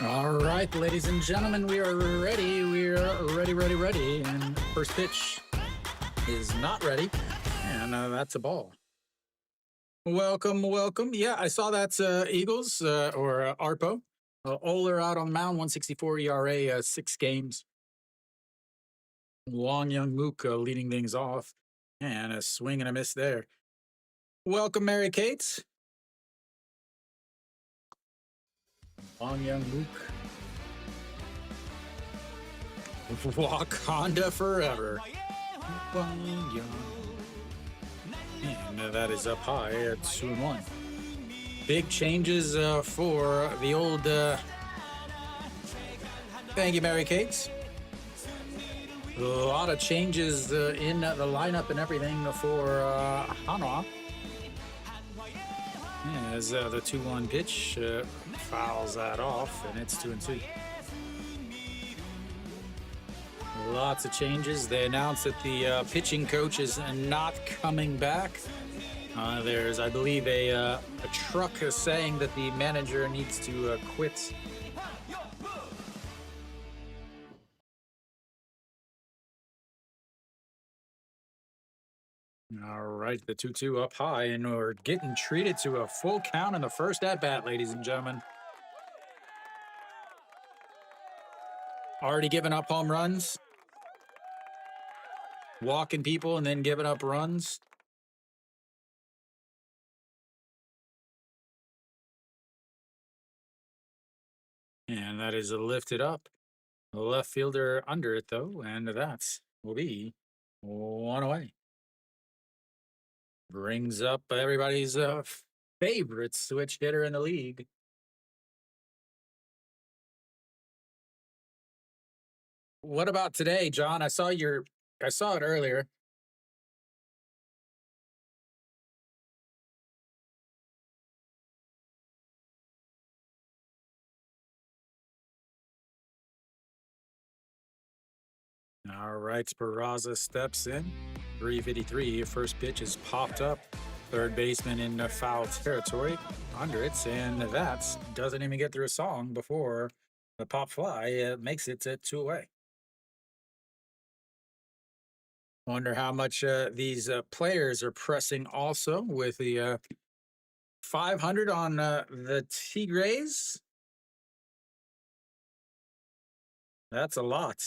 All right, ladies and gentlemen, we are ready. We are ready. And first pitch is not ready, and that's a ball. Welcome. Yeah, I saw that's Eagles or Arpo. Oler out on the mound, 164 ERA, 6 games. Wong Young Mook leading things off, and a swing and a miss there. Welcome, Mary Kate. Wong Young Mook. Wakanda forever. Wong Young. And that is up high at 2-1. Big changes for the old. Thank you, Mary Kate. A lot of changes in the lineup and everything for Hanwha. As the 2-1 pitch fouls that off, and it's 2-2. Lots of changes. They announced that the pitching coach is not coming back. There's, I believe, a truck saying that the manager needs to quit. All right, the 2-2 up high, and we're getting treated to a full count in the first at-bat, ladies and gentlemen. Already giving up home runs. Walking people and then giving up runs. And that is lifted up. The left fielder under it, though, and that will be 1 away. Brings up everybody's favorite switch hitter in the league. What about today, John? I saw it earlier. All right, Peraza steps in. 353. First pitch is popped up. Third baseman in foul territory under it, and that doesn't even get through a song before the pop fly makes it 2 away. Wonder how much these players are pressing also with the 500 on the Tigres. That's a lot.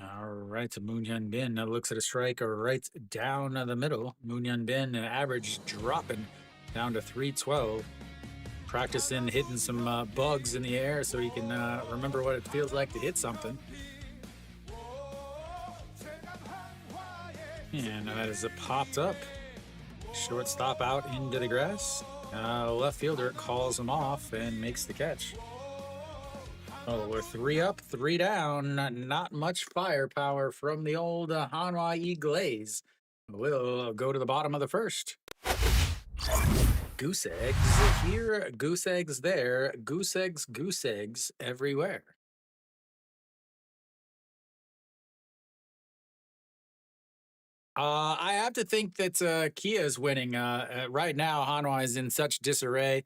All right, Moon Hyun Bin looks at a strike right down the middle. Moon Hyun Bin average dropping down to 312. Practicing hitting some bugs in the air so he can remember what it feels like to hit something. And that is popped up. Shortstop out into the grass. Left fielder calls him off and makes the catch. Oh, we're 3 up, 3 down. Not much firepower from the old Hanwha Eagles. We'll go to the bottom of the first. Goose eggs here, goose eggs there, goose eggs everywhere. I have to think that Kia is winning. Right now, Hanwha is in such disarray.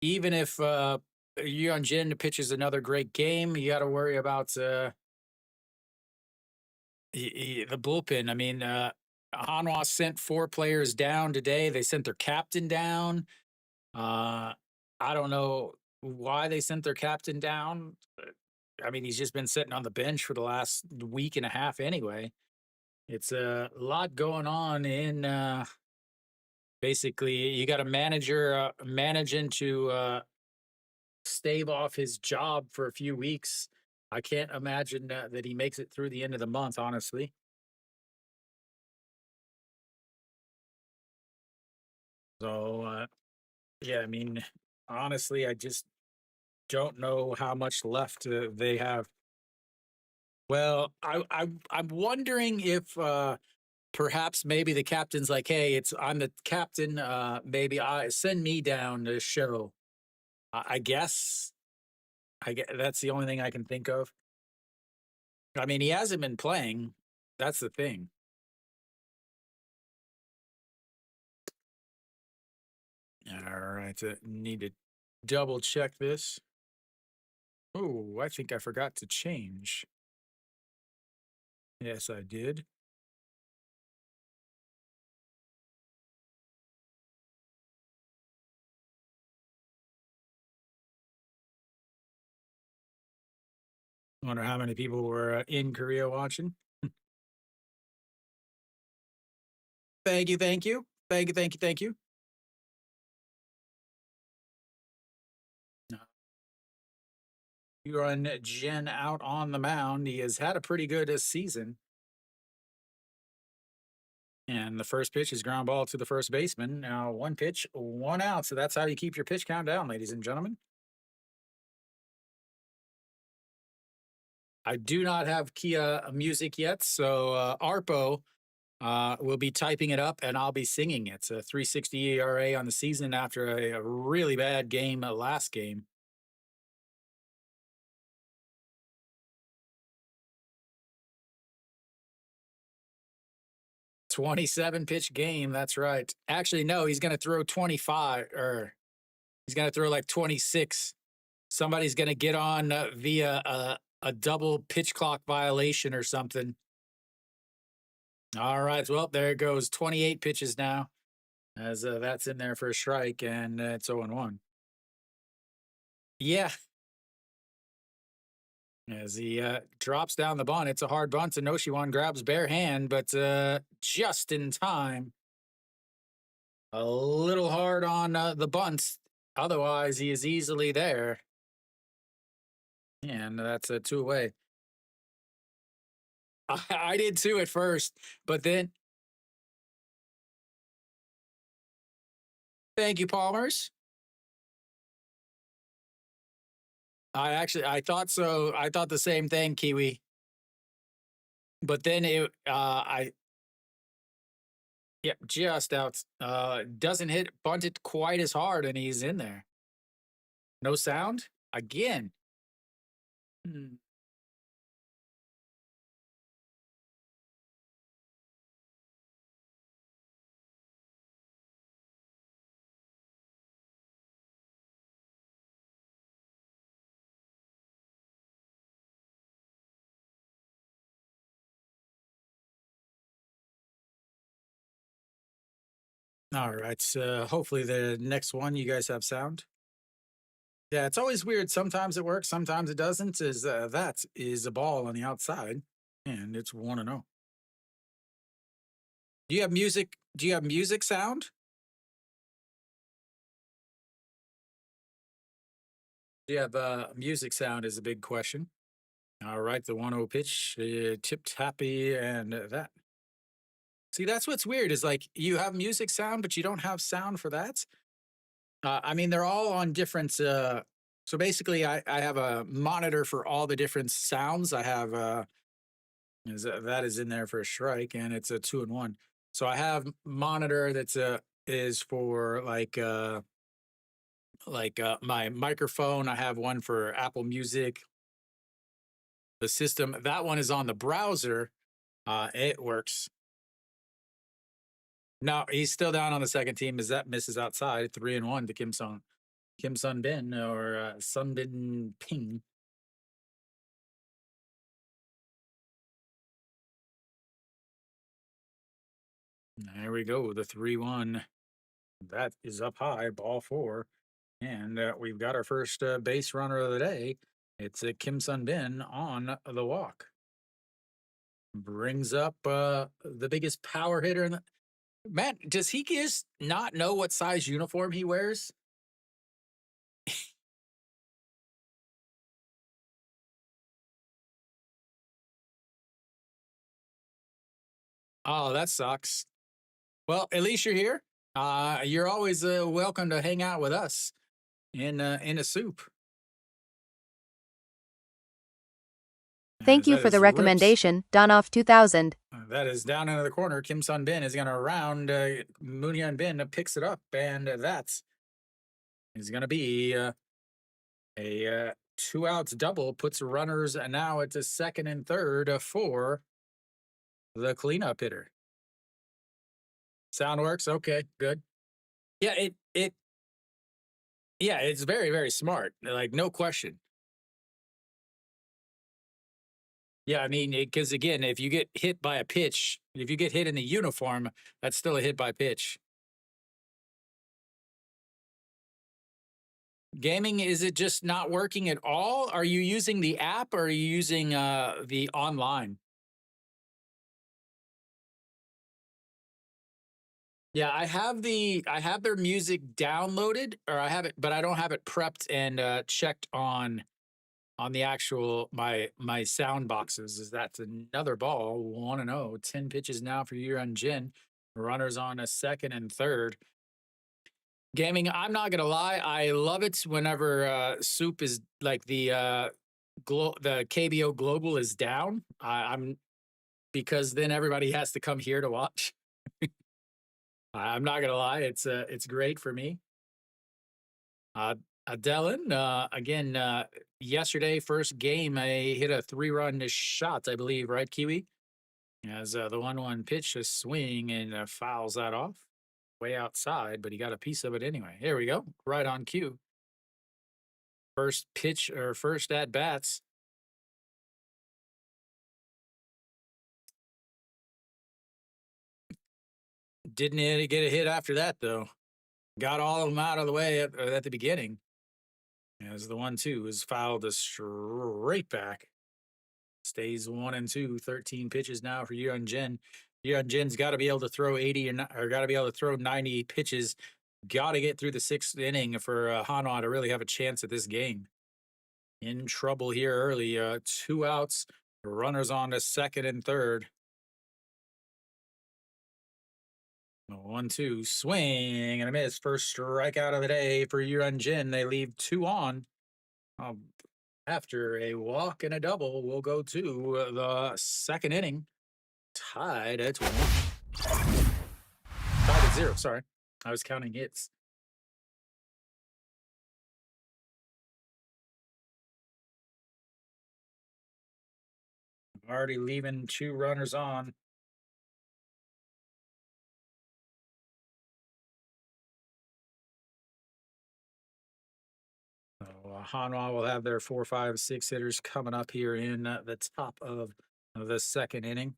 Even if Yuan Jin pitches another great game, you got to worry about the bullpen. I mean, Hanwha sent 4 players down today. They sent their captain down. I don't know why they sent their captain down. I mean, he's just been sitting on the bench for the last week and a half anyway. It's a lot going on in basically you got a manager managing to stave off his job for a few weeks. I can't imagine that he makes it through the end of the month, honestly. So, yeah, I mean, honestly, I just don't know how much left they have. Well, I'm wondering if Perhaps maybe the captain's like, "Hey, I'm the captain. Maybe I send me down to show." I guess. I get that's the only thing I can think of. I mean, he hasn't been playing. That's the thing. All right, need to double check this. Oh, I think I forgot to change. Yes, I did. Wonder how many people were in Korea watching. Thank you, thank you, thank you, thank you, thank you. You run Jen out on the mound. He has had a pretty good season. And the first pitch is ground ball to the first baseman. Now, one pitch, one out. So that's how you keep your pitch count down, ladies and gentlemen. I do not have Kia music yet. So Arpo will be typing it up and I'll be singing it. It's a 360 ERA on the season after a really bad game last game. 27 pitch game. That's right. Actually, no, he's going to throw 25 or he's going to throw like 26. Somebody's going to get on via a double pitch clock violation or something. All right. Well, there it goes. 28 pitches now as that's in there for a strike and it's 0 1. Yeah. As he drops down the bunt, it's a hard bunt. And Noshiwan grabs bare hand, but just in time. A little hard on the bunts. Otherwise, he is easily there. And that's a two away. I did too at first, but then thank you, Palmers. I thought so. I thought the same thing, Kiwi. But then yeah, just out. Doesn't hit bunt it quite as hard, and he's in there. No sound again. Hmm. All right. So hopefully the next one you guys have sound. Yeah, it's always weird. Sometimes it works, sometimes it doesn't. Is that is a ball on the outside, and it's 1-0. Do you have music? Do you have music sound? Do you have music sound? Is a big question. All right, the 1-0 pitch, tip tappy, and that. See, that's what's weird is like you have music sound, but you don't have sound for that. I mean, they're all on different. So basically, I have a monitor for all the different sounds. I have that is in there for a strike, and it's a 2-1. So I have monitor that's is for my microphone. I have one for Apple Music. The system that one is on the browser. It works. No, he's still down on the second team. As that misses outside, 3-1 to Kim Sun Bin or Sun Bin Ping. There we go. The 3-1. That is up high, ball four. And we've got our first base runner of the day. It's Kim Sun Bin on the walk. Brings up the biggest power hitter in the. Man, does he just not know what size uniform he wears? Oh, that sucks. Well, at least you're here. You're always welcome to hang out with us in a soup. Thank you for the recommendation, Donoff 2000. That is down into the corner. Kim Sun Bin is going to round. Moon Hyun Bin picks it up, and that is going to be a 2 outs double. Puts runners now at the second and third for the cleanup hitter. Sound works? Okay, good. Yeah, it's very, very smart. Like, no question. Yeah, I mean, because again, if you get hit by a pitch, if you get hit in the uniform, that's still a hit by pitch. Gaming, is it just not working at all? Are you using the app or are you using the online? Yeah, I have their music downloaded, or I have it, but I don't have it prepped and checked on the actual my sound boxes. Is that's another ball? 1-0. 10 pitches now for Yuran Jin. Runners on a second and third. Gaming, I'm not gonna lie, I love it whenever SOOP is like the KBO Global is down. I'm because then everybody has to come here to watch. I'm not gonna lie, it's great for me. Adelin, again, yesterday, first game, I hit a 3-run shot, I believe, right, Kiwi? As the 1-1 pitch, a swing, and fouls that off. Way outside, but he got a piece of it anyway. Here we go, right on cue. First pitch, or first at bats. Didn't get a hit after that, though. Got all of them out of the way at the beginning. As the 1-2 is fouled straight back. Stays 1-2, 13 pitches now for Yuan Jin. Yuan Jin's got to be able to throw 80 or got to be able to throw 90 pitches. Got to get through the 6th inning for Hanwha to really have a chance at this game. In trouble here early. 2 outs, runners on to second and third. 1-2 swing and a miss. First strikeout of the day for Yuan Jin. They leave 2 on. After a walk and a double, we'll go to the 2nd inning. Tied at 1. Tied at 0. Sorry, I was counting hits. Already leaving 2 runners on. So Hanwha will have their 4, 5, 6 hitters coming up here in the top of the 2nd inning.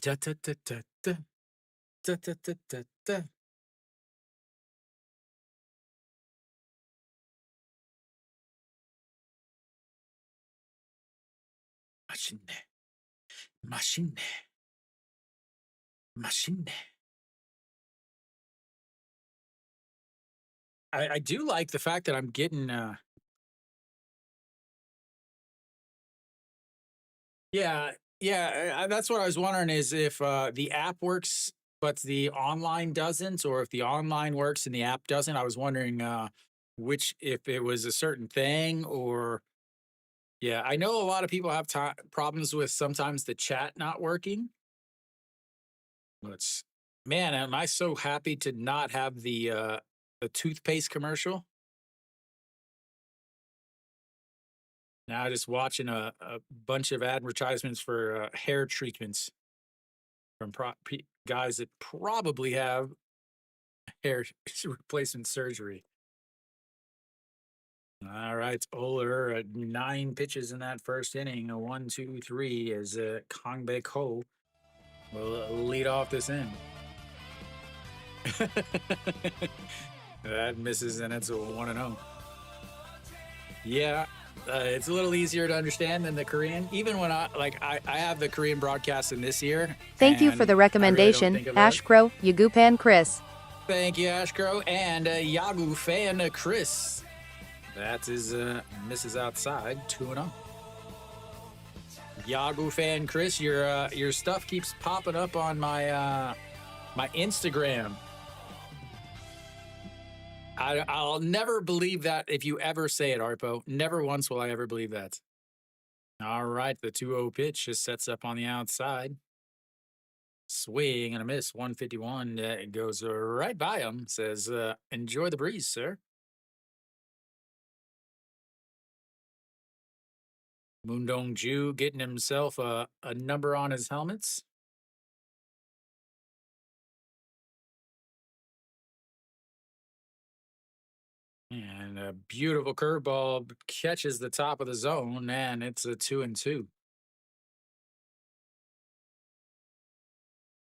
Da, da, da, da, da. Da, da, da, da, da. Machine. I do like the fact that I'm getting yeah, that's what I was wondering, is if the app works but the online doesn't, or if the online works and the app doesn't. I was wondering which, if it was a certain thing, or yeah, I know a lot of people have problems with sometimes the chat not working. But man, am I so happy to not have the toothpaste commercial. Now just watching a bunch of advertisements for hair treatments from guys that probably have hair replacement surgery. All right, Oler at 9 pitches in that first inning. A 1, 2, 3 as Kang Baek Ho will lead off this inning. That misses, and it's a 1-0. Yeah, it's a little easier to understand than the Korean. Even when I have the Korean broadcast in this year. Thank you for the recommendation, really Ashkro, Yagu fan Chris. Thank you, Ashkro, and Yagu fan Chris. That is misses outside, 2-0. Yahoo fan Chris, your stuff keeps popping up on my my Instagram. I'll never believe that if you ever say it, Arpo. Never once will I ever believe that. All right, the 2-0 pitch just sets up on the outside. Swing and a miss, 151. It goes right by him. Says, enjoy the breeze, sir. Moondong Ju getting himself a number on his helmets. And a beautiful curveball catches the top of the zone, and it's a 2-2.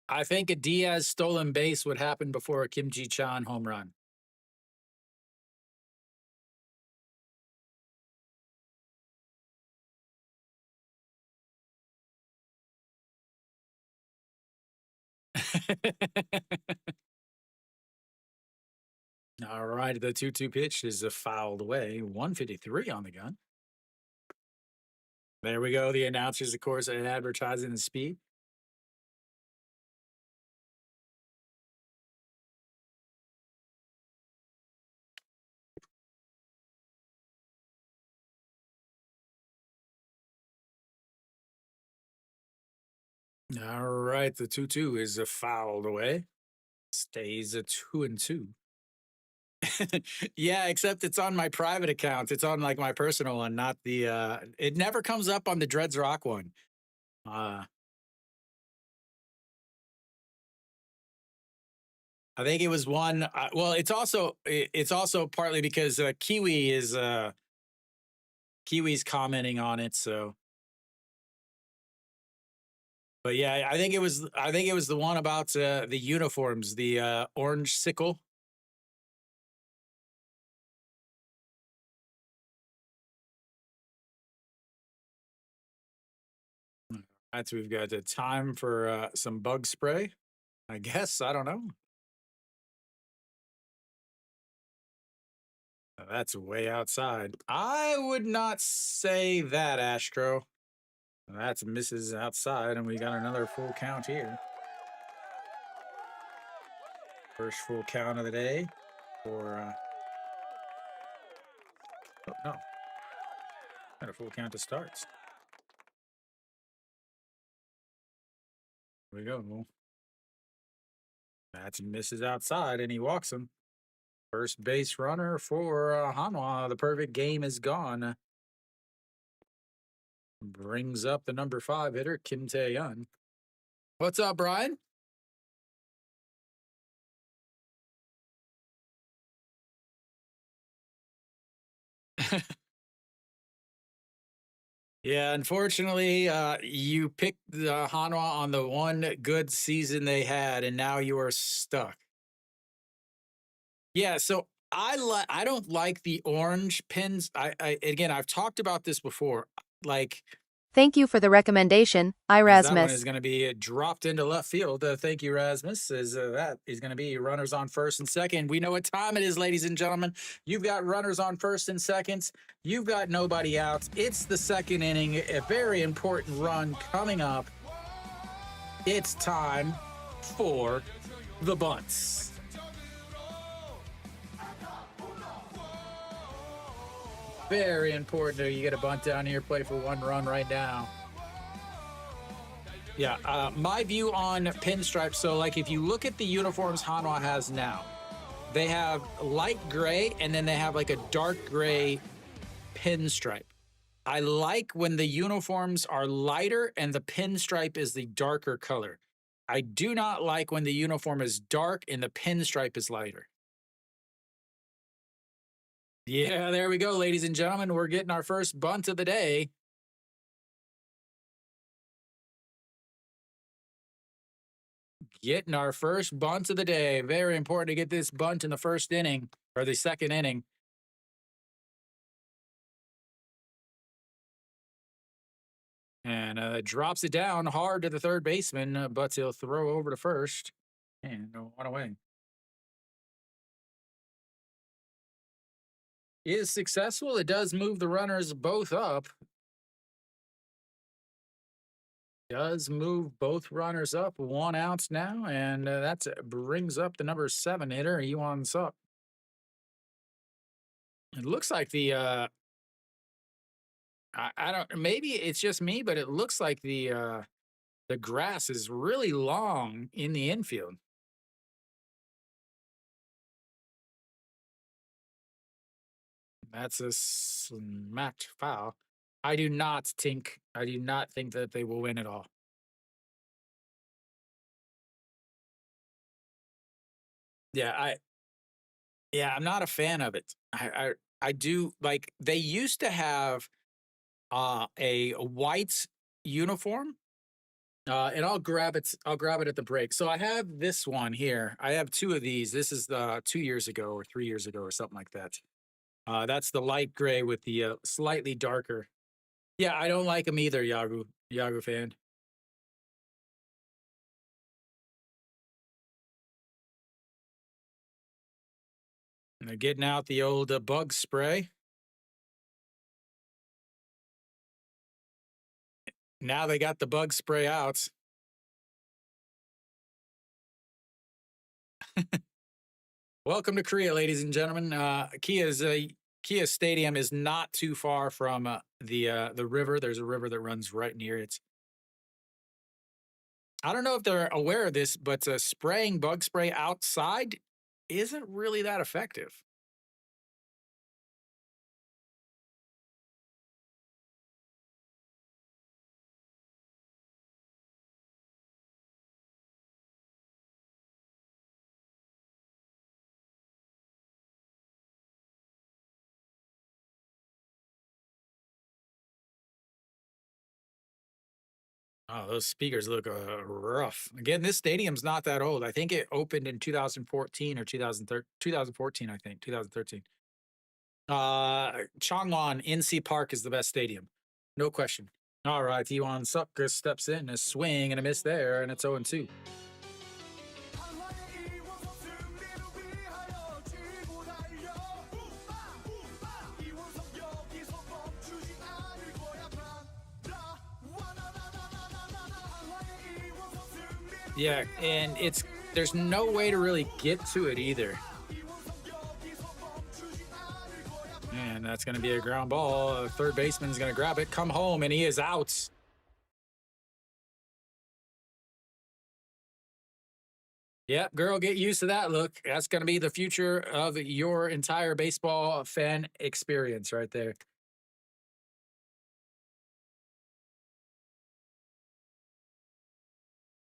I think a Diaz stolen base would happen before a Kim Ji-chan home run. All right, the 2-2 pitch is fouled away. 153 on the gun. There we go. The announcers, of course, are advertising the speed. All right, the 2-2 is fouled away. Stays a 2-2. Yeah, except it's on my private account. It's on like my personal one, not the it never comes up on the Dreads Rock one. I think it was one well, it's also partly because Kiwi's commenting on it, so but yeah, I think it was the one about the uniforms, the orange sickle. Right, so we've got the time for some bug spray, I guess. I don't know. That's way outside. I would not say that, Astro. That's misses outside, and we got another full count here. First full count of the day for oh no. Got a full count to starts. Here we go. That's misses outside, and he walks him. First base runner for Hanwha. The perfect game is gone. Brings up the number 5 hitter, Kim Tae-yeon. What's up, Brian? Yeah, unfortunately, you picked the Hanwha on the one good season they had, and now you are stuck. Yeah, so I don't like the orange pins. I again, I've talked about this before. Like, Thank you for the recommendation, that one is Erasmus. going to be dropped into left field. Thank you, Rasmus. That is going to be runners on first and second. We know what time it is, ladies and gentlemen. You've got runners on first and seconds. You've got nobody out. It's the second inning. A very important run coming up. It's time for the bunts. Very important. You get a bunt down here, play for 1 run right now. Yeah, my view on pinstripes. So, like, if you look at the uniforms Hanwha has now, they have light gray and then they have like a dark gray pinstripe. I like when the uniforms are lighter and the pinstripe is the darker color. I do not like when the uniform is dark and the pinstripe is lighter. Yeah, there we go, ladies and gentlemen. We're getting our first bunt of the day. Getting our first bunt of the day. Very important to get this bunt in the first inning or the second inning. And drops it down hard to the third baseman, but he'll throw over to first and 1 away. Is successful. It does move the runners both up. Does move both runners up 1 ounce now, and that brings up the number 7 hitter, Yuan Sup. It looks like I don't, maybe it's just me, but it looks like the grass is really long in the infield. That's a smacked foul. I do not think that they will win at all. Yeah, I'm not a fan of it. I do like they used to have a white uniform. And I'll grab it at the break. So I have this one here. I have two of these. This is the 2 years ago or 3 years ago or something like that. That's the light gray with the slightly darker. Yeah, I don't like them either, Yagu fan. And they're getting out the old bug spray. Now they got the bug spray out. Welcome to Korea, ladies and gentlemen. Kia Stadium is not too far from the river. There's a river that runs right near it. I don't know if they're aware of this, but spraying bug spray outside isn't really that effective. Oh, those speakers look rough. Again, this stadium's not that old. I think it opened in 2014 or 2013, 2014, I think, 2013. Changwon NC Park is the best stadium. No question. All right, Yuan Sucker steps in, a swing and a miss there, and it's 0-2. Yeah, and there's no way to really get to it either. And that's going to be a ground ball. Third baseman is going to grab it, come home, and he is out. Yep, girl, get used to that look. That's going to be the future of your entire baseball fan experience right there.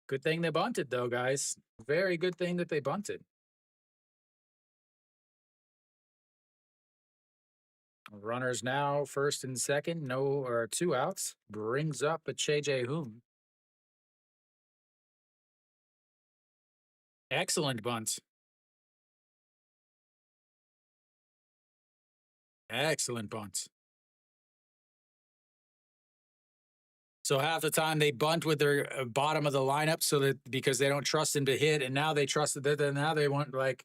Good thing they bunted, though, guys. Very good thing that they bunted. Runners now first and second, no or 2 outs. Brings up a Che Hoon. Excellent bunt. Excellent bunt. So half the time they bunt with their bottom of the lineup, so that because they don't trust him to hit, and now they trusted that. Now they want like,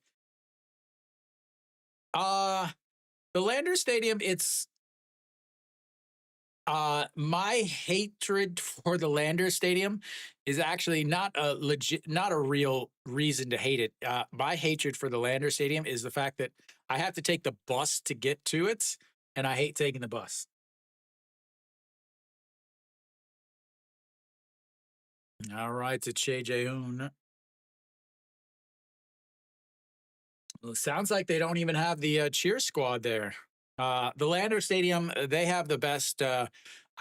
uh the Lander Stadium. It's my hatred for the Lander Stadium is actually not a real reason to hate it. My hatred for the Lander Stadium is the fact that I have to take the bus to get to it, and I hate taking the bus. All right, to Che Jae-hoon. Well, it sounds like they don't even have the cheer squad there. The Lander Stadium, they have the best, I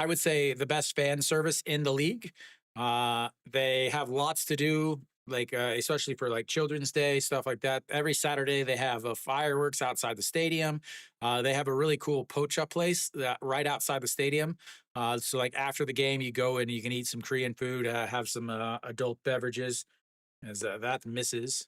would say, the best fan service in the league. They have lots to do, like especially for like Children's Day stuff like that. Every Saturday they have fireworks outside the stadium. They have a really cool pocha place right outside the stadium. So like after the game, you go and you can eat some Korean food, have some adult beverages, as that misses.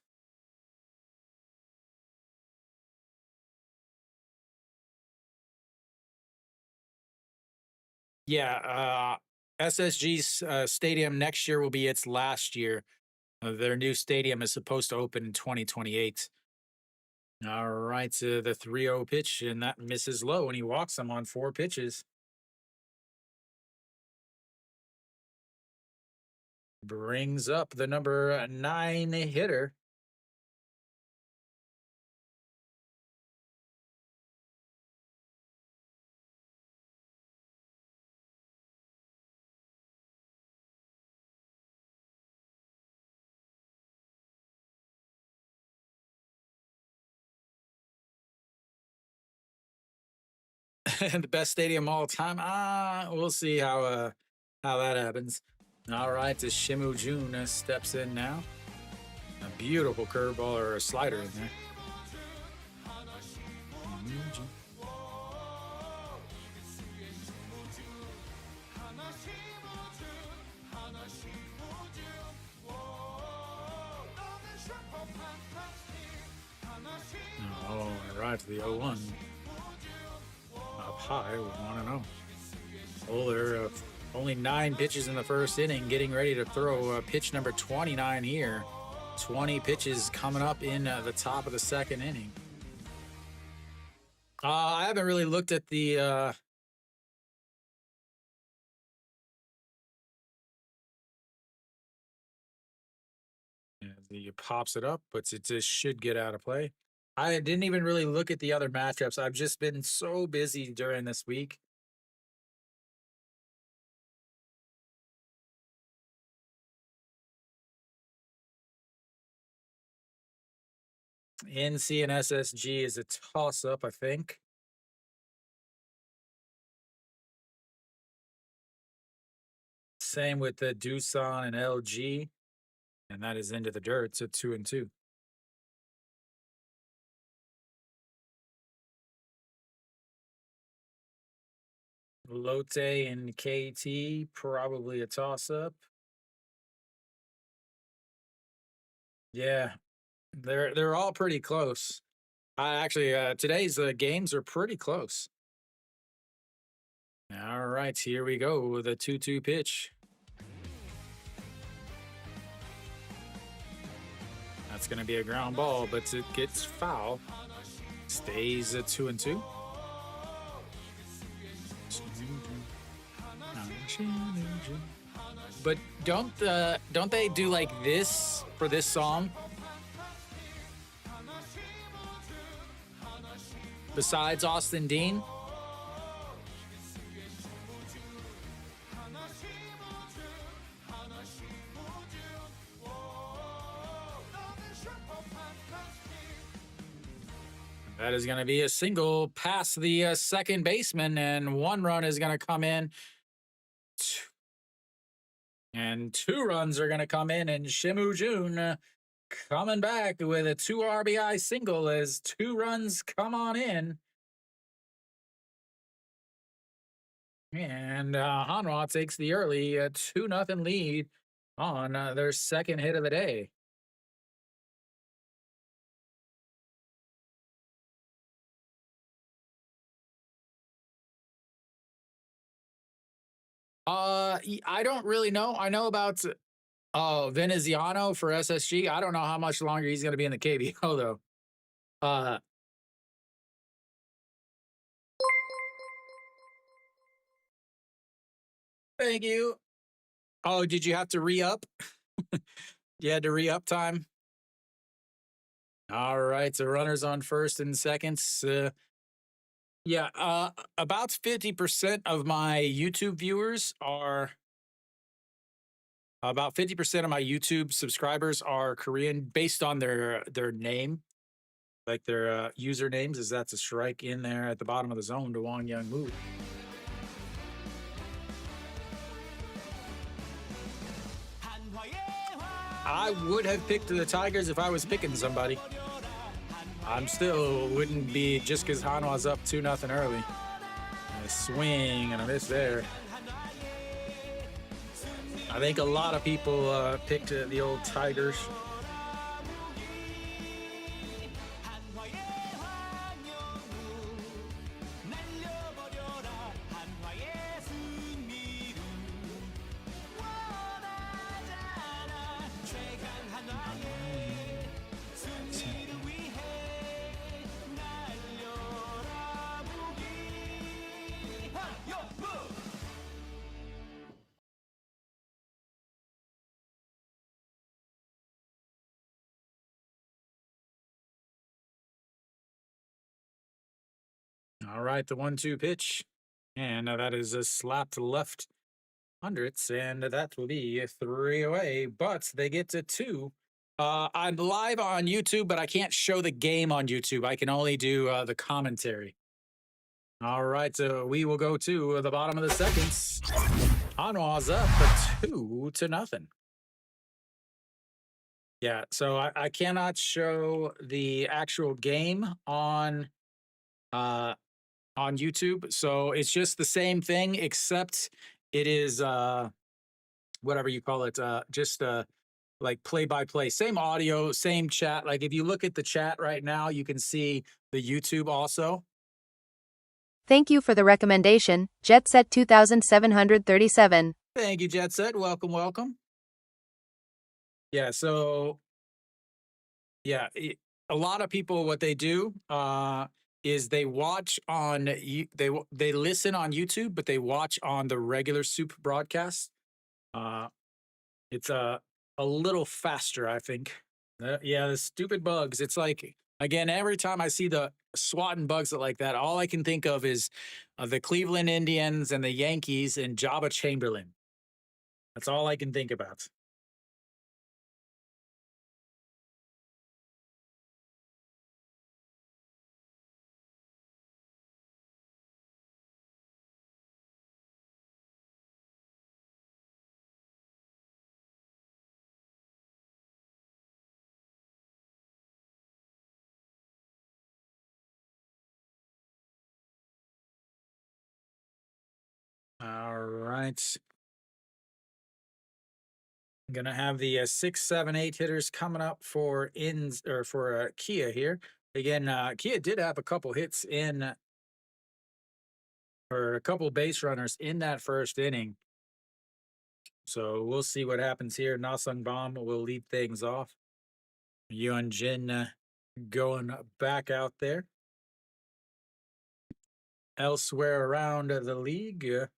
Yeah, SSG's stadium next year will be its last year. Their new stadium is supposed to open in 2028. All right, the 3-0 pitch, and that misses low, and he walks him on 4 pitches. brings up the number 9 hitter. The best stadium all time. We'll see how that happens. All right, the Shimu Jun steps in now. A beautiful curveball or a slider in there. All right, the 0-1. Up high with 1-0. Bowler, only 9 pitches in the first inning, getting ready to throw pitch number 29 here. 20 pitches coming up in the top of the second inning. I haven't really looked at the pops it up, but it just should get out of play. I didn't even really look at the other matchups. I've just been so busy during this week. NC and SSG is a toss-up, I think. Same with the Doosan and LG. And that is into the dirt, so 2-2. Lotte and KT, probably a toss-up. Yeah, they're all pretty close. Actually, today's games are pretty close. All right, here we go with a 2-2 pitch. That's going to be a ground ball, but it gets foul. Stays at 2-2. But don't they do like this for this song? Besides Austin Dean? That is going to be a single past the second baseman, and 1 run is going to come in. And 2 runs are going to come in, and Shimu Jun coming back with a 2 RBI single as 2 runs come on in. And Hanwha takes the early 2-0 lead on their second hit of the day. I don't really know. I know about Veneziano for SSG. I don't know how much longer he's going to be in the KBO though. Thank you. Oh, did you have to re-up? You had to re-up time? All right, so runners on first and seconds. Yeah, about 50% of my YouTube viewers are about 50% of my YouTube subscribers are Korean based on their name, like their usernames, as that's a strike in there at the bottom of the zone to Wang Young Moo. I would have picked the Tigers if I was picking somebody. I'm still wouldn't be just because Hanwha's up 2-0 early. A swing and a miss there. I think a lot of people picked the old Tigers. All right, the 1-2 pitch. And that is a slap to left hundreds, and that will be 3 away, but they get to 2. I'm live on YouTube, but I can't show the game on YouTube. I can only do the commentary. All right, so we will go to the bottom of the seconds. Hanwha's up 2-0. Yeah, so I cannot show the actual game on YouTube. So it's just the same thing, except it is whatever you call it, just like play by play, same audio, same chat. Like if you look at the chat right now, you can see the YouTube also. Thank you for the recommendation, Jet Set 2737. Thank you, Jet Set. Welcome, welcome. Yeah, so yeah, a lot of people, what they do is they watch on they listen on YouTube, but they watch on the regular SOOP broadcast. It's a little faster, I think. Yeah, the stupid bugs. It's like, again, every time I see the swatting bugs like that, all I can think of is the Cleveland Indians and the Yankees and Jabba Chamberlain. That's all I can think about. All right. I'm gonna have the 6, 7, 8 hitters coming up for Kia here. Again, Kia did have a couple hits or a couple base runners in that first inning. So we'll see what happens here. Nasung Bomb will lead things off. Yuan Jin going back out there. Elsewhere around the league,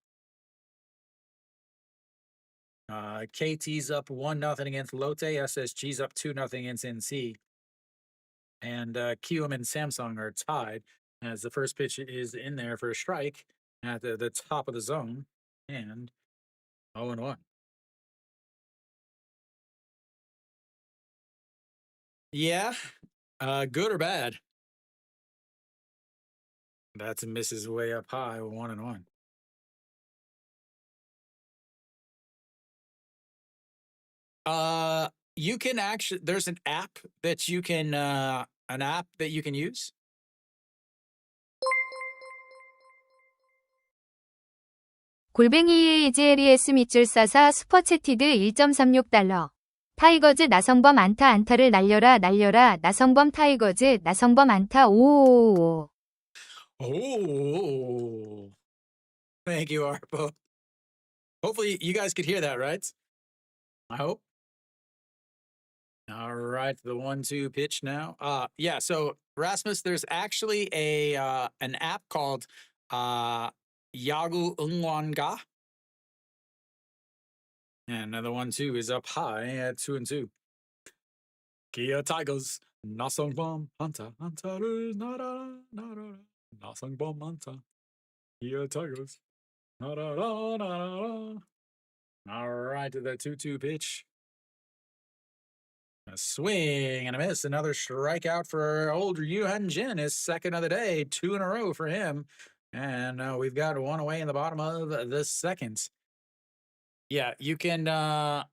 KT's up 1-0 against Lotte. SSG's up 2-0 against NC. And Kiwoom and Samsung are tied as the first pitch is in there for a strike at the top of the zone. And 0-1. Yeah. Good or bad? That's misses way up high, 1-1. You can actually, there's an app that you can use. 골뱅이 EJLES 밑줄 싸사 슈퍼채티드 1.36달러. 타이거즈 나성범 안타를 날려라 나성범 타이거즈 나성범 안타 오오오오. Oh, thank you, Arpo. Hopefully you guys could hear that, right? I hope. All right, the 1-2 pitch now. Yeah, so Rasmus, there's actually an app called Yagu Ungwanga. And another 1-2 is up high at 2-2. Kia Tigers, Nasangbom Hanta Hantaru Nara Nara Nasangbom Hanta. Kia Tigers. Nara Nara. All right, to the 2-2 pitch. A swing and a miss. Another strikeout for old Yuan Jin. His second of the day. 2 in a row for him. And we've got 1 away in the bottom of the second. Yeah, you can. I'll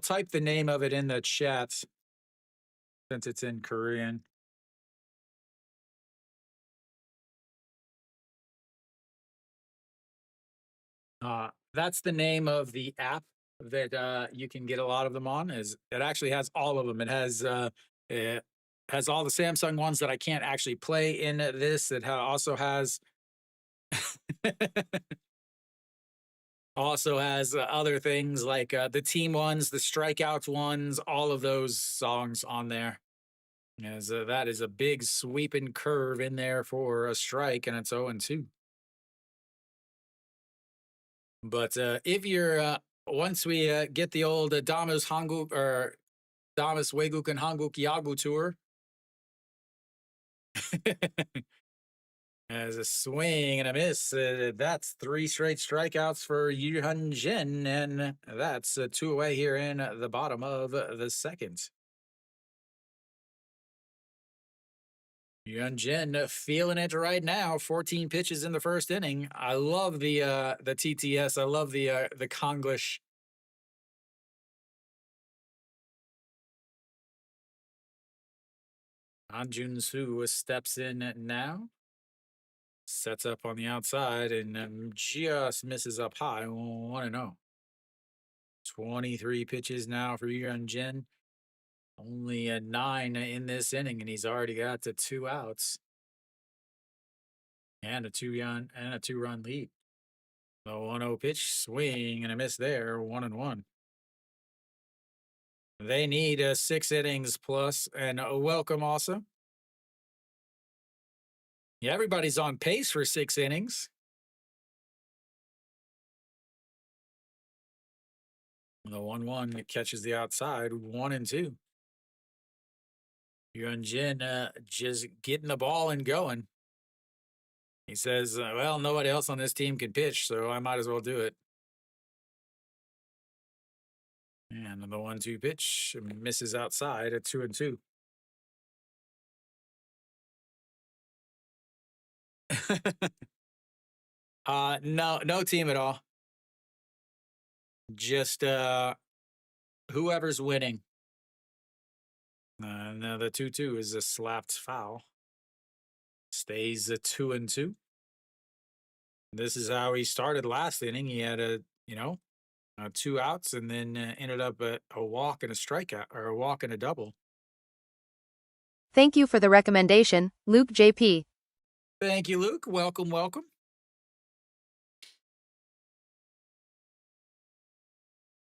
type the name of it in the chat since it's in Korean. That's the name of the app that you can get a lot of them on. It actually has all of them. It has all the Samsung ones that I can't actually play in this. It also has other things like the team ones, the strikeouts ones, all of those songs on there. As that is a big sweeping curve in there for a strike, and it's 0-2. But if you're once we get the old Damas Hanguk or Damas Weguk and Hanguk Yagu tour, As a swing and a miss. That's 3 straight strikeouts for Yuhun Jin, and that's 2 away here in the bottom of the second. Yuhun Jin feeling it right now. 14 pitches in the first inning. I love the TTS. I love the Konglish. Han Jun-soo steps in now. Sets up on the outside and just misses up high. 1-0. 23 pitches now for Yuan Jin. Only a 9 in this inning, and he's already got to 2 outs and a 2-run lead. The 1-0 pitch, swing and a miss there. 1-1. They need 6 innings plus, and welcome also. Yeah, everybody's on pace for 6 innings. The 1-1 catches the outside, 1-2. Yuan Jin just getting the ball and going. He says, well, nobody else on this team can pitch, so I might as well do it. And the 1-2 pitch misses outside at 2-2. No team at all. Just whoever's winning. Now the 2-2 is a slapped foul. Stays at 2-2. This is how he started last inning. He had 2 outs, and then ended up a walk and a strikeout, or a walk and a double. Thank you for the recommendation, Luke JP. Thank you, Luke. Welcome, welcome.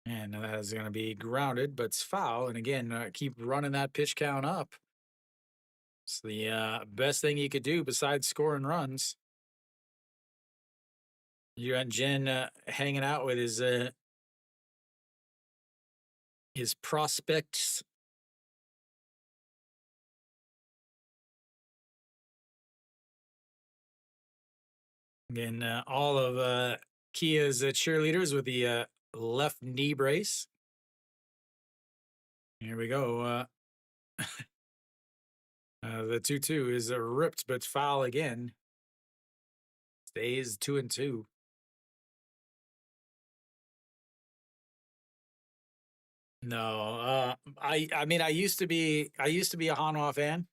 And that is going to be grounded, but it's foul. And again, keep running that pitch count up. It's the best thing you could do besides scoring runs. Yuan Jin hanging out with his prospects. Again, all of Kia's cheerleaders with the left knee brace. Here we go. The 2-2 is ripped, but foul again. Stays 2-2. No, I mean, I used to be a Hanwha fan.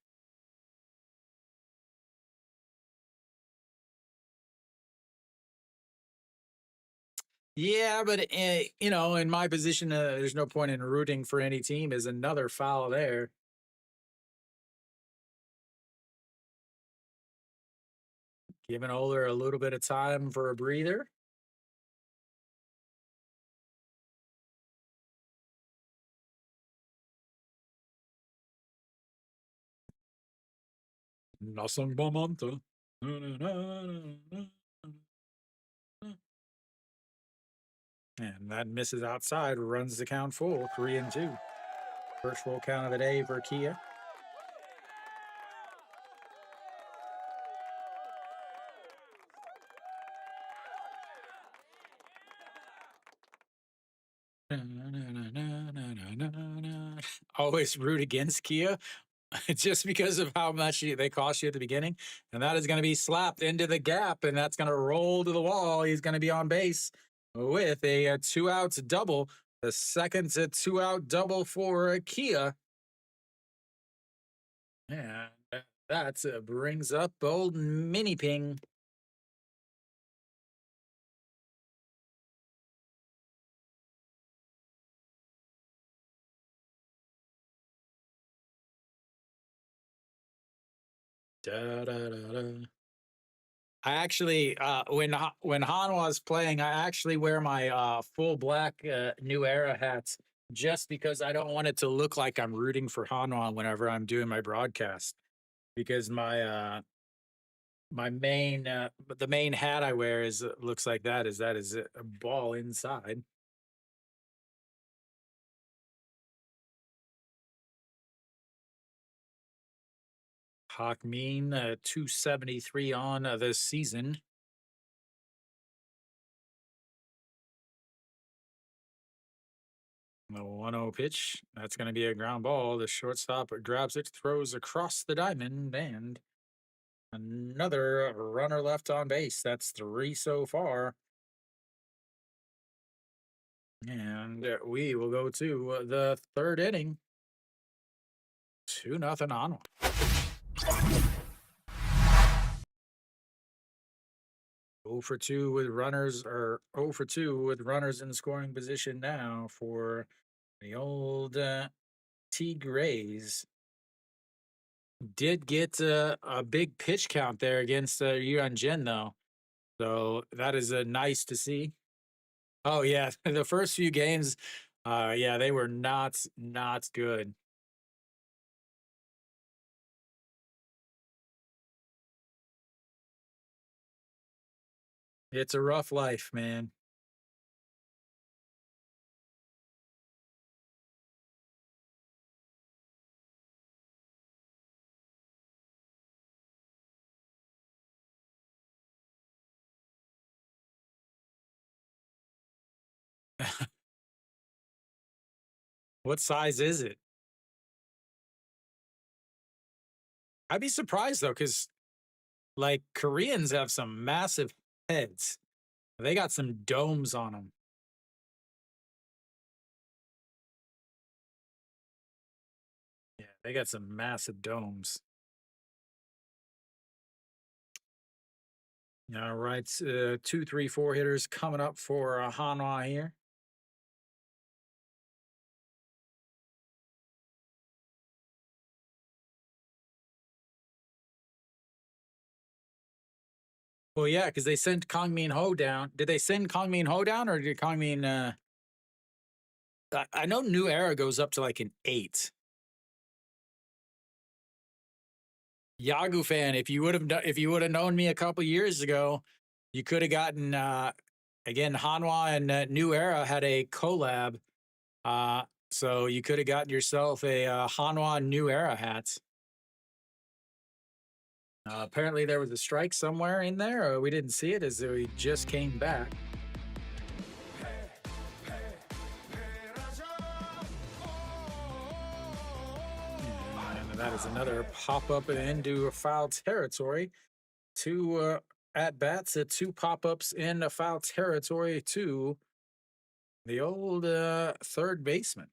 Yeah, but in my position, there's no point in rooting for any team. Is another foul there. Giving Oler a little bit of time for a breather. Nasang Bamanta. And that misses outside, runs the count full, 3-2. First full count of the day for Kia. Always root against Kia just because of how much they cost you at the beginning. And that is going to be slapped into the gap, and that's going to roll to the wall. He's going to be on base with a 2-out double. The second 2-out double for Kia. And that brings up old Mini Ping. Da, da, da, da. I actually, when Hanwha is playing, I actually wear my full black New Era hats just because I don't want it to look like I'm rooting for Hanwha whenever I'm doing my broadcast. Because my main the main hat I wear looks like that is a ball inside. Hakmin, 273 on this season. The 1-0 pitch. That's going to be a ground ball. The shortstop grabs it, throws across the diamond, and another runner left on base. That's 3 so far. And we will go to the third inning. 2-0 Hanwha. 0 for 2 with runners, or 0 for 2 with runners in scoring position now for the old Tigres. Did get a big pitch count there against Yuan Jin, though. So that is nice to see. Oh, yeah. The first few games, yeah, they were not good. It's a rough life, man. What size is it? I'd be surprised, though, because like Koreans have some massive heads. They got some domes on them. Yeah, they got some massive domes. All right, 2, 3, 4 hitters coming up for Hanwha here. Well, yeah, because they sent Kang Min Ho down. Did they send Kang Min Ho down, or did Kang Min? I know New Era goes up to like an 8. Yagu fan, if you would have known me a couple years ago, you could have gotten again. Hanwha and New Era had a collab, so you could have gotten yourself a Hanwha New Era hat. Apparently, there was a strike somewhere in there. We didn't see it as we just came back. And that is another pop-up into foul territory. 2 at-bats, 2 pop-ups in foul territory to the old third baseman.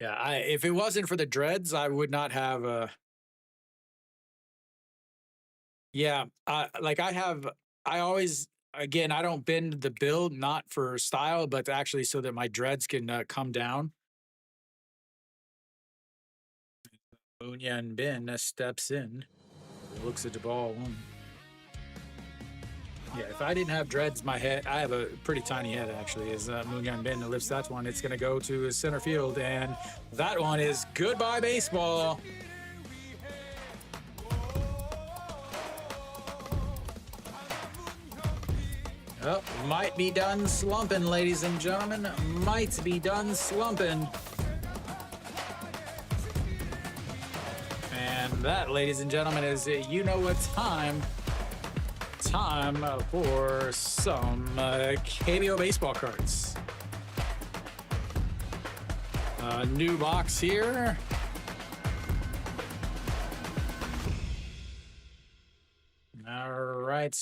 Yeah, if it wasn't for the dreads, I would not have yeah, like I always, again, I don't bend the build not for style, but actually so that my dreads can come down. Moon Bin steps in, looks at the ball. Yeah, if I didn't have dreads, my head, I have a pretty tiny head actually, as Moon Bin lifts that one. It's going to go to center field, and that one is goodbye baseball. Oh, might be done slumping, ladies and gentlemen. Might be done slumping. And that, ladies and gentlemen, is you know what time. Time for some KBO baseball cards. New box here. All right.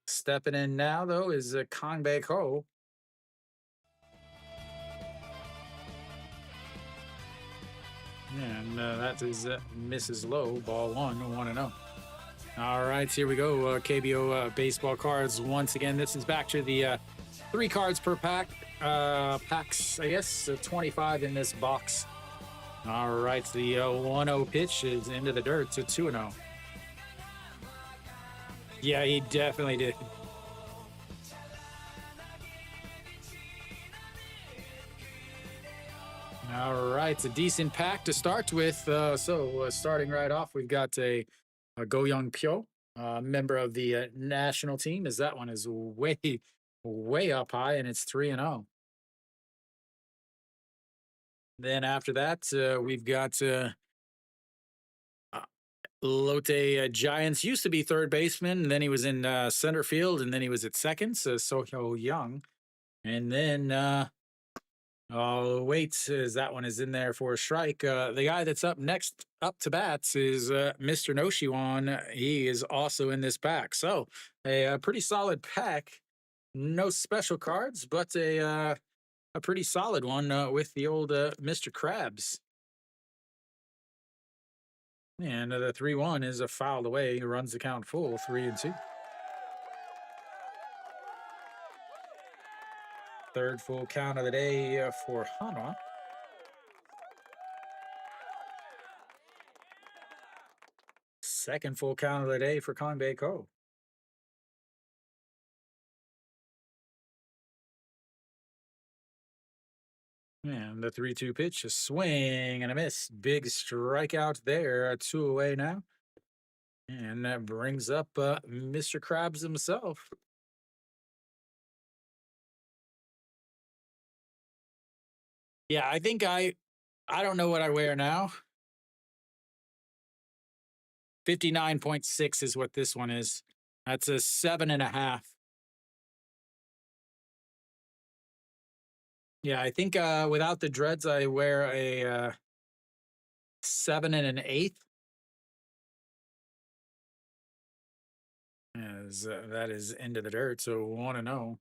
Stepping in now, though, is Kang Baek Ho. And that is Mrs. Lowe, ball 1, 1-0. All right, here we go. KBO baseball cards. Once again, this is back to the 3 cards per pack. Packs, I guess, 25 in this box. All right, the 1-0 pitch is into the dirt to 2-0. Yeah, he definitely did. All right, it's a decent pack to start with. So starting right off, we've got a Go Young Pyo. member of the national team, as that one is way, way up high, and it's 3-0. Then after that, we've got uh, Lotte Giants. Used to be third baseman, and then he was in center field, and then he was at second. So Sohyo Young, and then oh wait, is that one is in there for a strike? The guy that's up next up to bats is Mr. Noshiwan. He is also in this pack. So a pretty solid pack. No special cards, but a pretty solid one with the old Mr. Krabs. And the 3-1 is a fouled away. He runs the count full, 3-2. Third full count of the day for Hanwha. Second full count of the day for KBO. And the 3-2 pitch, a swing and a miss. Big strikeout there, 2 away now. And that brings up Mr. Krabs himself. Yeah, I think I don't know what I wear now. 59.6 is what this one is. That's a 7.5. Yeah, I think without the dreads, I wear a 7 1/8. As that is into the dirt, so 1-0.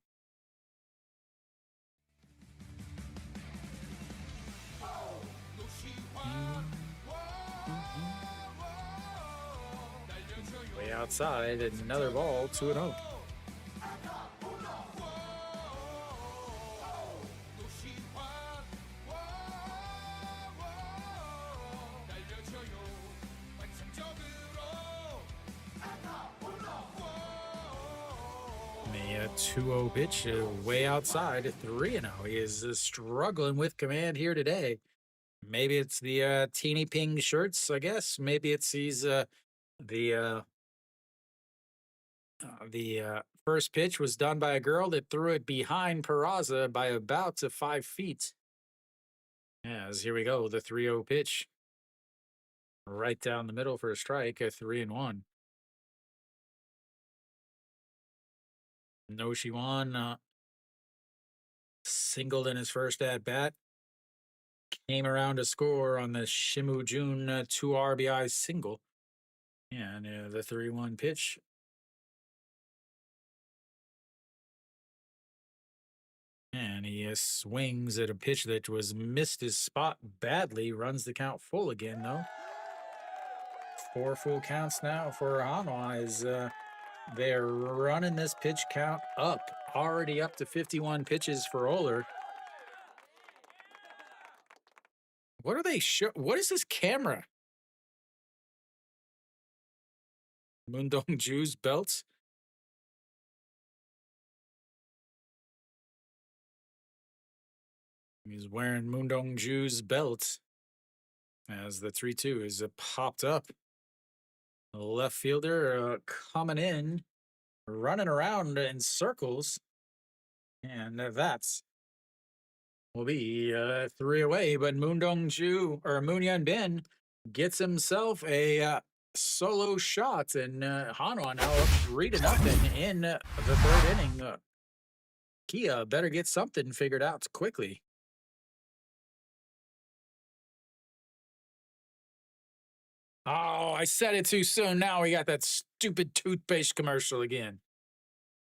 Way outside, another ball, 2-0. The 2-0 pitch, way outside, 3-0. He is struggling with command here today. Maybe it's the teeny ping shirts, I guess. Maybe it's the first pitch was done by a girl that threw it behind Peraza by about 5 feet. As here we go, the 3-0 pitch. Right down the middle for a strike, a 3-1. Noshiwan singled in his first at bat. Came around to score on the Shimu Jun 2 RBI single. And the 3-1 pitch. And he swings at a pitch that was missed his spot badly. Runs the count full again, though. 4 full counts now for Hanwha as they're running this pitch count up. Already up to 51 pitches for Oler. What are they what is this camera? Moondong Ju's belts? He's wearing Moondong Ju's belt as the 3-2 is popped up. The left fielder coming in, running around in circles. And that's will be 3 away. But Moondong Ju or Moonyan Bin gets himself a solo shot, and Hanwha now up 3-0 in the third inning. Kia better get something figured out quickly. Oh, I said it too soon. Now we got that stupid toothpaste commercial again.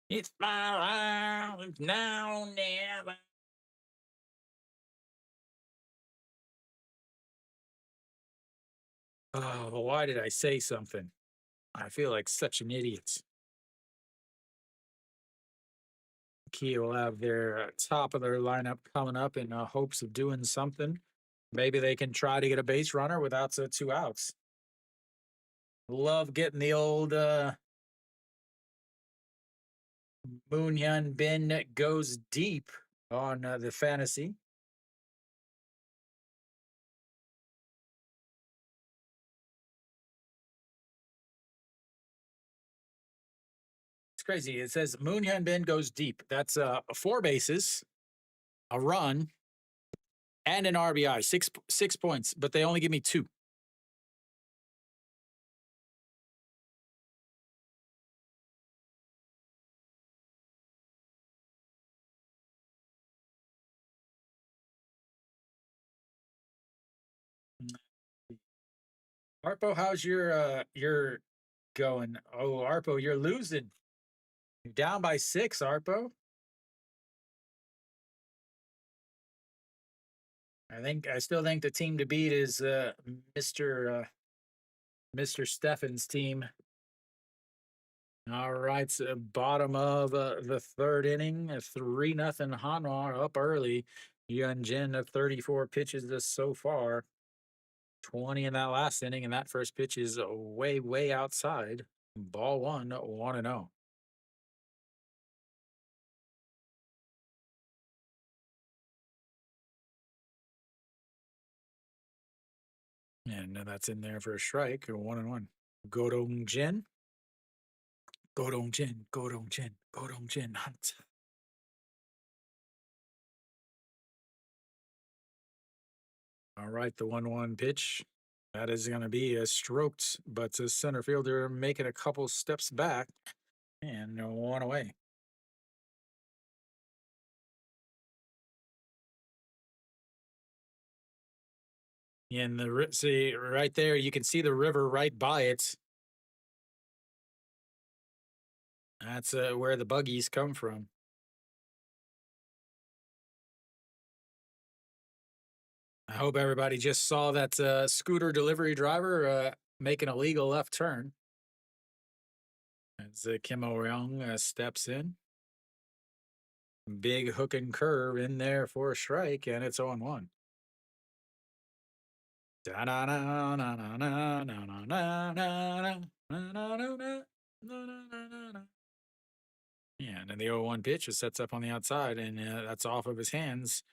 It's my life now, never. Oh, why did I say something? I feel like such an idiot. Kia will have their top of their lineup coming up in hopes of doing something. Maybe they can try to get a base runner without 2 outs. Love getting the old Moonyan Bin goes deep on the fantasy. crazy. It says Moon Hyun Bin goes deep. That's 4 bases, a run, and an RBI. 6 points, but they only give me 2. Arpo, how's your going? Oh, Arpo, you're losing. You're down by 6, Arpo. I still think the team to beat is Mr. Steffen's team. All right, so bottom of the 3rd inning, 3-0 Hanwha up early. Jin of 34 pitches so far, 20 in that last inning, and that first pitch is way outside. Ball 1, 1-0. And that's in there for a strike, 1-1. Godong Jin. Godong Jin, Godong Jin, Godong Jin Hunt. All right, the 1-1 pitch. That is going to be stroked, but the center fielder making a couple steps back and 1 away. And see right there, you can see the river right by it. That's where the buggies come from. I hope everybody just saw that scooter delivery driver making a legal left turn. As Kim O-ryung steps in. Big hook and curve in there for a strike, and it's 0-1. Yeah, and then the 0-1 pitch sets up on the outside, and that's off of his hands.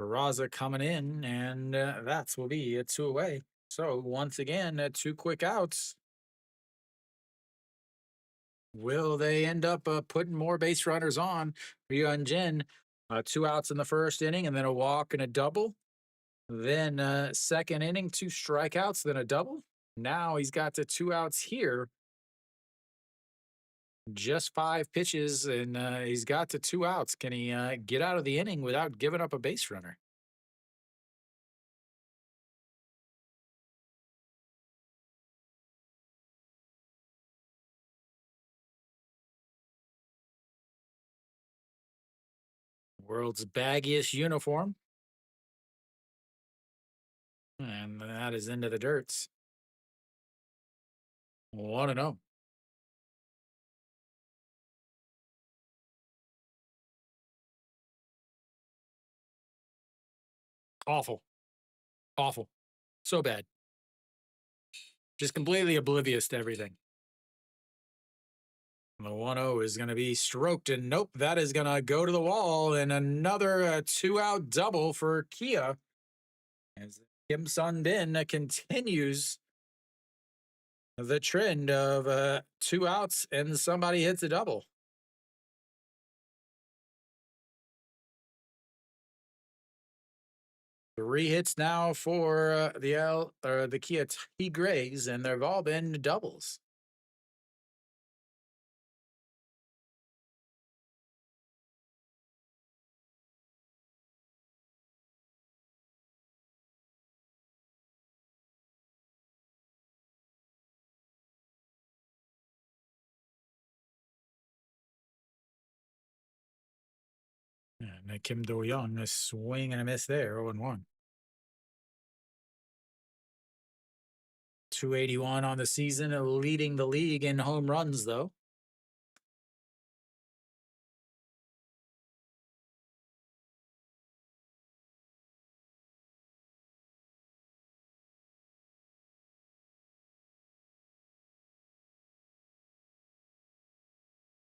Barraza coming in, and that will be a 2 away. So once again, 2 quick outs. Will they end up putting more base runners on? Ryun Jin, 2 outs in the 1st inning, and then a walk and a double. Then 2nd inning, 2 strikeouts, then a double. Now he's got the 2 outs here. Just 5 pitches, and he's got the 2 outs. Can he get out of the inning without giving up a base runner? World's baggiest uniform. And that is into the dirts. 1-0. Awful. Awful. So bad. Just completely oblivious to everything. The 1-0 is going to be stroked, and nope, that is going to go to the wall, and another 2-out double for Kia. As Kim Sun Bin continues the trend of 2 outs and somebody hits a double. Three hits now for the Kia Tigres, and they've all been doubles. And Kim Do-young, a swing and a miss there, 0-1. 281 on the season, leading the league in home runs, though.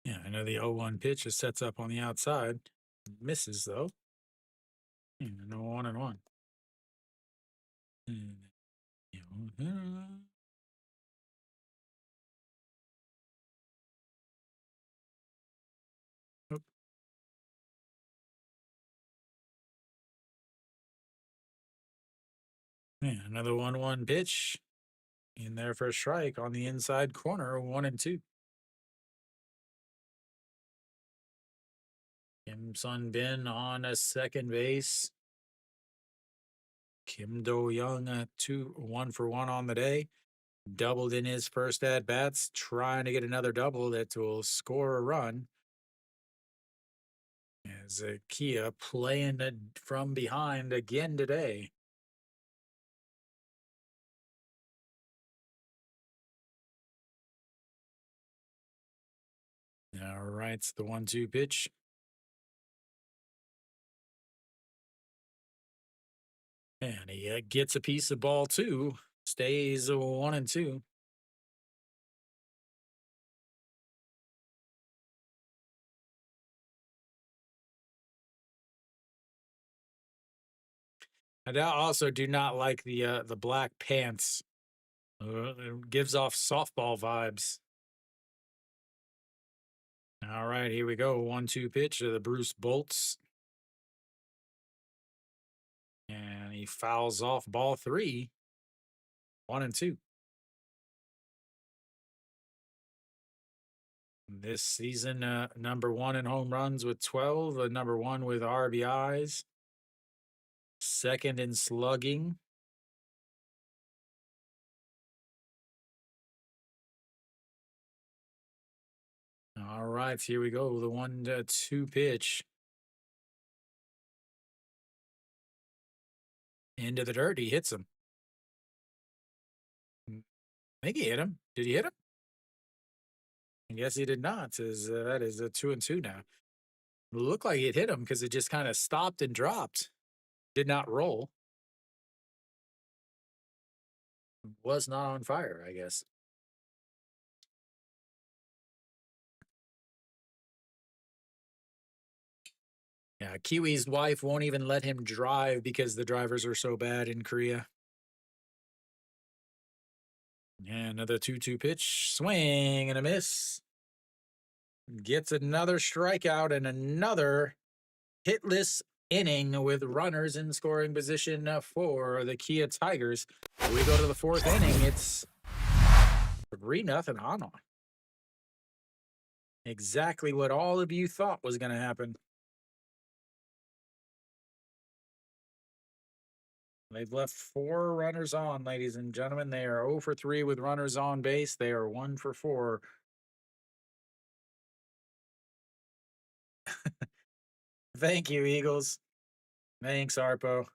Yeah, I know the 0-1 pitch sets up on the outside. Misses, though. And 1-1. Yeah, another 1-1 pitch in there for a strike on the inside corner, 1-2. Kim Sun Bin on a second base. Kim Do Young, 1-for-1 on the day. Doubled in his first at bats, trying to get another double that will score a run. As Kia playing from behind again today. All right, it's the 1-2 pitch. And he gets a piece of ball too. Stays 1-2. And I also do not like the black pants. It gives off softball vibes. All right, here we go. 1-2 pitch to the Bruce Bolts. And he fouls off ball 3. 1-2. This season, number 1 in home runs with 12, number 1 with RBIs, second in slugging. All right, here we go. The 1-2 pitch. Into the dirt. He hits him. I think he hit him. Did he hit him? I guess he did not. That is a 2-2 now. It looked like it hit him because it just kind of stopped and dropped. Did not roll. Was not on fire, I guess. Yeah, Kiwi's wife won't even let him drive because the drivers are so bad in Korea. And another 2-2 pitch. Swing and a miss. Gets another strikeout and another hitless inning with runners in scoring position for the Kia Tigers. We go to the 4th inning. It's 3-0 Hanwha. Exactly what all of you thought was going to happen. They've left 4 runners on, ladies and gentlemen. They are 0 for 3 with runners on base. They are 1 for 4. Thank you, Eagles. Thanks, Arpo.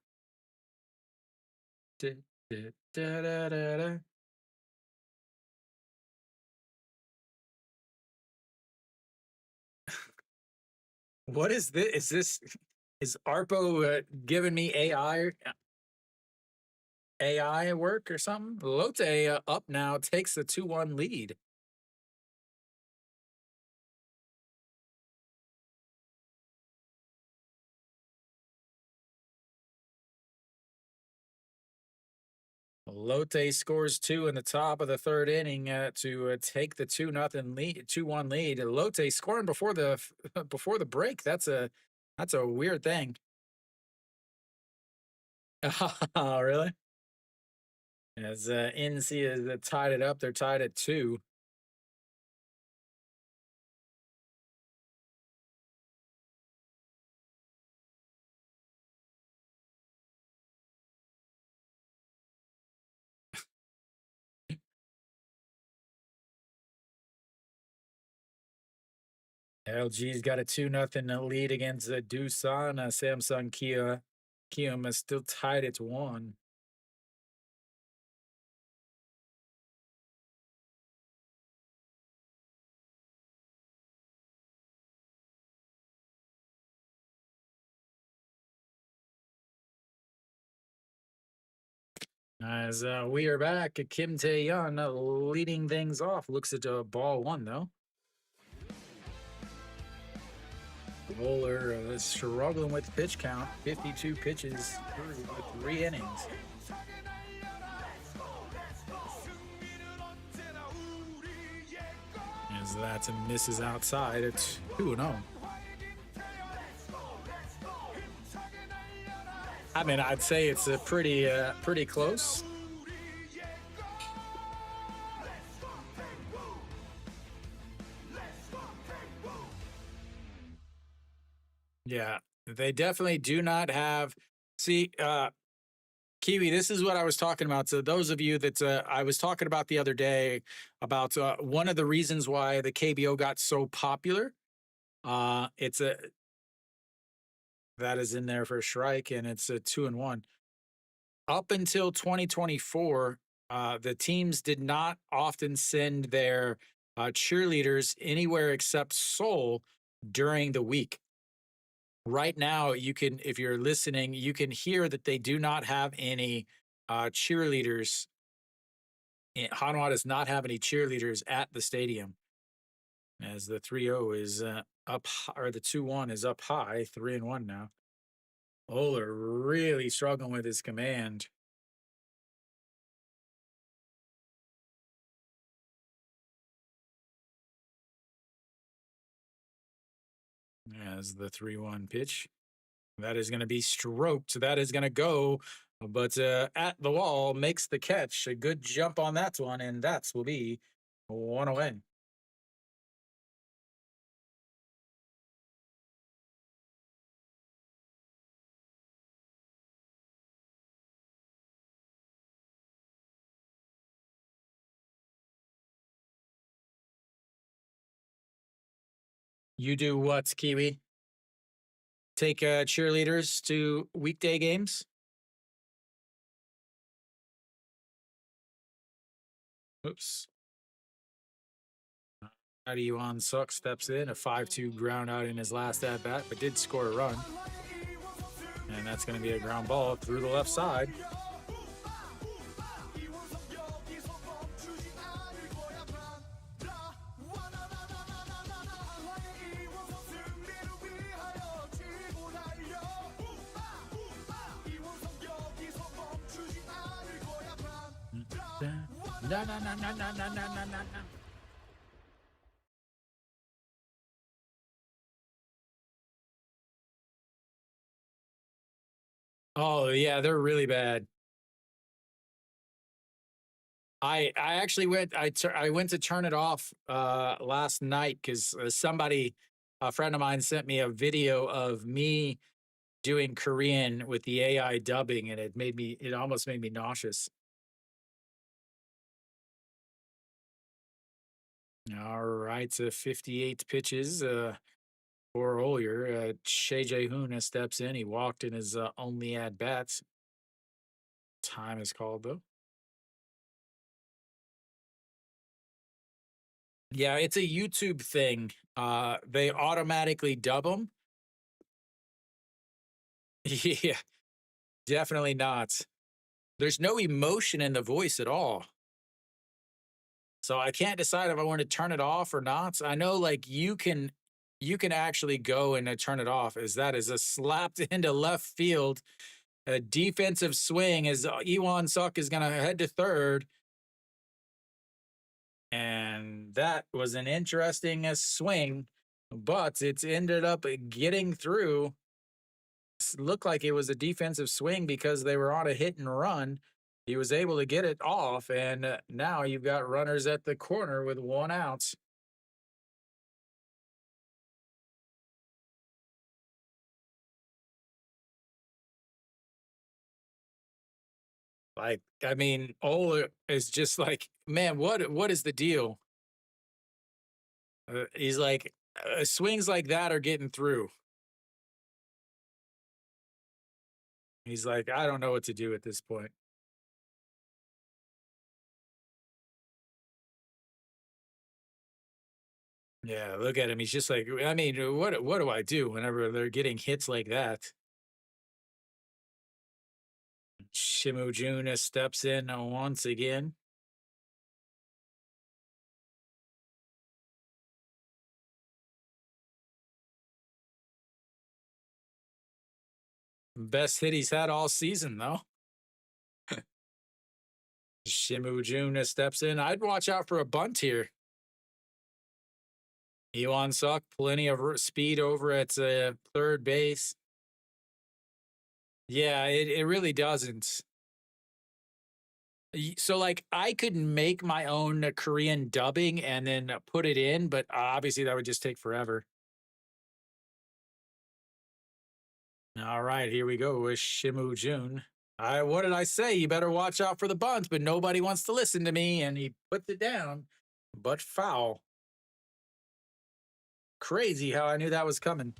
What is this? Is Arpo giving me AI work or something? Lotte up now, takes the 2-1 lead. Lotte scores 2 in the top of the 3rd inning to take the 2-0 lead, 2-1 lead. Lotte scoring before the break. That's a weird thing. Oh, really? As NC has tied it up, they're tied at 2. LG's got a 2-0 lead against Doosan. Samsung Kium is still tied at 1. As we are back, Kim Tae-yeon leading things off. Looks at ball 1, though. Bowler is struggling with pitch count. 52 pitches through 3 innings. As that's a misses outside at 2-0. I mean, I'd say it's a pretty close. Yeah, they definitely do not have. See, Kiwi, this is what I was talking about. So those of you that I was talking about the other day about one of the reasons why the KBO got so popular. It's a that is in there for a strike, and it's a 2-1. Up until 2024, the teams did not often send their cheerleaders anywhere except Seoul during the week. Right now, you can, if you're listening, you can hear that they do not have any cheerleaders. Hanwha does not have any cheerleaders at the stadium, as the 3-0 is or the 2-1 is up high, 3-1 now. Oler really struggling with his command. As the 3-1 pitch. That is going to be stroked. That is going to go, but at the wall makes the catch. A good jump on that one, and that will be 1-0. You do what, Kiwi? Take cheerleaders to weekday games? Oops. Yuan Suk steps in, a 5-2 ground out in his last at bat, but did score a run. And that's going to be a ground ball through the left side. No, no, no, no, no, no, no, no, no. Oh yeah, they're really bad. I actually went I went to turn it off last night because a friend of mine sent me a video of me doing Korean with the AI dubbing, and it almost made me nauseous. All right, so 58 pitches for Olier. Shea Jae-hoon steps in. He walked in his only at bats. Time is called though. Yeah, it's a YouTube thing. They automatically dub them. Yeah, definitely not. There's no emotion in the voice at all. So I can't decide if I want to turn it off or not. I know like you can actually go and turn it off as that is a slapped into left field. A defensive swing as Iwan Suk is going to head to third. And that was an interesting swing, but it's ended up getting through. Looked like it was a defensive swing because they were on a hit and run. He was able to get it off, and now you've got runners at the corner with 1 out. Like, I mean, Ola is just like, man, what is the deal? He's like, swings like that are getting through. He's like, I don't know what to do at this point. Yeah, look at him. He's just like, I mean, what do I do whenever they're getting hits like that? Shimujuna steps in once again. Best hit he's had all season, though. Shimujuna steps in. I'd watch out for a bunt here. Iwan Suk, plenty of speed over at third base. Yeah, it really doesn't. So, like, I could make my own Korean dubbing and then put it in, but obviously that would just take forever. All right, here we go with Shimu Jun. I what did I say? You better watch out for the bunt, but nobody wants to listen to me, and he puts it down. But foul. Crazy how I knew that was coming.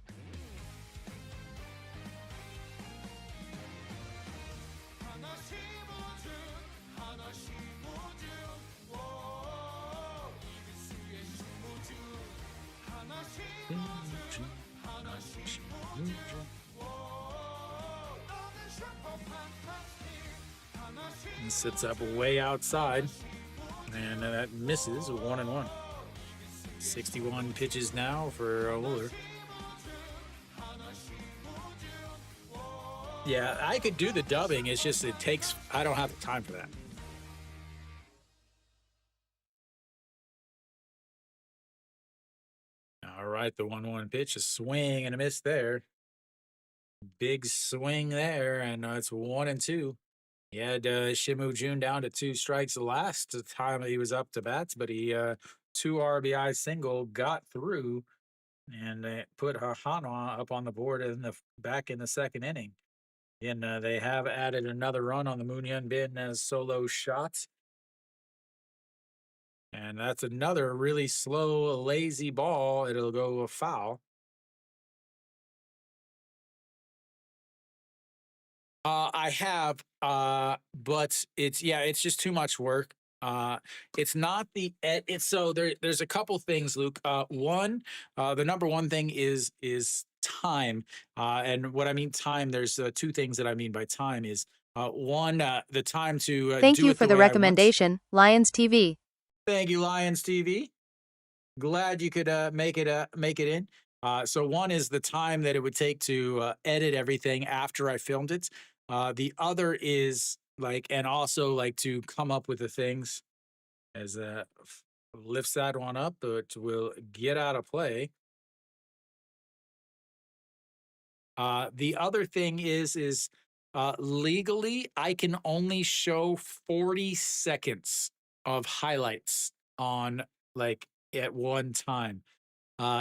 And sits up way outside, and that misses 1-1. 61 pitches now for Oler. Yeah, I could do the dubbing. It's just I don't have the time for that. All right, the 1-1 pitch, a swing and a miss there. Big swing there, and it's 1-2. He had Shimu Jun down to 2 strikes the last time he was up to bats, but he 2 RBI single got through and put Hanwha up on the board back in the second inning. And they have added another run on the Moon Bin as solo shot. And that's another really slow, lazy ball. It'll go a foul. I have, but it's just too much work. It's not it's so there's a couple things, Luke. One, the number one thing is time. And what I mean time, there's 2 things that I mean by time is one, the time to Thank do you it for the the way I want. recommendation, Lions TV. Thank you, Lions TV. Glad you could make it in. So one is the time that it would take to edit everything after I filmed it. The other is and also to come up with the things as lifts that one up, but will get out of play. The other thing is legally I can only show 40 seconds of highlights on at one time.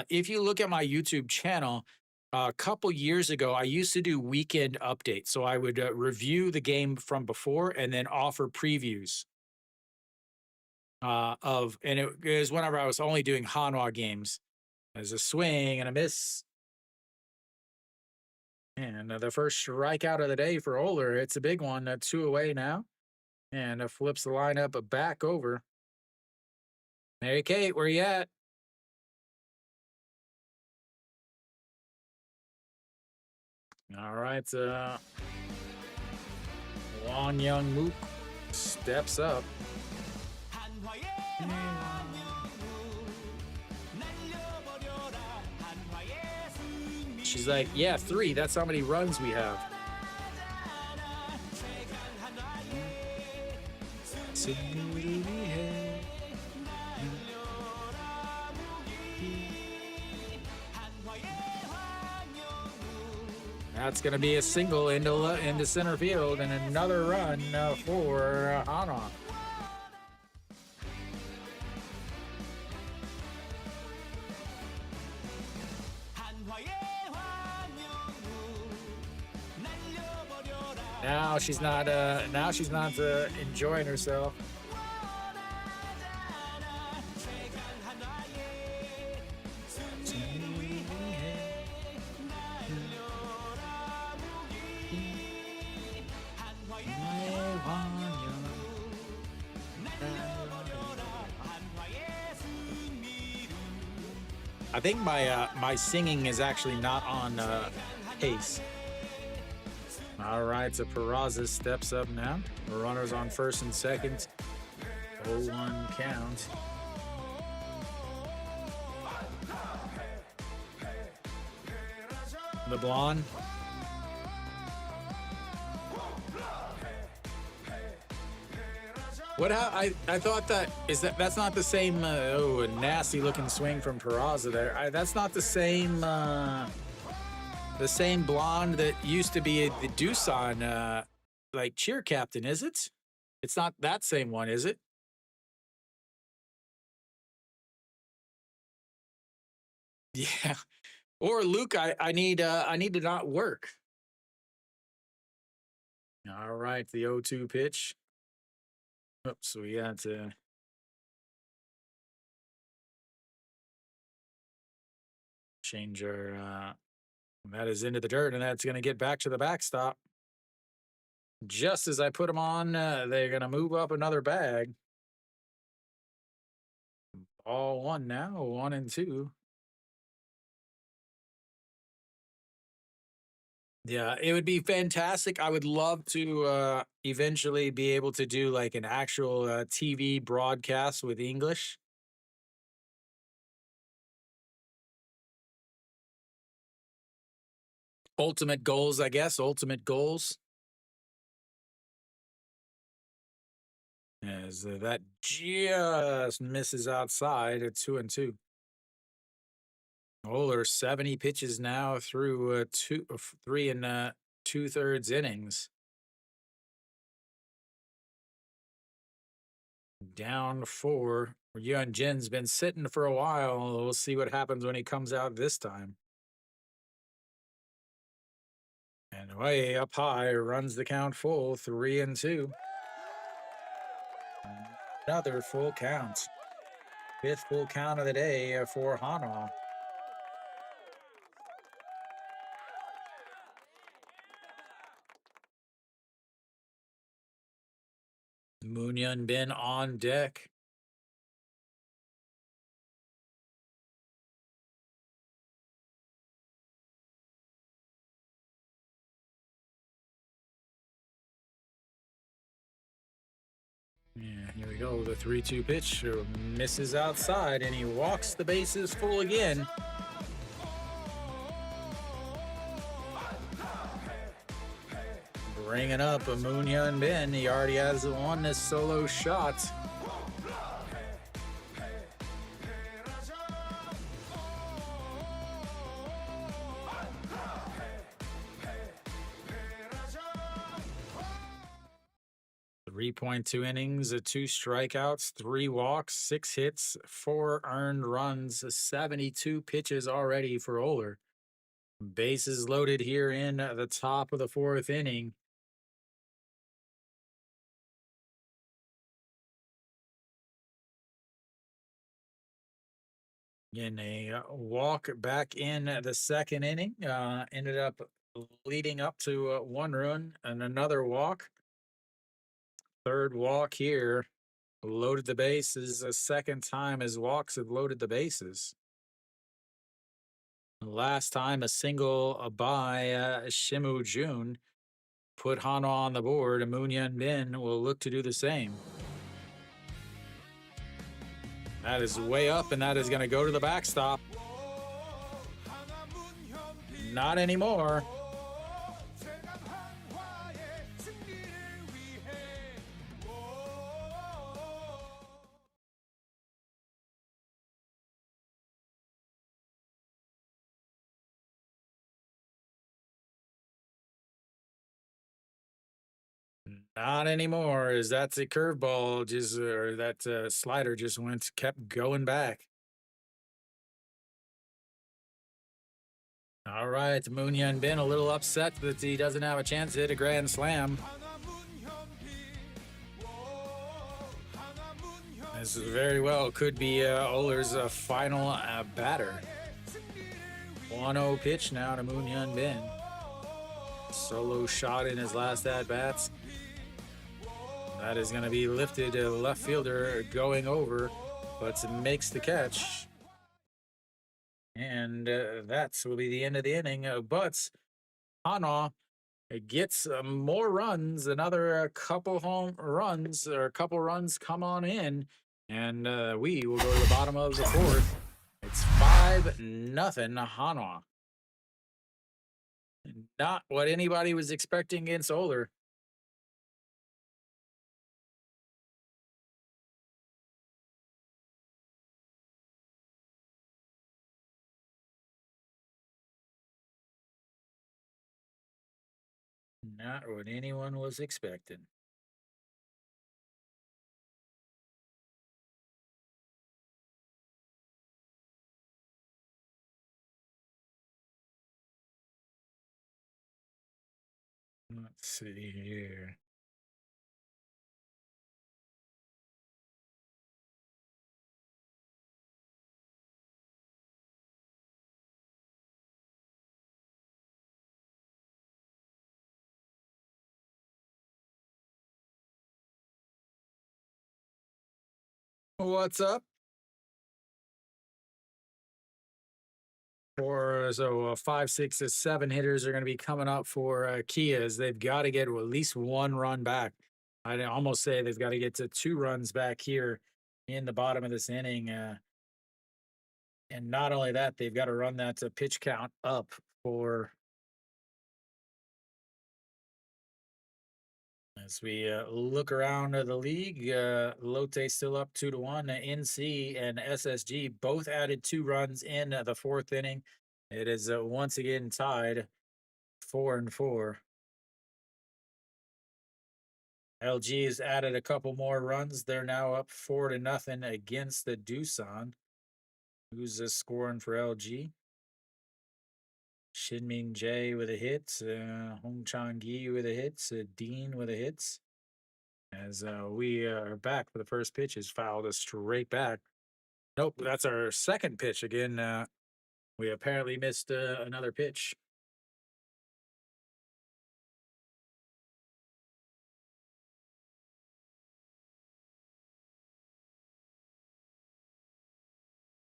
If you look at my YouTube channel, a couple years ago, I used to do weekend updates. So I would review the game from before and then offer previews and it was whenever I was only doing Hanwha games. There's a swing and a miss. And the first strikeout of the day for Oler. It's a big one. 2 away now. And flips the lineup back over. Mary Kate, where you at? All right. Won Young Mook steps up. She's like, yeah, 3. That's how many runs we have. That's going to be a single into center field and another run for Hanwha. Now she's not enjoying herself. I think my singing is actually not on pace. All right, so Peraza steps up now. The runners on first and second. 0-1 count. LeBlanc. What I thought that's not the same. A nasty looking swing from Peraza there. That's not the same. the same blonde that used to be the Doosan like cheer captain, is it? It's not that same one, is it? Yeah. Or Luke, I need to not work. All right, the 0-2 pitch. Oops, we got to change our that is into the dirt, and that's gonna get back to the backstop. Just as I put them on, they're gonna move up another bag. All one now, 1-2. Yeah, it would be fantastic. I would love to eventually be able to do like an actual TV broadcast with English. Ultimate goals, I guess. Ultimate goals. As that just misses outside at 2-2. Oler 70 pitches now through 3 2/3 innings. Down 4. Yuan Jin's been sitting for a while. We'll see what happens when he comes out this time. And way up high runs the count full, 3-2. Another full count. 5th full count of the day for Hanwha. Moonhyun Bin on deck. Yeah, here we go. The 3-2 pitch misses outside, and he walks the bases full again. Bringing up a Moonhyun Bin. He already has one solo shot. .2 innings, 2 strikeouts, 3 walks, 6 hits, 4 earned runs, 72 pitches already for Oler. Bases loaded here in the top of the 4th inning. Again, a walk back in the 2nd inning. Ended up leading up to 1 run and another walk. 3rd walk here. Loaded the bases a 2nd time as walks have loaded the bases. Last time a single by Shimu Jun put Hanwha on the board. Moonhyun Bin will look to do the same. That is way up, and that is going to go to the backstop. Not anymore. Not anymore, as that's a curveball, just or that slider just kept going back. All right, Moonhyun Bin a little upset that he doesn't have a chance to hit a grand slam. This very well could be Oler's final batter. 1-0 pitch now to Moonhyun Bin. Solo shot in his last at-bats. That is going to be lifted left fielder going over, but makes the catch. And that will be the end of the inning. But Hanwha gets more runs, another couple home runs, or a couple runs come on in. And we will go to the bottom of the 4th. It's 5-0 Hanwha. Not what anybody was expecting against Oler. Not what anyone was expecting. Let's see here. What's up? Five, six, and seven hitters are going to be coming up for Kias. They've got to get at least one run back. I'd almost say they've got to get to 2 runs back here in the bottom of this inning. And not only that, they've got to run that pitch count up for. As we look around the league, Lotte still up 2-1. NC and SSG both added 2 runs in the 4th inning. It is once again tied 4-4. LG has added a couple more runs. They're now up 4-0 against the Doosan. Who's scoring for LG? Shinming Jae with a hit. Hong Chang Gi with a hit. Dean with a hit. As we are back for the first pitch, is fouled us straight back. Nope, that's our second pitch. Again, we apparently missed another pitch.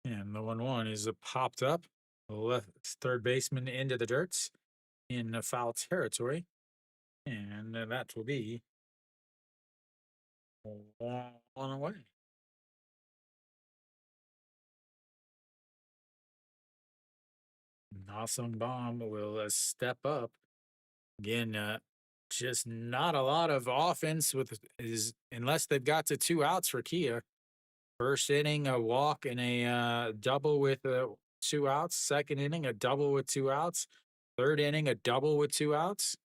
And the 1-1 is popped up. Left third baseman into the dirt in foul territory. And that will be 1 away. Nasung Bomb will step up. Again, just not a lot of offense unless they've got to 2 outs for Kia. First inning, a walk and a double with 2 outs. Second inning, a double with 2 outs. Third inning, a double with 2 outs.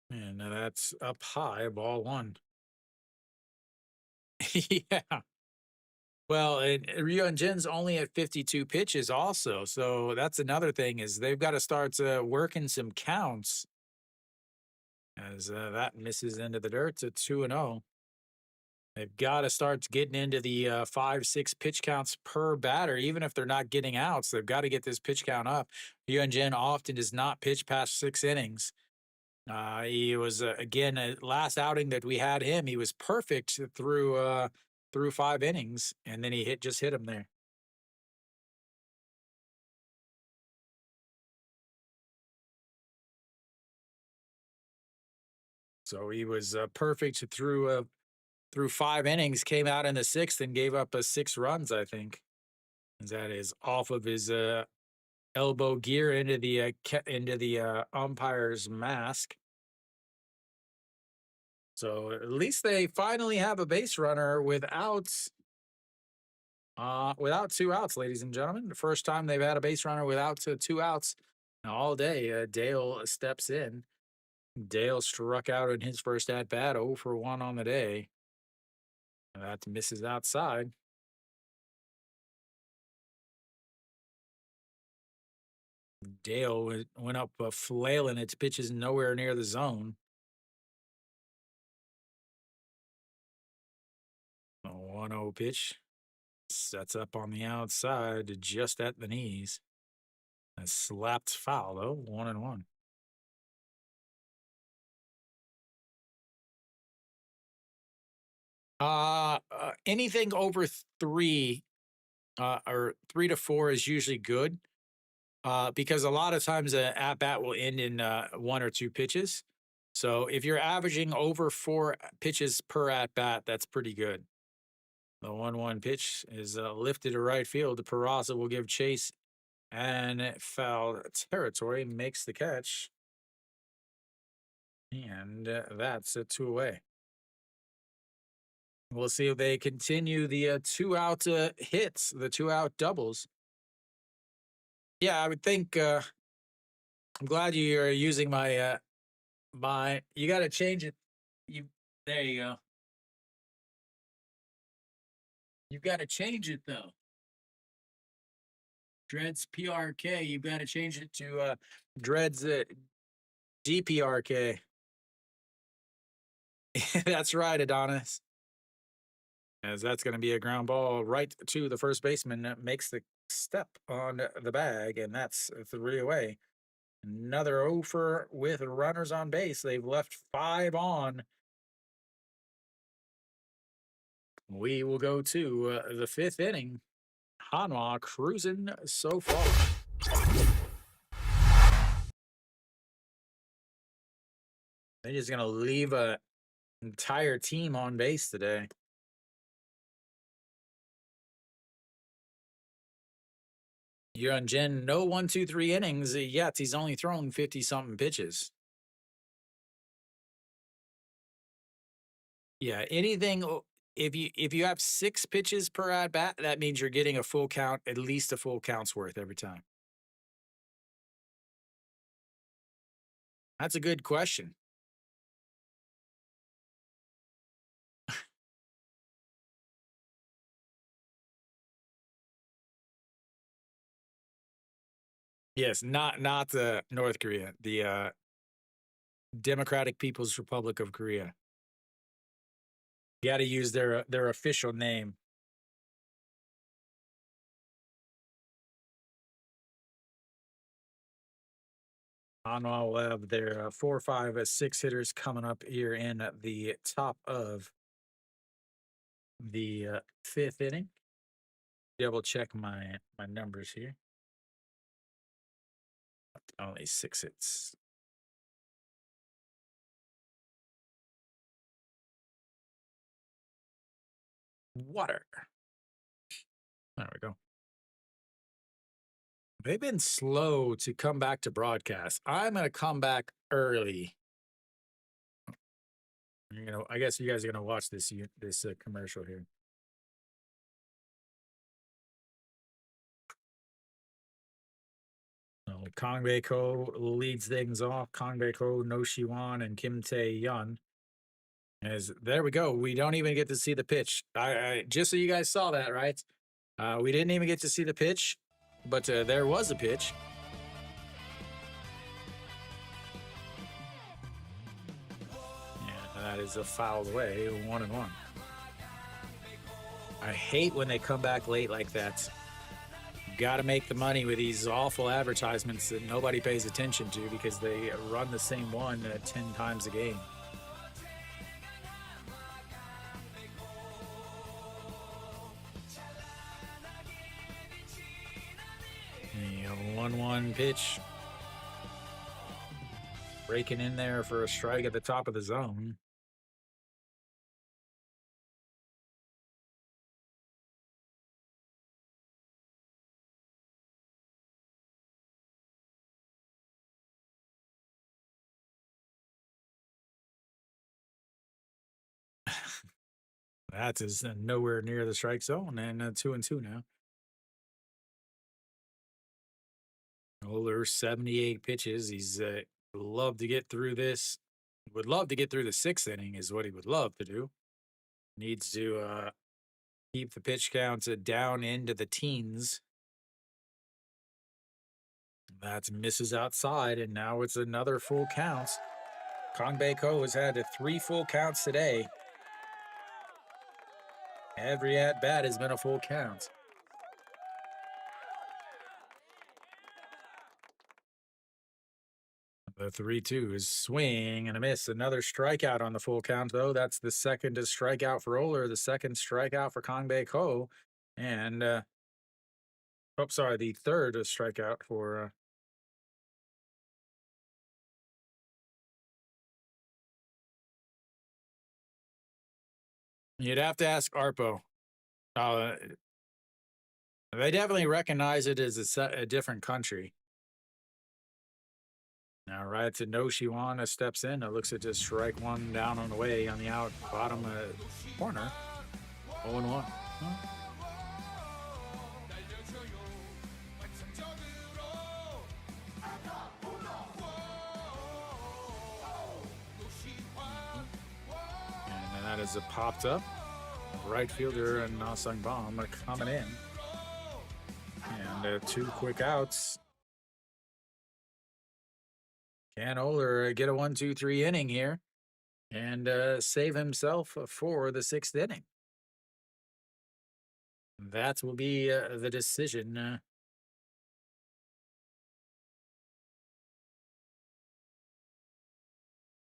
And that's up high, ball 1. Yeah. Well, and Ryun Jin's only at 52 pitches also. So that's another thing is they've got to start working some counts as that misses into the dirt to 2-0. They've got to start getting into the 5, 6 pitch counts per batter, even if they're not getting outs. They've got to get this pitch count up. Ryun Jin often does not pitch past 6 innings. He was again last outing that we had him. He was perfect through 5 innings, and then he just hit him there. So he was perfect through 5 innings. Came out in the 6th and gave up 6 runs. I think that is off of his elbow gear into the umpire's mask. So at least they finally have a base runner without 2 outs, ladies and gentlemen. The first time they've had a base runner without 2 outs all day. Dale steps in. Dale struck out in his first at bat, 0 for 1 on the day. That misses outside. Dale went up flailing. Its pitches nowhere near the zone. A 1-0 pitch. Sets up on the outside, just at the knees. A slapped foul, though. 1-1. Anything over 3 or 3 to 4 is usually good. Because a lot of times an at bat will end in 1 or 2 pitches. So if you're averaging over 4 pitches per at bat, that's pretty good. The 1-1 pitch is lifted to right field. Peraza will give chase, and foul territory makes the catch. And that's a 2 away. We'll see if they continue the 2 out hits, the 2 out doubles. Yeah, I would think I'm glad you're using my you got to change it. There you go. You've got to change it though. Dreads PRK. You've got to change it to Dreads DPRK. That's right, Adonis. As that's going to be a ground ball right to the first baseman. That makes the step on the bag, and that's 3 away. Another over with runners on base. They've left 5 on. We will go to the 5th inning. Hanwha cruising so far. They're just going to leave an entire team on base today. Yuan no 1, 2, 3 innings yet. He's only thrown 50-something pitches. Yeah, anything if you have 6 pitches per at bat, that means you're getting a full count, at least a full count's worth every time. That's a good question. Yes, not North Korea, the Democratic People's Republic of Korea. You got to use their official name. Hanwha will have their 4, 5, 6 hitters coming up here in the top of the 5th inning. Double check my numbers here. Only 6 hits. Water. There we go. They've been slow to come back to broadcast. I'm going to come back early. I guess you guys are going to watch this commercial here. Kang Bae-ko leads things off. Kang Bae-ko, No Shiwan, and Kim Tae-yeon. There we go. We don't even get to see the pitch. I just so you guys saw that, right? We didn't even get to see the pitch, but there was a pitch. Yeah, that is a foul away, 1-1. I hate when they come back late like that. Got to make the money with these awful advertisements that nobody pays attention to because they run the same one 10 times a game. The 1-1 pitch. Breaking in there for a strike at the top of the zone. That is nowhere near the strike zone, and 2-2 now. Oler, 78 pitches. He's love to get through this. Would love to get through the 6th inning is what he would love to do. Needs to keep the pitch counts down into the teens. That misses outside, and now it's another full count. Kang Bae-ko has had 3 full counts today. Every at-bat has been a full count. The 3-2 is swing and a miss. Another strikeout on the full count, though. That's the second strikeout for Oler, the second strikeout for Kang Bae-ko. And, the third strikeout for... You'd have to ask Arpo. They definitely recognize it as a different country. Now, right to No Shiwan steps in. It looks at just strike 1 down on the way on the out bottom corner. 0-1. Huh? has popped up. Right fielder and Na Sung Bom are coming in. And 2 quick outs. Can Oler get a 1-2-3 inning here and save himself for the 6th inning? That will be the decision.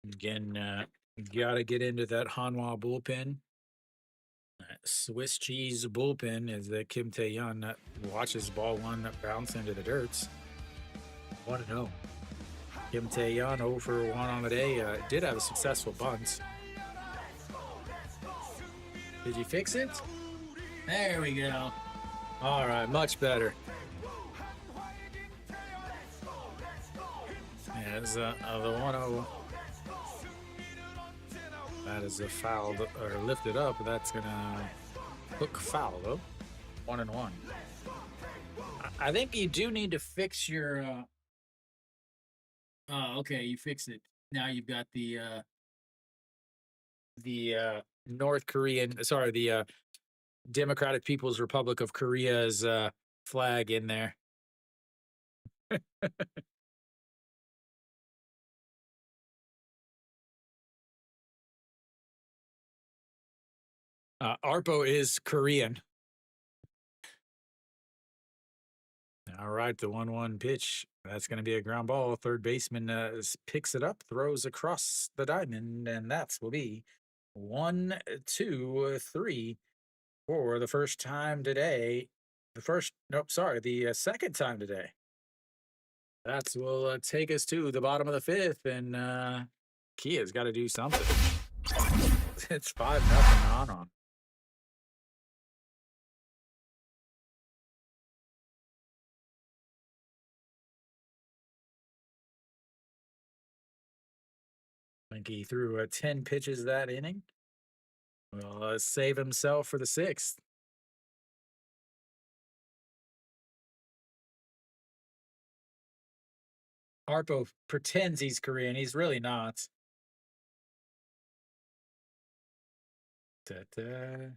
Again, got to get into that Hanwha bullpen. Swiss cheese bullpen is that Kim Tae-yeon watches ball 1 bounce into the dirts. 1-0. Kim Tae-yeon 0 for 1 on the day. Did have a successful bunt. Did you fix it? There we go. All right, much better. As the 1-0. That is a foul or lifted up. That's gonna hook foul though. 1-1. I think you do need to fix your. Oh, okay, you fix it. Now you've got the North Korean. Sorry, the Democratic People's Republic of Korea's flag in there. Arpo is Korean. All right, the 1-1 pitch. That's going to be a ground ball. Third baseman picks it up, throws across the diamond, and that will be 1-2-3 for the first time today. The second time today. That will take us to the bottom of the 5th, and Kia's got to do something. It's 5-0 on. I think he threw 10 pitches that inning. Will save himself for the 6th. Arpo pretends he's Korean. He's really not. Da-da.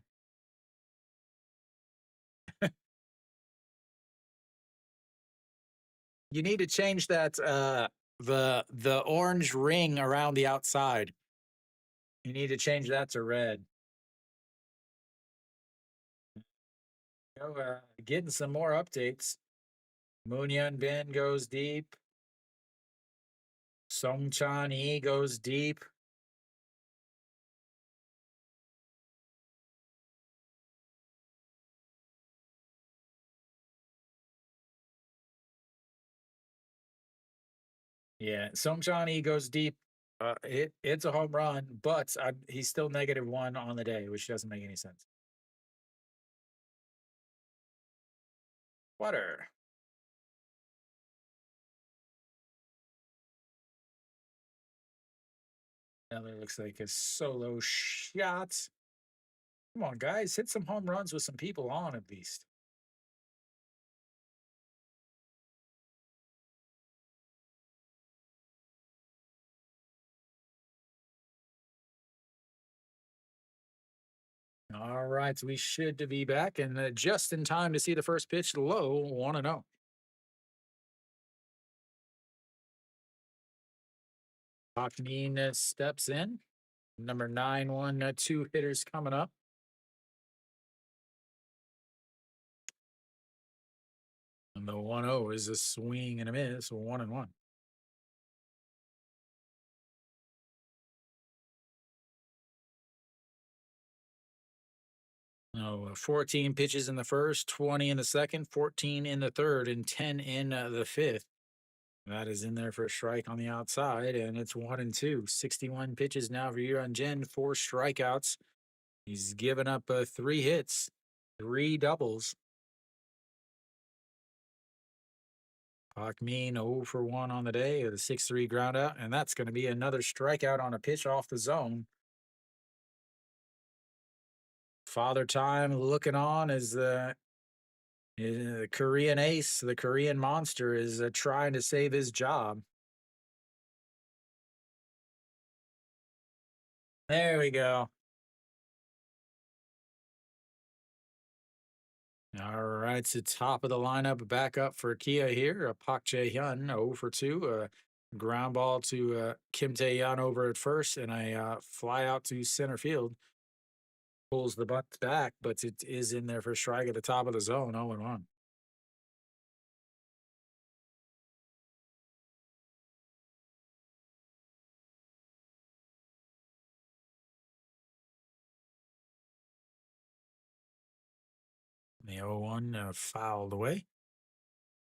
You need to change that the orange ring around the outside. You need to change that to red. Getting some more updates. Moon-Hyun Bin goes deep. Song Chan-hee goes deep. Yeah, Song Chan-hee goes deep. It's a home run, but he's still -1 on the day, which doesn't make any sense. Water. Another looks like a solo shot. Come on, guys, hit some home runs with some people on at least. All right, so we should be back and just in time to see the first pitch low 1-0. Hawkmean steps in. Number 9, 2 hitters coming up. And the 1-0 is a swing and a miss, 1-1. Oh, 14 pitches in the first, 20 in the second, 14 in the third, and 10 in the 5th. That is in there for a strike on the outside, and it's 1-2. 61 pitches now for Yuran Jin, 4 strikeouts. He's given up 3 hits, 3 doubles. Hawkmean 0 for 1 on the day with a 6-3 ground out, and that's going to be another strikeout on a pitch off the zone. Father Time looking on as the Korean ace, the Korean monster, is trying to save his job. There we go. All right, so top of the lineup back up for Kia here. Pak Jae-hyun 0 for 2. Ground ball to Kim Tae-yeon over at first, and a fly out to center field. Pulls the bunt back, but it is in there for strike at the top of the zone, 0-1. The 0-1 fouled away.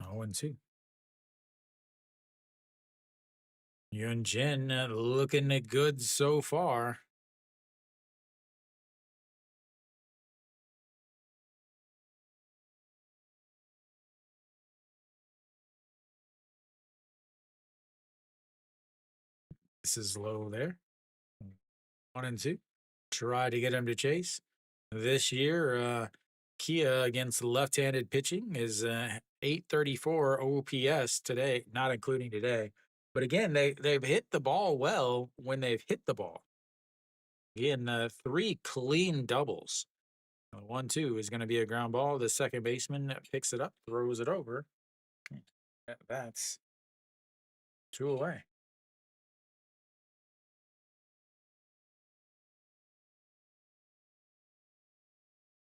0-2. Yun Jin looking good so far. This is low there. 1-2. Try to get him to chase. This year, Kia against left-handed pitching is 834 OPS today, not including today. But again, they've hit the ball well when they've hit the ball. Again, 3 clean doubles. 1-2 is going to be a ground ball. The second baseman picks it up, throws it over. That's 2 away.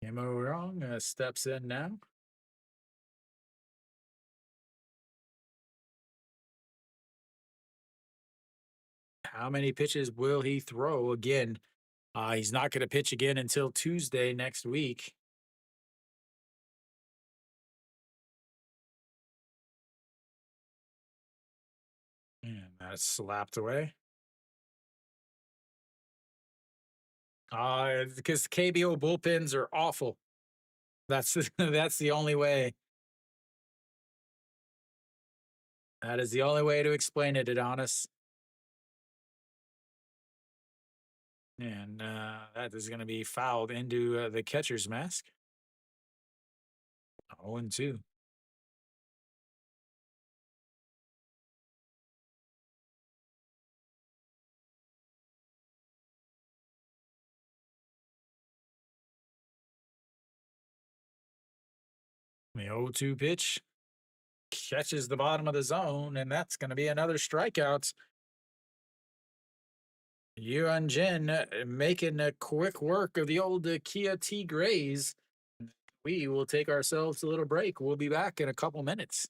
Camo wrong steps in now. How many pitches will he throw again? He's not going to pitch again until Tuesday next week. And that's slapped away. Because KBO bullpens are awful. That's that's the only way. That is the only way to explain it, Adonis. And that is going to be fouled into the catcher's mask. 0-2. The 0-2 pitch catches the bottom of the zone, and that's going to be another strikeout. Yuan Jin making a quick work of the old Kia T-Grays. We will take ourselves a little break. We'll be back in a couple minutes.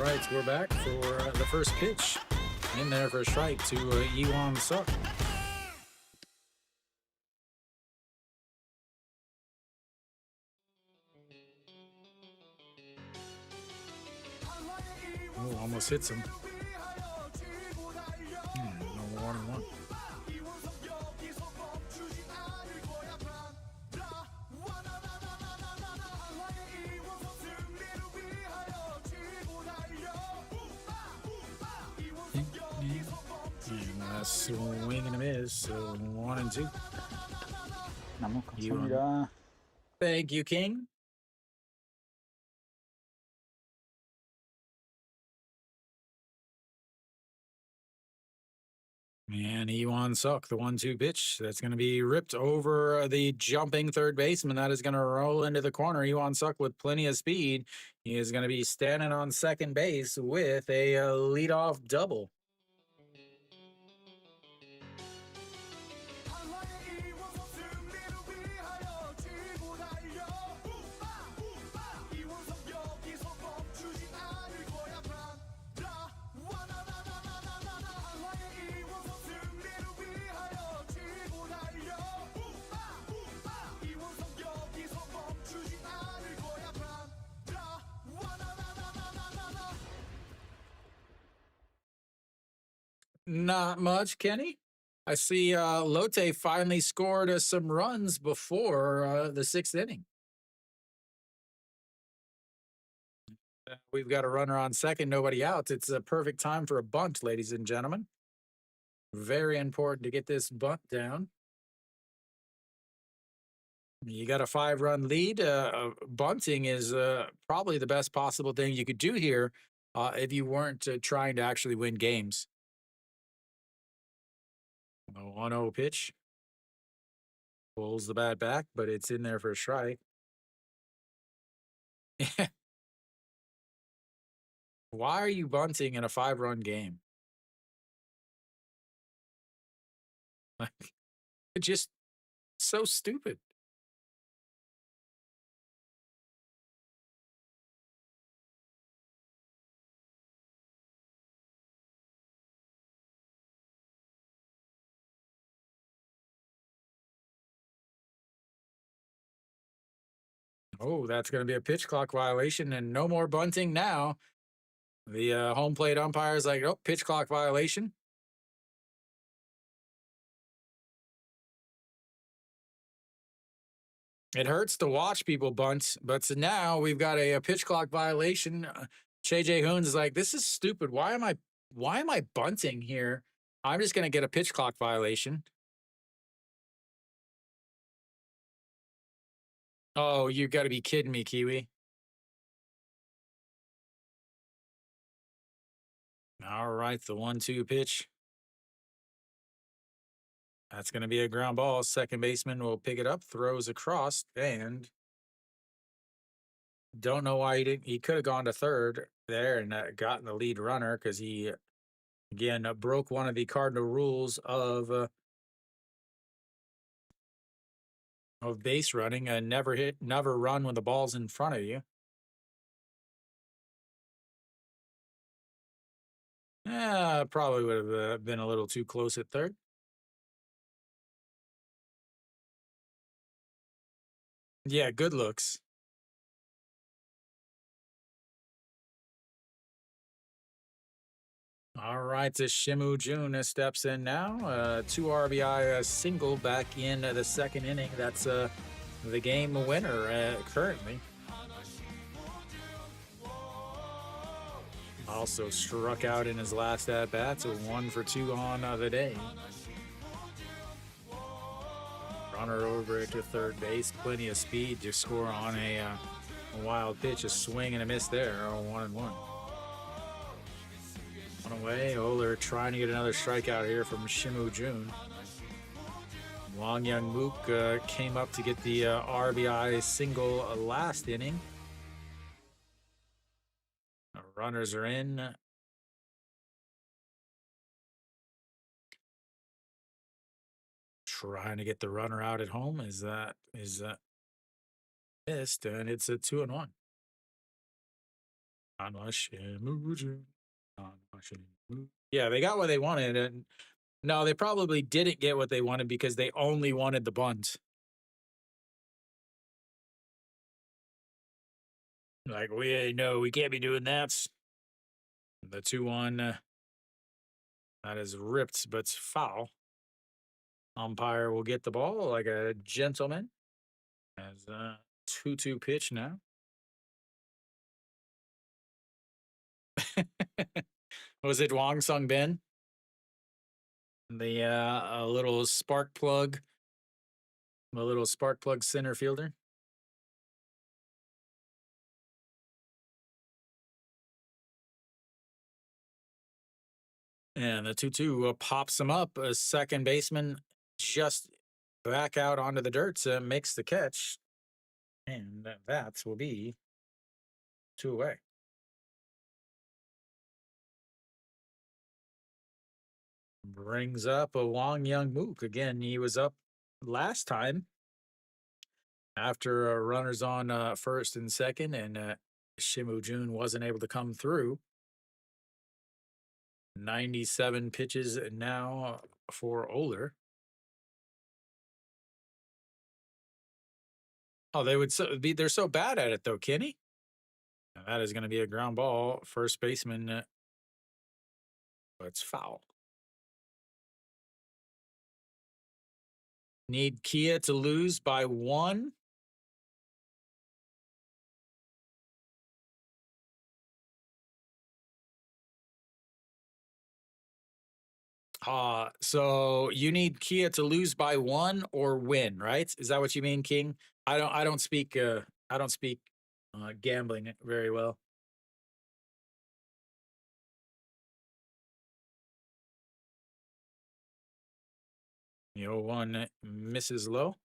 right, we're back for the first pitch. In there for a strike to Iwan Suk. Oh, almost hits him. No 1-1. And swing and a miss, so 1-2. 너무 감사합니다. Thank you, King. And Iwan Suk, the 1-2 pitch. That's going to be ripped over the jumping third baseman. That is going to roll into the corner. Iwan Suk with plenty of speed. He is going to be standing on second base with a leadoff double. Not much, Kenny. I see Lotte finally scored some runs before the sixth inning. We've got a runner on second, nobody out. It's a perfect time for a bunt, ladies and gentlemen. Very important to get this bunt down. You got a 5-run lead. Bunting is probably the best possible thing you could do here if you weren't trying to actually win games. A 1-0 pitch. Pulls the bat back, but it's in there for a strike. Why are you bunting in a 5-run game? Like, it's just so stupid. Oh, that's going to be a pitch clock violation and no more bunting now. The home plate umpire is like, oh, pitch clock violation. It hurts to watch people bunt, but so now we've got a pitch clock violation. JJ Hoons is like, this is stupid. Why am I bunting here? I'm just going to get a pitch clock violation. Oh, you got to be kidding me, Kiwi. All right, the 1-2 pitch. That's going to be a ground ball. Second baseman will pick it up, throws across, and don't know why he didn't. He could have gone to third there and gotten the lead runner because he, again, broke one of the cardinal rules of base running. Never run when the ball's in front of you. Yeah, probably would have been a little too close at third. Yeah, good looks. All right, so Shimu Jun steps in now. 2 RBI single back in the second inning. That's the game winner currently. Also struck out in his last at-bat, so 1 for 2 on the day. Runner over to third base, plenty of speed to score on a wild pitch, a swing and a miss there, 1-1. One away, Oler trying to get another strikeout here from Shimu Jun. Wang Young Mook came up to get the RBI single last inning. Runners are in. Trying to get the runner out at home is missed, and it's a 2-1. Yeah, they got what they wanted. And no, they probably didn't get what they wanted because they only wanted the bunt. Like, we can't be doing that. The 2-1, that is ripped, but it's foul. Umpire will get the ball like a gentleman. As a 2-2 pitch now. Was it Wang Sung Bin? The a little spark plug center fielder. And the 2-2 pops him up. A second baseman just back out onto the dirt, makes the catch. And that will be 2 away. Brings up a Wang Young Mook. Again, he was up last time after runners on first and second, and Shimu Jun wasn't able to come through. 97 pitches now for Oler. Oh, they're so bad at it though, Kenny. Now that is going to be a ground ball. First baseman, but it's foul. Need Kia to lose by 1. So you need Kia to lose by 1 or win, right? Is that what you mean, King? I don't speak gambling very well. The 0-1 misses low.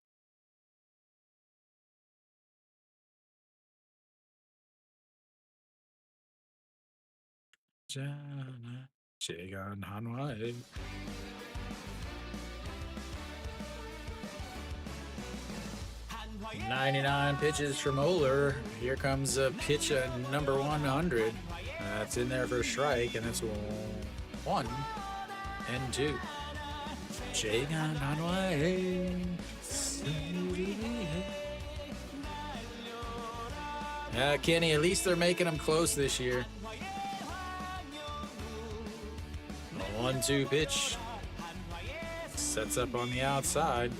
Jagan Hanwha. 99 pitches from Oler. Here comes a pitch at number 100. That's in there for a strike, and it's 1 and 2. Jagan Hanwha. Yeah, Kenny, at least they're making them close this year. 1-2 pitch. Sets up on the outside.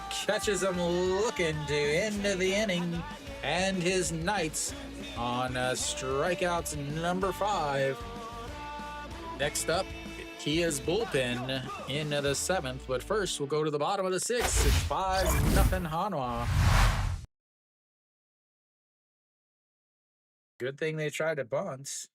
Catches him looking to end the inning. And his Knights on strikeouts number 5. Next up, Kia's bullpen in the 7th. But first, we'll go to the bottom of the 6th. It's 5-0 Hanwha. Good thing they tried to bunt.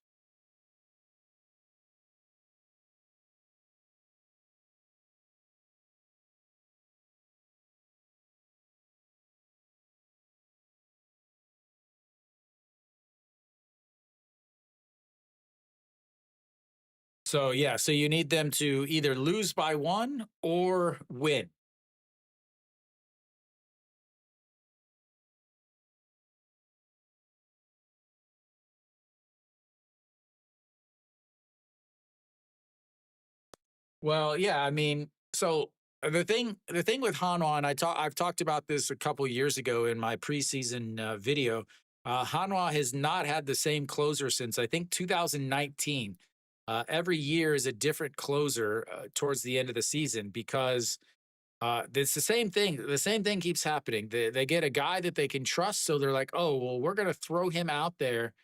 So, yeah, so you need them to either lose by 1 or win. Well, yeah, I mean, so the thing with Hanwha, and I've talked about this a couple years ago in my preseason video. Hanwha has not had the same closer since I think 2019. Every year is a different closer towards the end of the season because it's the same thing. The same thing keeps happening. They get a guy that they can trust, so they're like, oh, well, we're going to throw him out there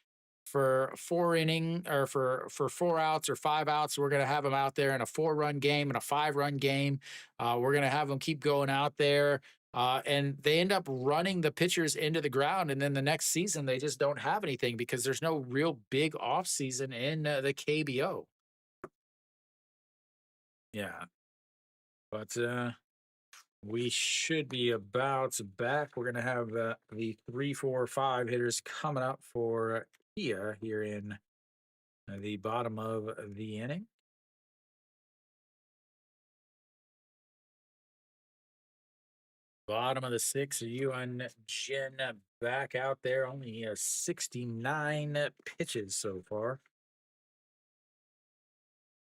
for 4 inning or for 4 outs or 5 outs. We're going to have him out there in a 4-run game and a 5-run game. We're going to have him keep going out there. And they end up running the pitchers into the ground. And then the next season, they just don't have anything because there's no real big off season in the KBO. Yeah. But we should be about back. We're going to have the 3, 4, 5 hitters coming up for Kia here in the bottom of the inning. Bottom of the sixth, Yuan Jin back out there. Only 69 pitches so far.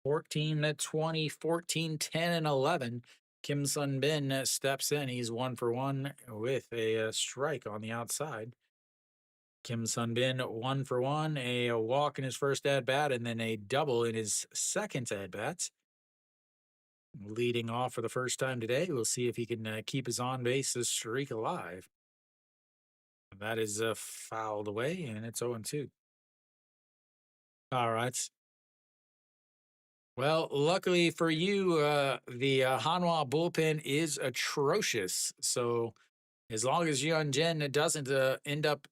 14 20, 14 10, and 11. Kim Sun Bin steps in. He's 1 for 1 with a strike on the outside. Kim Sun Bin 1 for 1, a walk in his first at bat, and then a double in his second at bat. Leading off for the first time today, we'll see if he can keep his on base streak alive. That is fouled away, and it's 0-2. All right. Well, luckily for you, the Hanwha bullpen is atrocious. So as long as Yuan Jin doesn't end up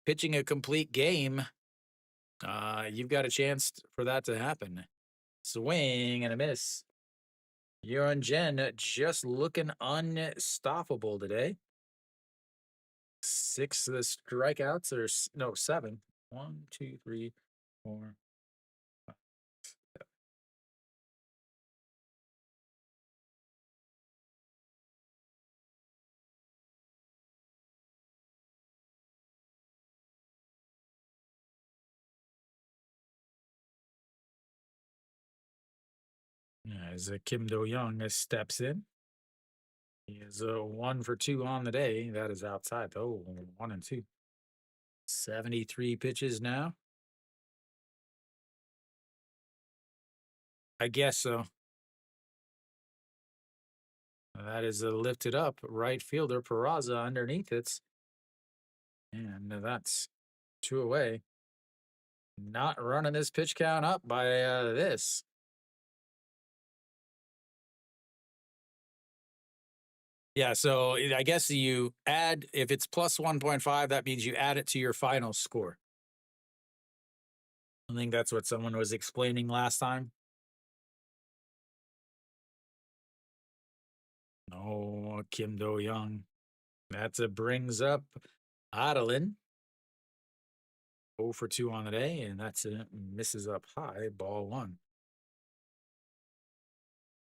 pitching a complete game, you've got a chance for that to happen. Swing and a miss. Yuan Jin just looking unstoppable today. 6 strikeouts, or no, 7. 1, 2, 3, 4. As Kim Do-young steps in. He is 1 for 2 on the day. That is outside, though. 1 and 2. 73 pitches now. I guess so. That is lifted up. Right fielder Peraza underneath it. And that's 2 away. Not running this pitch count up by this. Yeah, so I guess you add, if it's plus 1.5, that means you add it to your final score. I think that's what someone was explaining last time. Oh, Kim Do-young. That brings up Adeline. 0 for 2 on the day, and that's misses up high, ball 1.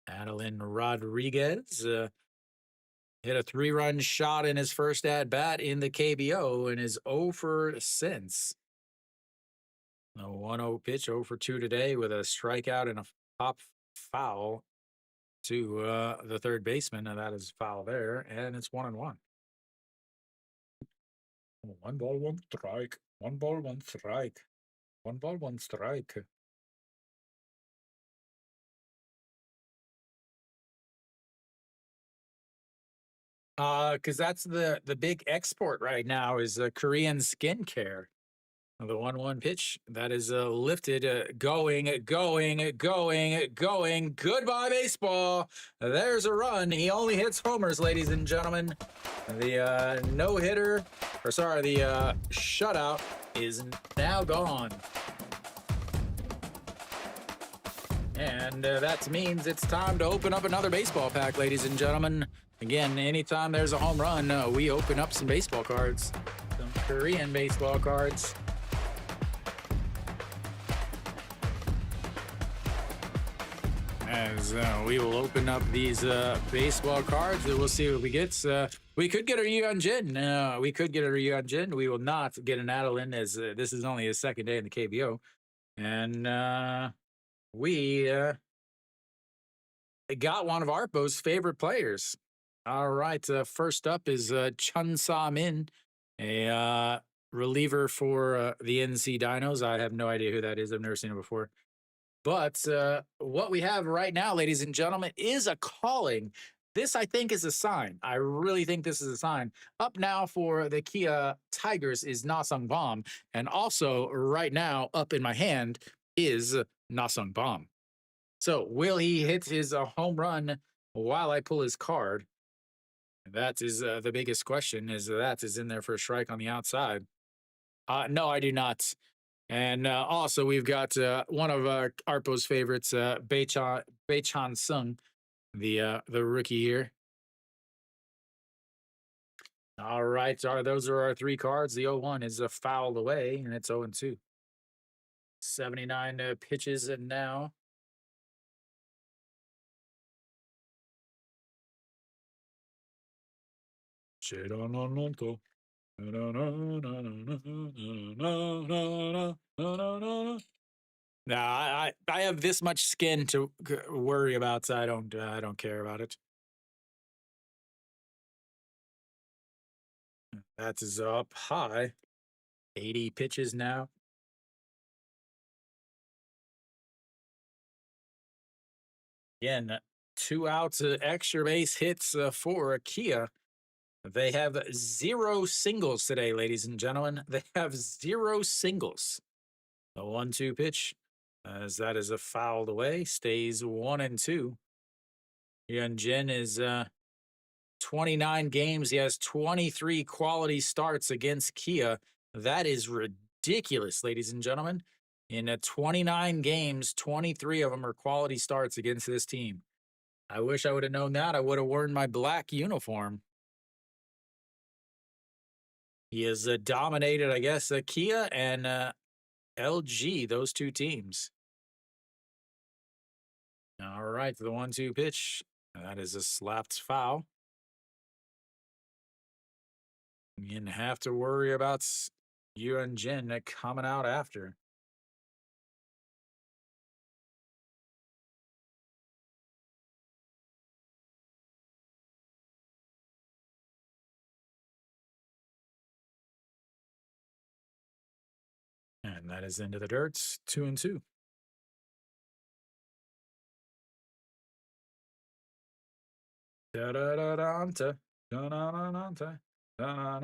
Adeline Rodriguez hit a 3-run shot in his first at bat in the KBO and is 0 for since. A 1-0 pitch, 0 for 2 today with a strikeout and a pop foul to the third baseman, and that is foul there, and it's 1-1. 1 ball, 1 strike. 1 ball, 1 strike. 1 ball, 1 strike. Because that's the big export right now is Korean skincare. The 1-1 pitch that is lifted, going. Goodbye, baseball. There's a run. He only hits homers, ladies and gentlemen. The no-hitter, or sorry, the shutout is now gone. And that means it's time to open up another baseball pack, ladies and gentlemen. Again, anytime there's a home run, we open up some baseball cards. Some Korean baseball cards. As we will open up these baseball cards, and we'll see what we get. We could get a Yuan Jin. We could get a Yuan Jin. We will not get an Adeline, as this is only his second day in the KBO. And we got one of Arpo's favorite players. All right, first up is Chun Sa-min, a reliever for the NC Dinos. I have no idea who that is. I've never seen him before. But what we have right now, ladies and gentlemen, is a calling. This, I think, is a sign. I really think this is a sign. Up now for the Kia Tigers is Na-sung Bam. And also, right now, up in my hand is Na-sung Bam. So, will he hit his home run while I pull his card? That is the biggest question, is that is in there for a strike on the outside. No, I do not. And also, we've got one of Arpo's favorites, Bae-chan Sung, the rookie here. All right, those are our 3 cards. The 0-1 is fouled away, and it's 0-2. 79 pitches and now. Nah, I have this much skin to worry about, so I don't care about it. That is up high. 80 pitches now. Again, 2 outs, extra base hits for Kia. They have 0 singles today, ladies and gentlemen. They have 0 singles. The 1-2 pitch, as that is a fouled away, stays 1-2. Jin is 29 games. He has 23 quality starts against Kia. That is ridiculous, ladies and gentlemen. In 29 games, 23 of them are quality starts against this team. I wish I would have known that. I would have worn my black uniform. He has dominated, I guess, Kia and LG, those 2 teams. All right, the 1-2 pitch. That is a slapped foul. You didn't have to worry about Yuan Jin coming out after. And that is into the dirt, 2-2. Da-da-da-da-da. Da-da-da-da-da. All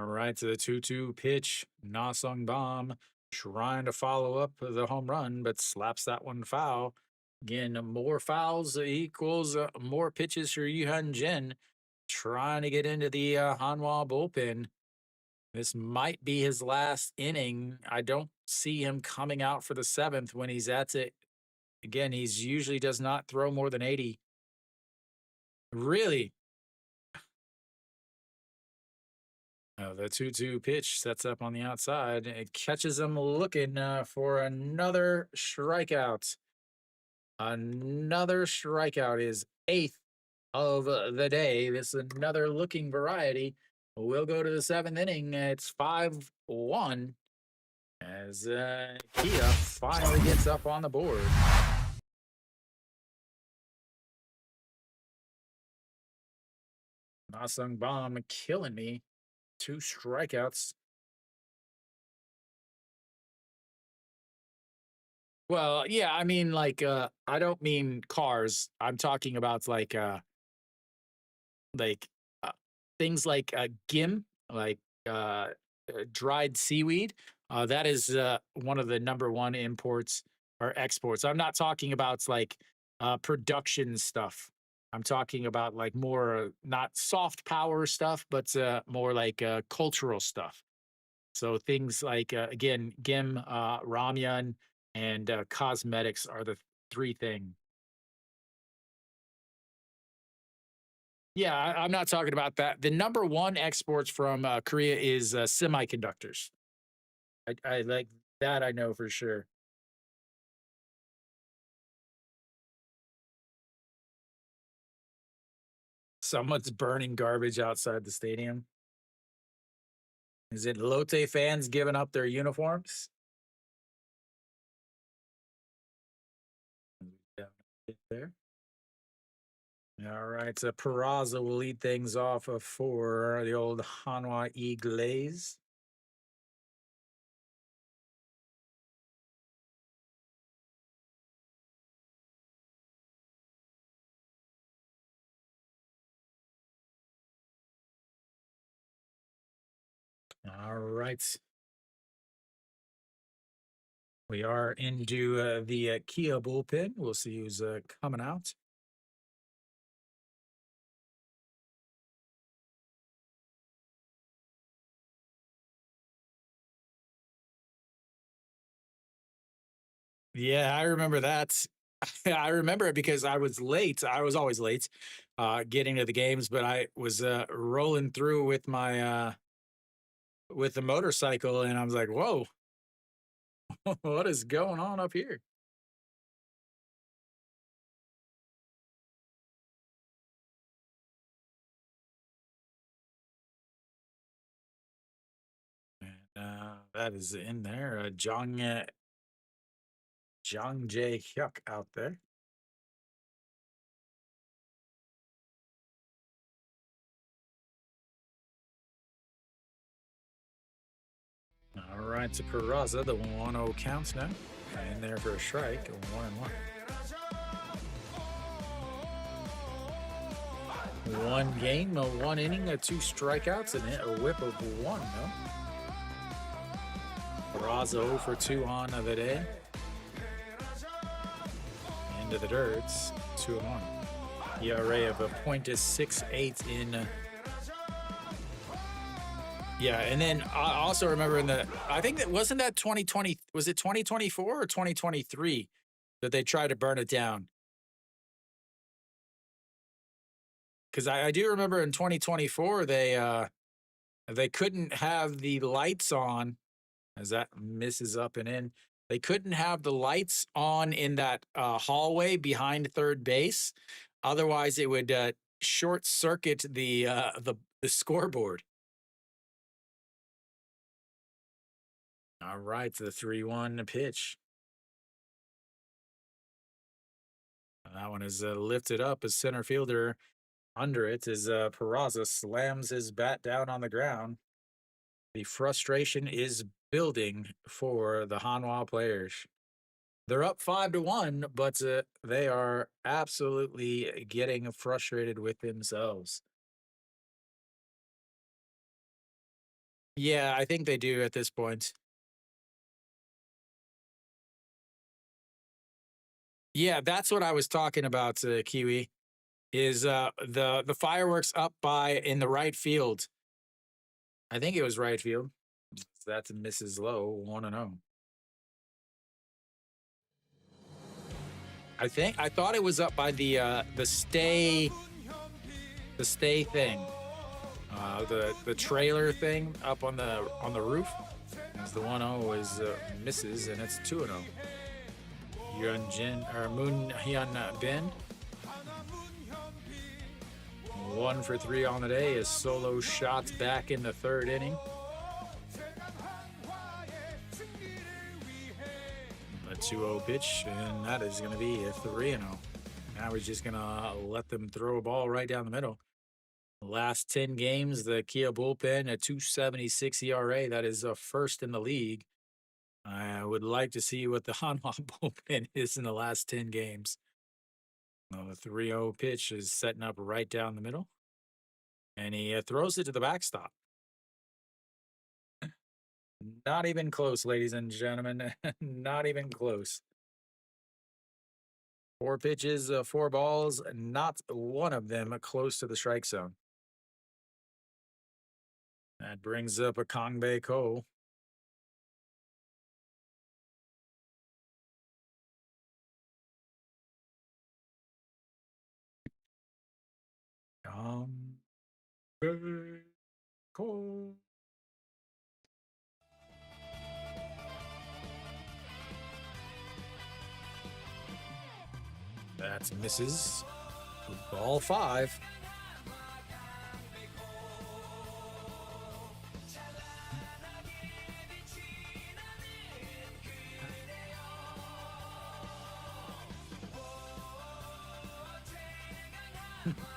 right, to the 2-2 pitch. Nasung Bomb trying to follow up the home run, but slaps that one foul. Again, more fouls equals more pitches for Yuhan Jin, trying to get into the Hanwha bullpen. This might be his last inning. I don't see him coming out for the 7th when he's at it. Again, he's usually does not throw more than 80. Really? The 2-2 pitch sets up on the outside. It catches him looking for another strikeout. Another strikeout is 8th of the day. This is another looking variety. We'll go to the 7th inning. It's 5-1 as Kia finally gets up on the board. Nasung Bomb killing me. 2 strikeouts. Well, yeah, I mean, like, I don't mean cars. I'm talking about like uh, things like gim, like dried seaweed. That is one of the number 1 imports or exports. I'm not talking about like production stuff. I'm talking about like more not soft power stuff, but more like cultural stuff. So things like again, gim, ramyun, and cosmetics are the 3 things. Yeah, I'm not talking about that. The number 1 exports from Korea is semiconductors. I like that. I know for sure. Someone's burning garbage outside the stadium. Is it Lotte fans giving up their uniforms? Yeah, there. All right, so Peraza will lead things off for the old Hanwha Eagles. All right. We are into the Kia bullpen. We'll see who's coming out. Yeah, I remember that. I remember it because I was late. I was always late getting to the games, but I was rolling through with the motorcycle, and I was like, "Whoa, what is going on up here?" That is in there. Jong Jae Hyuk out there. All right, to Peraza, the 1-0 counts now. In there for a strike, 1-1. One game, one inning, 2 strikeouts, and a whip of 1. No. Peraza 0 for 2 on the day. Into the dirts, 2-1. ERA of a .68 in. Yeah, and then I also remember I think that wasn't that 2020, was it 2024 or 2023 that they tried to burn it down? Because I do remember in 2024 they couldn't have the lights on, as that misses up and in. They couldn't have the lights on in that hallway behind third base, otherwise it would short circuit the scoreboard. All right, the 3-1 pitch. That one is lifted up as center fielder under it as Peraza slams his bat down on the ground. The frustration is building for the Hanwha players. They're up 5-1, but they are absolutely getting frustrated with themselves. Yeah, I think they do at this point. Yeah, that's what I was talking about, Kiwi. Is the fireworks up by in the right field? I think it was right field. That's Mrs. Lowe, 1-0. I thought it was up by the stay thing, the trailer thing up on the roof. As the 1-0 is misses, and it's 2-0. Moon Hyun Bin. 1 for 3 on the day as solo shots back in the 3rd inning. A 2-0 pitch, and that is going to be a 3-0. Now we're just going to let them throw a ball right down the middle. Last 10 games, the Kia bullpen, a 2.76 ERA. That is first in the league. I would like to see what the Hanwha bullpen is in the last 10 games. Well, the 3-0 pitch is setting up right down the middle. And he throws it to the backstop. Not even close, ladies and gentlemen. Not even close. 4 pitches, 4 balls, not one of them close to the strike zone. That brings up a Kangbae Ko. Ko. That's misses. Ball 5.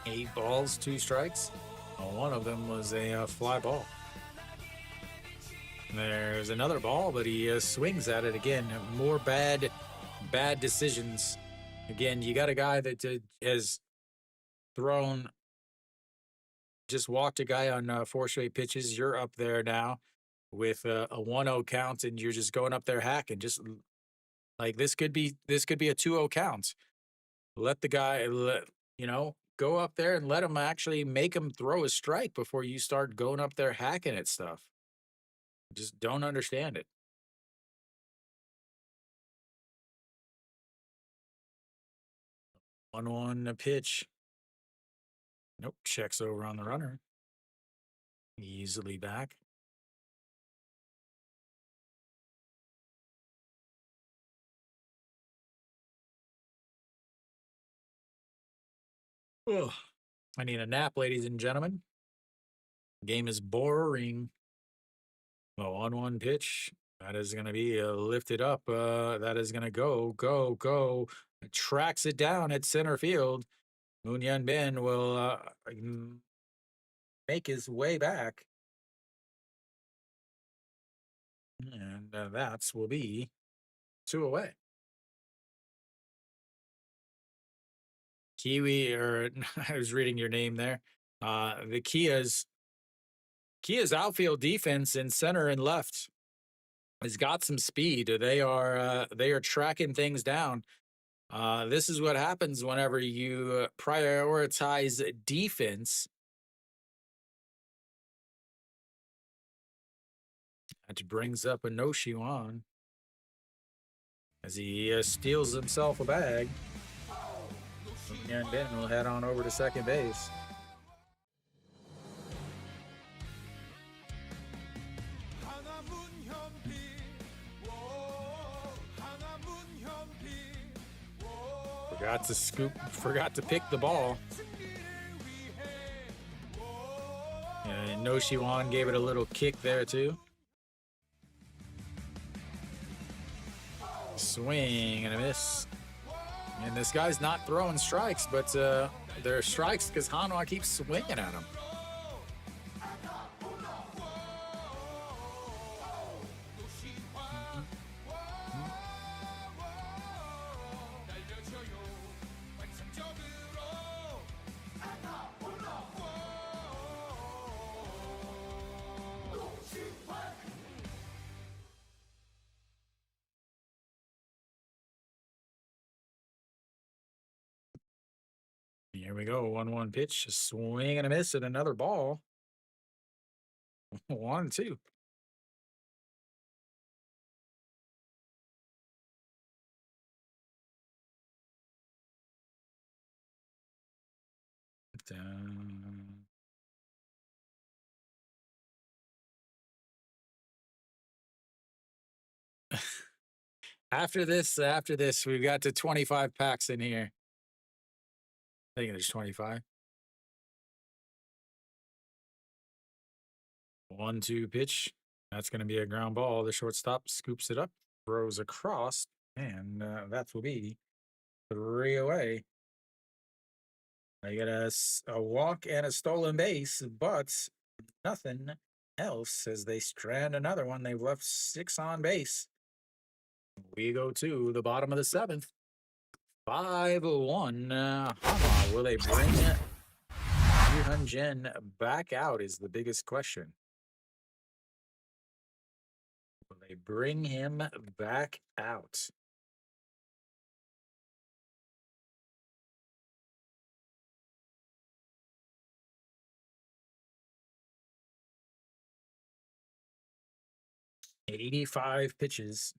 Eight balls, 2 strikes. One of them was a fly ball. There's another ball, but he swings at it again. More bad decisions. Again, you got a guy that has thrown, just walked a guy on 4 straight pitches. You're up there now with a 1-0 count, and you're just going up there hacking. Just like this could be a 2-0 count. Let the guy, go up there and let him actually make him throw a strike before you start going up there hacking at stuff. Just don't understand it. 1-1 pitch. Nope, checks over on the runner. Easily back. Ugh. I need a nap, ladies and gentlemen. Game is boring. The 1-1 pitch. That is going to be lifted up. That is going to go. Tracks it down at center field. Moon Yun Bin will make his way back. And that will be 2 away. Kiwi, or I was reading your name there. The Kia's outfield defense in center and left has got some speed. They are tracking things down. This is what happens whenever you prioritize defense. That brings up a no on as he steals himself a bag. And Ben will head on over to second base. Forgot to pick the ball. And No Shiwan gave it a little kick there too. Swing and a miss. And this guy's not throwing strikes, but they're strikes because Hanwha keeps swinging at him. Here we go. 1-1 pitch. A swing and a miss and another ball. 1-2. After this, we've got to 25 packs in here. I think there's 25. 1-2 pitch. That's going to be a ground ball. The shortstop scoops it up, throws across, and that will be 3 away. I got a walk and a stolen base, but nothing else as they strand another one. They've left 6 on base. We go to the bottom of the 7th. 5-1. Hanwha, will they bring Hyun Jin back out is the biggest question. Will they bring him back out? $85 pitches.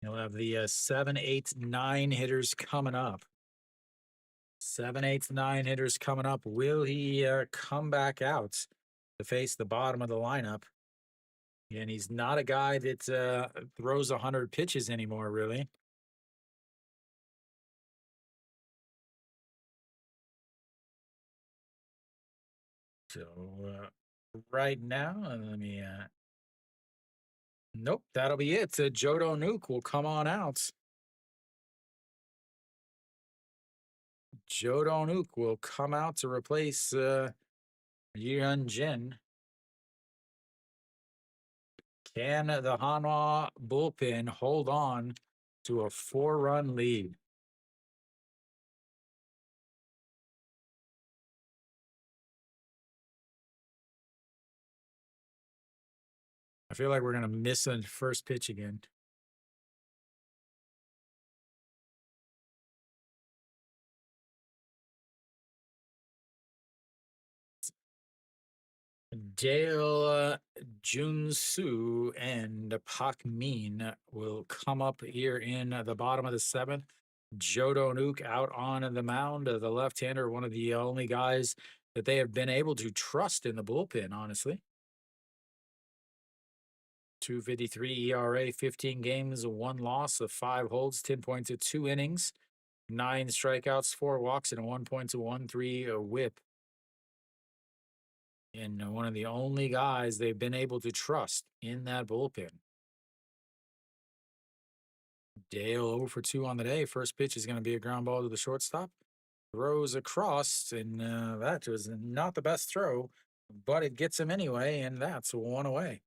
You'll have the 7, 8, 9 hitters coming up. 7, 8, 9 hitters coming up. Will he come back out to face the bottom of the lineup? And he's not a guy that throws 100 pitches anymore, really. So right now, let me. Nope, that'll be it. Jodo Nuke will come on out. Jodo Nuke will come out to replace Hyun Jin. Can the Hanwha bullpen hold on to a 4-run lead? I feel like we're going to miss a first pitch again. Dale Junsu and Pak Min will come up here in the bottom of the 7th. Jodo Nuke out on the mound. The left-hander, one of the only guys that they have been able to trust in the bullpen, honestly. 2.53 ERA, 15 games, 1 loss of 5 holds, 10 points of 2 innings, 9 strikeouts, 4 walks, and a 1.13 whip. And one of the only guys they've been able to trust in that bullpen. Dale 0 for 2 on the day. First pitch is going to be a ground ball to the shortstop. Throws across, and that was not the best throw, but it gets him anyway, and that's one away.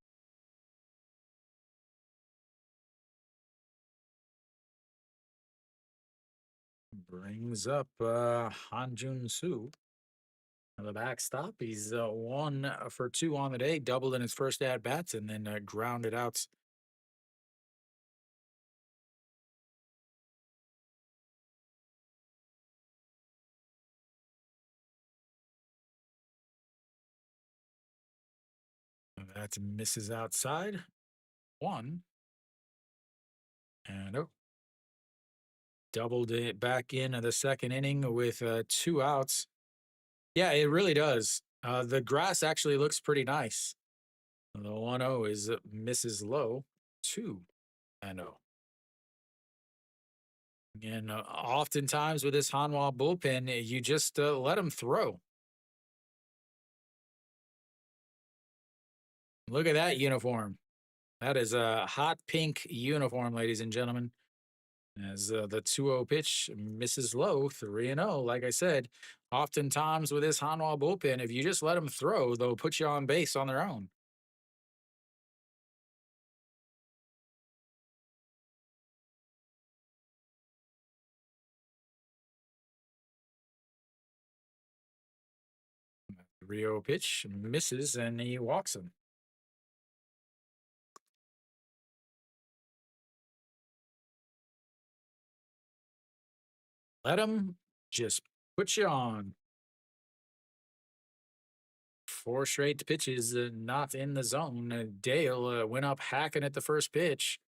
Brings up Hanjun Soo. The backstop. He's 1 for 2 on the day, doubled in his first at bats, and then grounded out. That misses outside. 1. And doubled it back in the second inning with 2 outs. Yeah, it really does. The grass actually looks pretty nice. The 1-0 is misses low. 2-0. And oftentimes with this Hanwha bullpen, you just let them throw. Look at that uniform. That is a hot pink uniform, ladies and gentlemen. As the 2-0 pitch misses low, 3-0. Like I said, oftentimes with this Hanwha bullpen, if you just let them throw, they'll put you on base on their own. Rio pitch misses, and he walks him. Let him just put you on. 4 straight pitches not in the zone. Dale went up hacking at the first pitch.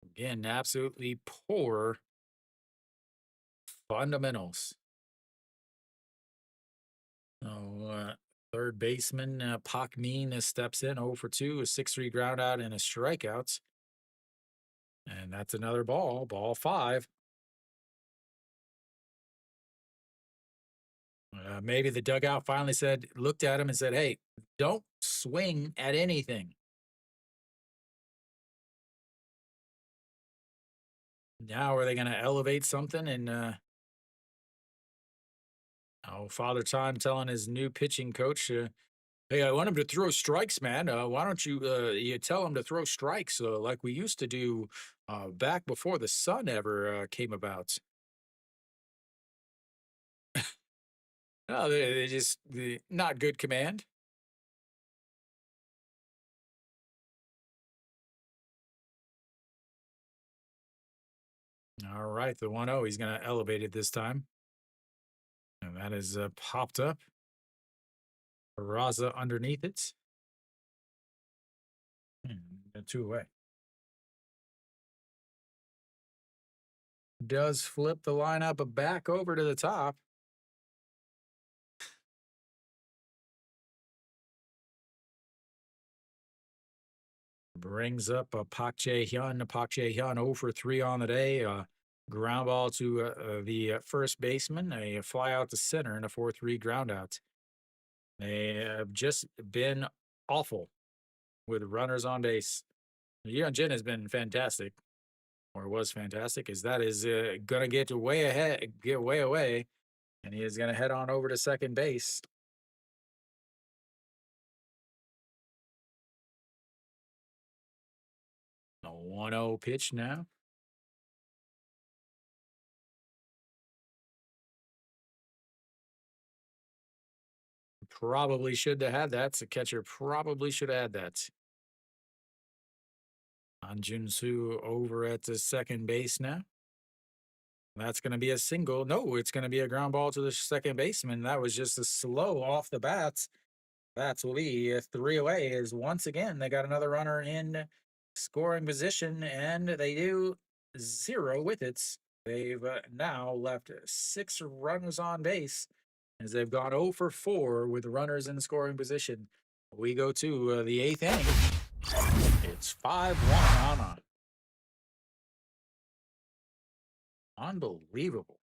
Again, absolutely poor fundamentals. Third baseman Pak Min steps in 0 for 2, a 6-3 ground out and a strikeout. And that's another ball, ball 5. Maybe the dugout finally looked at him and said, hey, don't swing at anything. Now are they going to elevate something? And Father Time telling his new pitching coach, hey, I want him to throw strikes, man. Why don't you tell him to throw strikes like we used to do back before the sun ever came about? No, they just not good command. All right, the 1-0, he's going to elevate it this time. And that is popped up. Raza underneath it. And 2 away. Does flip the lineup back over to the top. Brings up Pak Jae-hyun. Pak Jae-hyun 0 for 3 on the day. Ground ball to the first baseman. A fly out to center and a 4-3 ground out. They have just been awful with runners on base. Yeon Jin has been fantastic, or was fantastic, as that is going to get way away, and he is going to head on over to second base. A 1-0 pitch now. Probably should have had that. The catcher probably should have had that. On Junsu over at the second base now. That's going to be a single. No, it's going to be a ground ball to the second baseman. That was just a slow off the bats. That's will be 3 away. Is once again they got another runner in scoring position, and they do 0 with it. They've now left 6 runners on base, as they've gone 0 for 4 with runners in scoring position. We go to the 8th inning. It's 5-1 Hanwha. Unbelievable.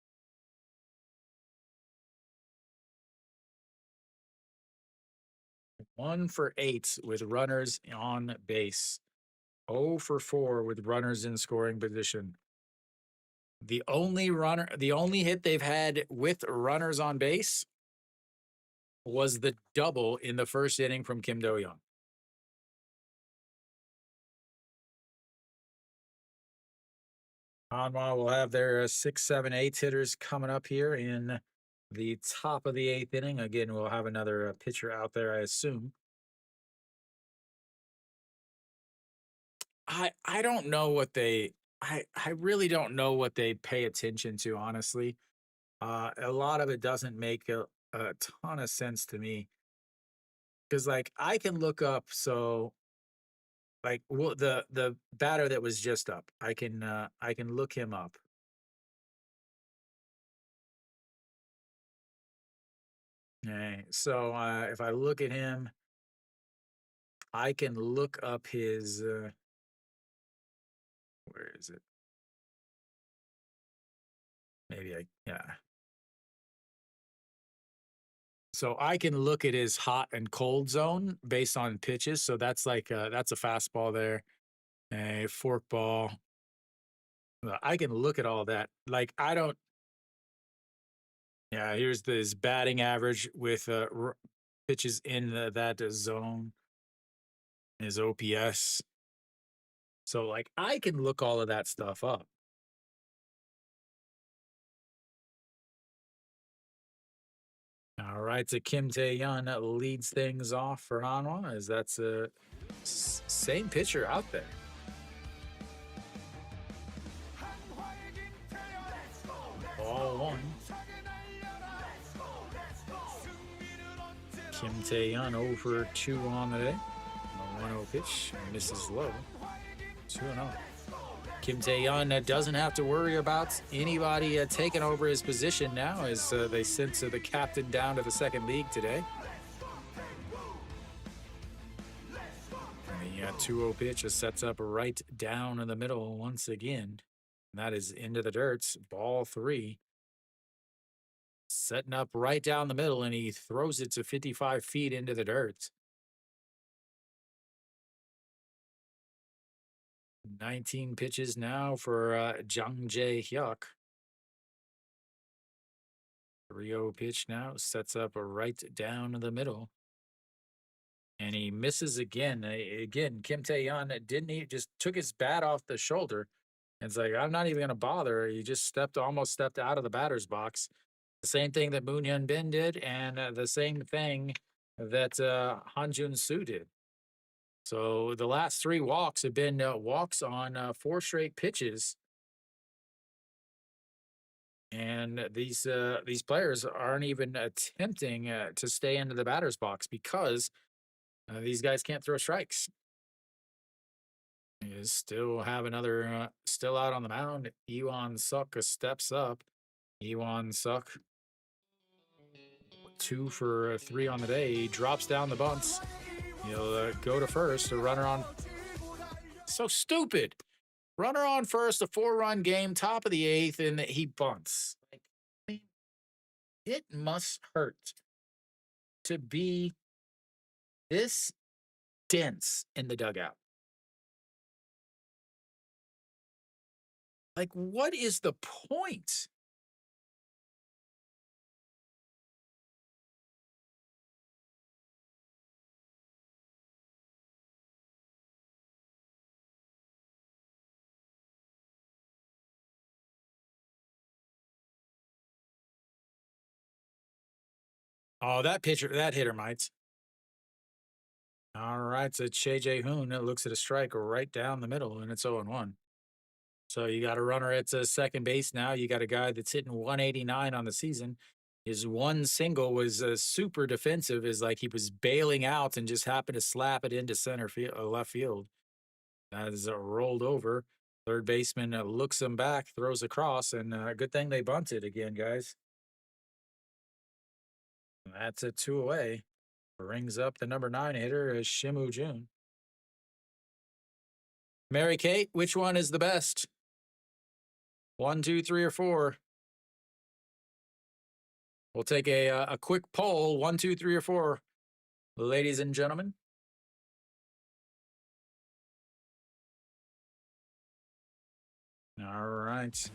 1 for 8 with runners on base. 0 for 4 with runners in scoring position. The only hit they've had with runners on base was the double in the first inning from Kim Do-young. Hanwha will have their 6, 7, 8 hitters coming up here in the top of the 8th inning. Again, we'll have another pitcher out there, I assume. I don't know what they I really don't know what they pay attention to, honestly. A lot of it doesn't make a ton of sense to me. Because like I can look up like the batter that was just up. I can look him up. Okay, so if I look at him, I can look up his where is it? Maybe yeah. So I can look at his hot and cold zone based on pitches. So that's like that's a fastball there, a forkball. I can look at all that. Like I don't. Yeah, here's his batting average with pitches in that zone. His OPS. So like I can look all of that stuff up. All right, so Kim Tae-yeon leads things off for Hanwha as that's a same pitcher out there. Ball 1. Kim Tae-yeon 0 for 2 on the day. 1-0 pitch, misses low. 2-0. Kim Tae-yeon doesn't have to worry about anybody taking over his position now as they sent the captain down to the second league today. And the 2-0 pitch sets up right down in the middle once again. And that is into the dirt. Ball 3. Setting up right down the middle, and he throws it to 55 feet into the dirt. 19 pitches now for Jang Jae-hyuk. 3-0 pitch now, sets up right down the middle. And he misses again. Again, Kim Tae-yeon just took his bat off the shoulder. And it's like, I'm not even going to bother. He just almost stepped out of the batter's box. The same thing that Moon Hyun Bin did, and the same thing that Han Jun-soo did. So the last 3 walks have been walks on 4 straight pitches, and these players aren't even attempting to stay into the batter's box because these guys can't throw strikes. You still have another still out on the mound. Iwon Suk steps up. Iwon Suk 2 for 3 on the day. He drops down the bunts. He'll go to first. A runner on. So stupid. Runner on first, a 4-run game, top of the 8th, and he bunts. Like, I mean, it must hurt to be this dense in the dugout. Like, what is the point? Oh, that hitter might. All right, so Choi Jae-hoon looks at a strike right down the middle, and it's 0-1. So you got a runner at second base now. You got a guy that's hitting 189 on the season. His one single was super defensive, is like he was bailing out and just happened to slap it into left field. As rolled over. Third baseman looks him back, throws across, and good thing they bunted again, guys. That's a 2 away. Brings up the number 9 hitter, Shimu Jun. Mary Kate, which one is the best? 1, 2, 3, or 4? We'll take a quick poll. 1, 2, 3, or 4. ladies and gentlemen. All right.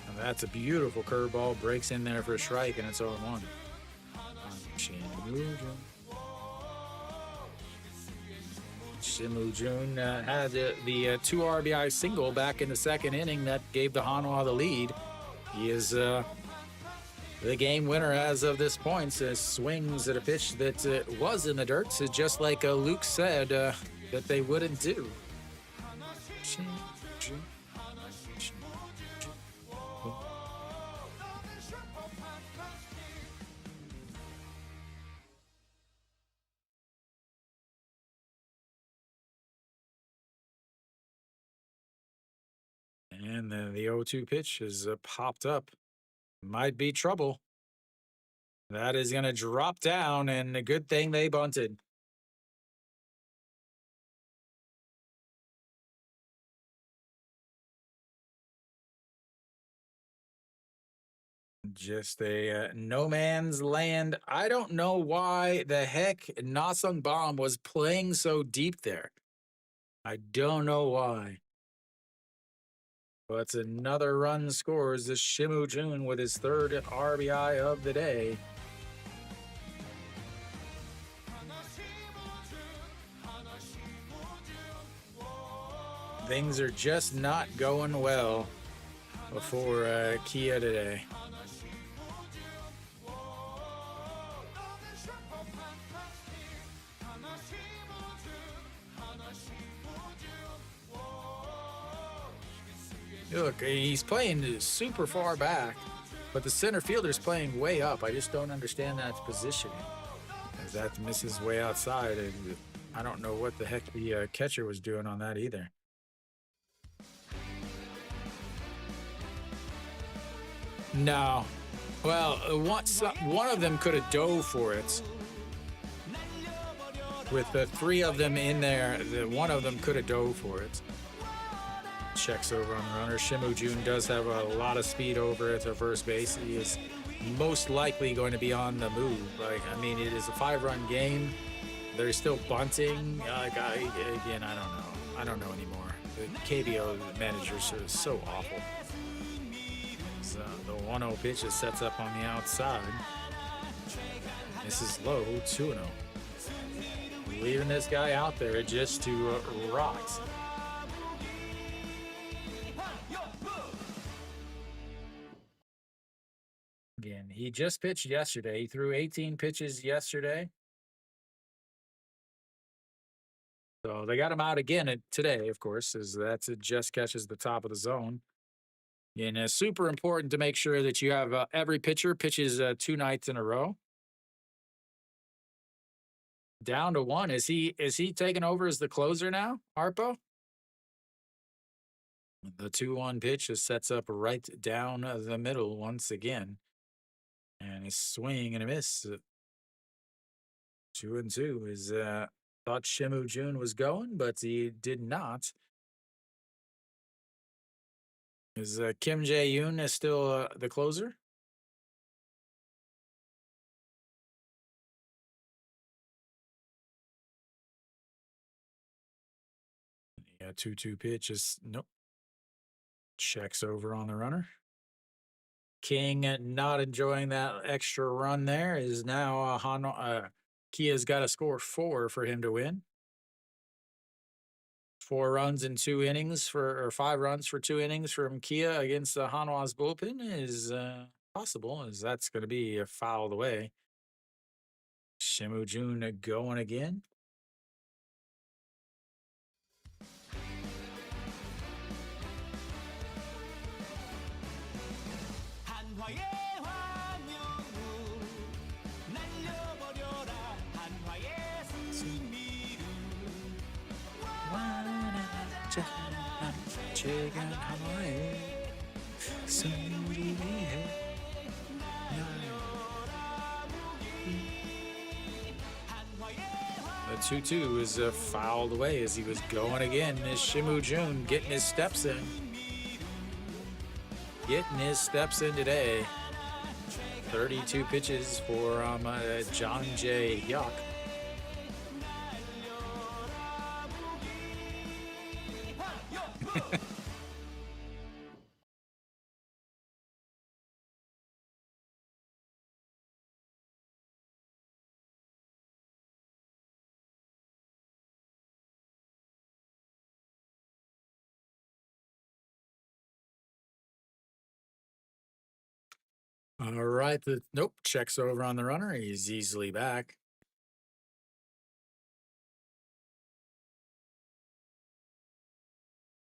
And that's a beautiful curveball. Breaks in there for a strike, and it's 0-1. Shimu Jun had the 2 RBI single back in the second inning that gave the Hanwha the lead. He is the game winner as of this point. Swings at a pitch that was in the dirt, just like Luke said that they wouldn't do. And then the 0-2 pitch is popped up. Might be trouble. That is going to drop down, and a good thing they bunted. Just a no man's land. I don't know why the heck Na-Sung Bam was playing so deep there. I don't know why. But another run scores. This Shimu Jun with his 3rd RBI of the day. Things are just not going well for Kia today. Look, he's playing super far back, but the center fielder's playing way up. I just don't understand that positioning, as that misses way outside. And I don't know what the heck the catcher was doing on that either. No. Well, one of them could have dove for it. With the 3 of them in there, one of them could have dove for it. Checks over on the runner. Shimu Jun does have a lot of speed over at first base. He is most likely going to be on the move. I mean, it is a 5-run game. They're still bunting. I don't know. I don't know anymore. The KBO managers are so awful. So the 1-0 pitch just sets up on the outside. This is low, 2-0. Leaving this guy out there just to rot. Again, he just pitched yesterday. He threw 18 pitches yesterday. So they got him out again today, of course, as that just catches the top of the zone. And it's super important to make sure that you have every pitcher pitches 2 nights in a row. Down to 1. Is he taking over as the closer now, Harpo? The 2-1 pitch just sets up right down the middle once again. And a swing and a miss. 2-2 is thought Shimu Jun was going, but he did not. Is Kim Jae-yoon still the closer? Yeah, 2-2 pitch is nope. Checks over on the runner. King not enjoying that extra run there. Is now Kia's got to score 4 for him to win. 4 runs in 2 innings or 5 runs for 2 innings from Kia against the Hanwha's bullpen is possible, as that's going to be fouled away. Shimu Jun going again. The 2-2 is fouled away as he was going again. Is Shimu Jun getting his steps in? Getting his steps in today. 32 pitches for John J. Yuck. All right. Nope. Checks over on the runner. He's easily back.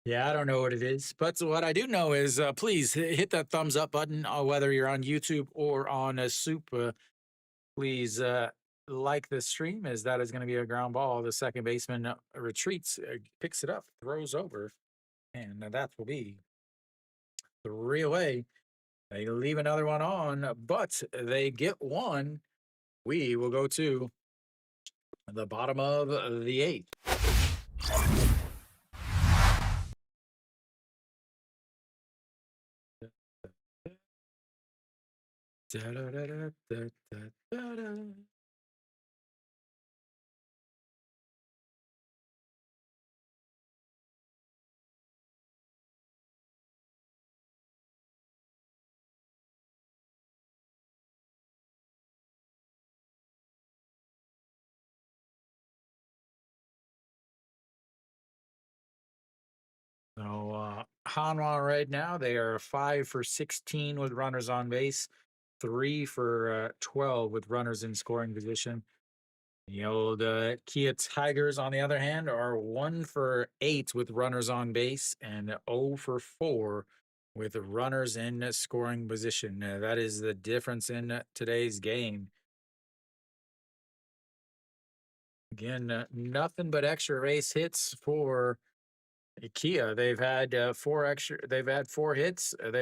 Yeah, I don't know what it is, but what I do know is please hit that thumbs up button, whether you're on YouTube or on SOOP. Please like the stream, as that is going to be a ground ball. The second baseman retreats, picks it up, throws over, and that will be 3 away. They leave another one on, but they get one. We will go to the bottom of the 8th. So Hanwha right now, they are 5 for 16 with runners on base, 3 for 12 with runners in scoring position. The old Kia Tigers, on the other hand, are 1 for 8 with runners on base and 0 for 4 with runners in scoring position. That is the difference in today's game. Again, nothing but extra base hits for Kia. They've had 4 hits. They've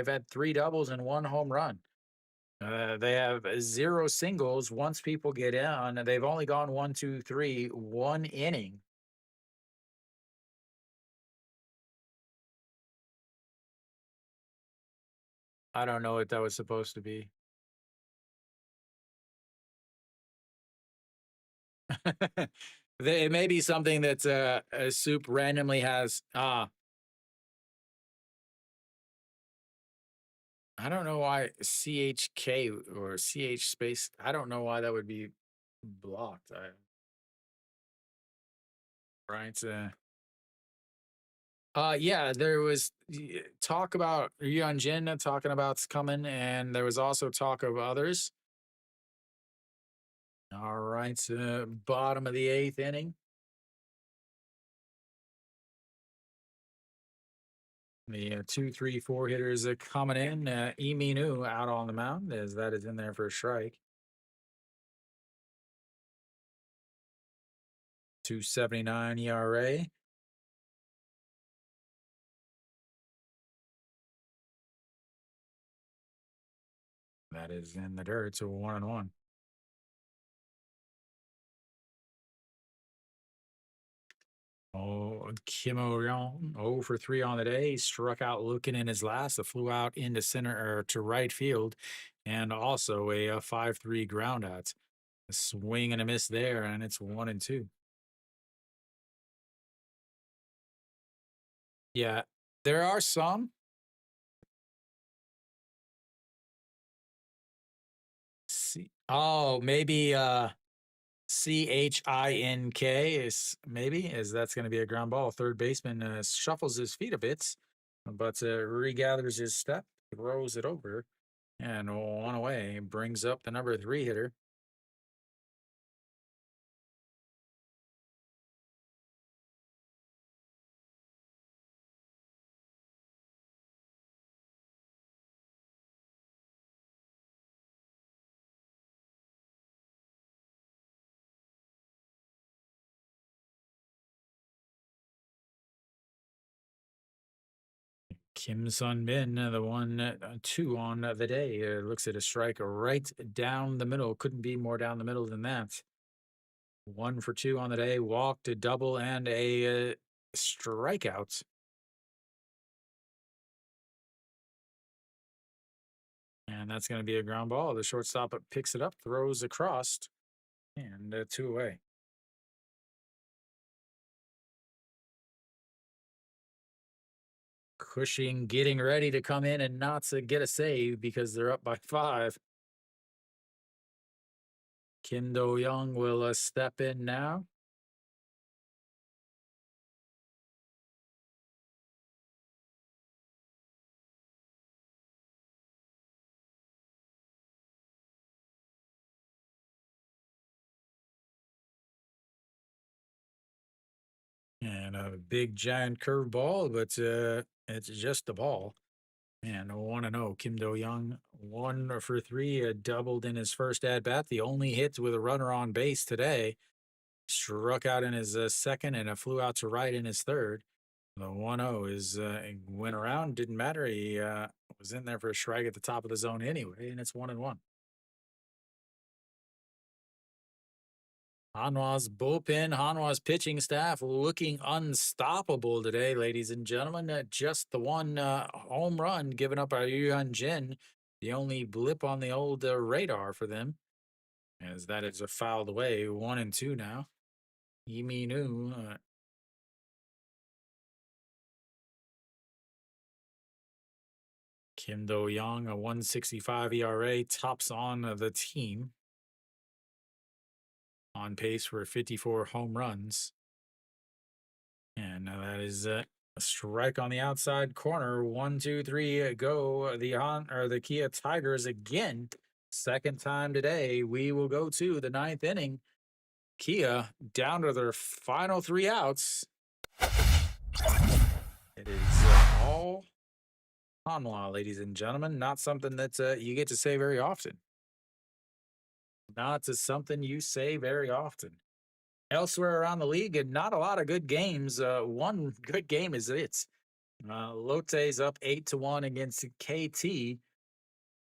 had 3 doubles and 1 home run. They have 0 singles. Once people get on, they've only gone 1, 2, 3, 1 inning. I don't know what that was supposed to be. It may be something that a SOOP randomly has. I don't know why CHK or CH space. I don't know why that would be blocked. Right. Yeah, there was talk about Yuan Jin talking about coming, and there was also talk of others. All right, bottom of the 8th inning. The 2, 3, 4 hitters coming in. Eminu out on the mound, as that is in there for a strike. 2.79 ERA. That is in the dirt, so 1-1. Oh, Kim Orion, 0 for 3 on the day. He struck out looking in his last. It flew out into center or to right field, and also a 5-3 ground out. A swing and a miss there, and it's 1-2. Yeah, there are some. Maybe CHINK is maybe, as that's going to be a ground ball. Third baseman shuffles his feet a bit, but regathers his step, throws it over, and 1 away. Brings up the number 3 hitter. Kim Sun Min, the 1-2 on the day, looks at a strike right down the middle. Couldn't be more down the middle than that. 1 for 2 on the day, walked, a double, and a strikeout. And that's going to be a ground ball. The shortstop picks it up, throws across, and 2 away. Cushing getting ready to come in and not to get a save because they're up by 5. Kim Do-young will step in now. And a big giant curveball, but it's just a ball. And 1-0. Kim Do-young 1 for 3, doubled in his first at bat. The only hit with a runner on base today. Struck out in his second and flew out to right in his third. The 1-0 is went around, didn't matter. He was in there for a strike at the top of the zone anyway, and it's 1-1. Hanwha's bullpen, Hanwha's pitching staff looking unstoppable today, ladies and gentlemen. Just the one home run given up by Yuhan Jin, the only blip on the old radar for them, as that is fouled away. 1-2 now. Yiminu. Kim Do-young, a 1.65 ERA, tops on the team. On pace for 54 home runs. And that is a strike on the outside corner. 1, 2, 3, go. The Kia Tigers again. Second time today. We will go to the 9th inning. Kia down to their final 3 outs. It is all Hanwha, ladies and gentlemen. Not something that you get to say very often. Not something you say very often. Elsewhere around the league, and not a lot of good games. One good game is it. Lotte's up 8-1 against KT.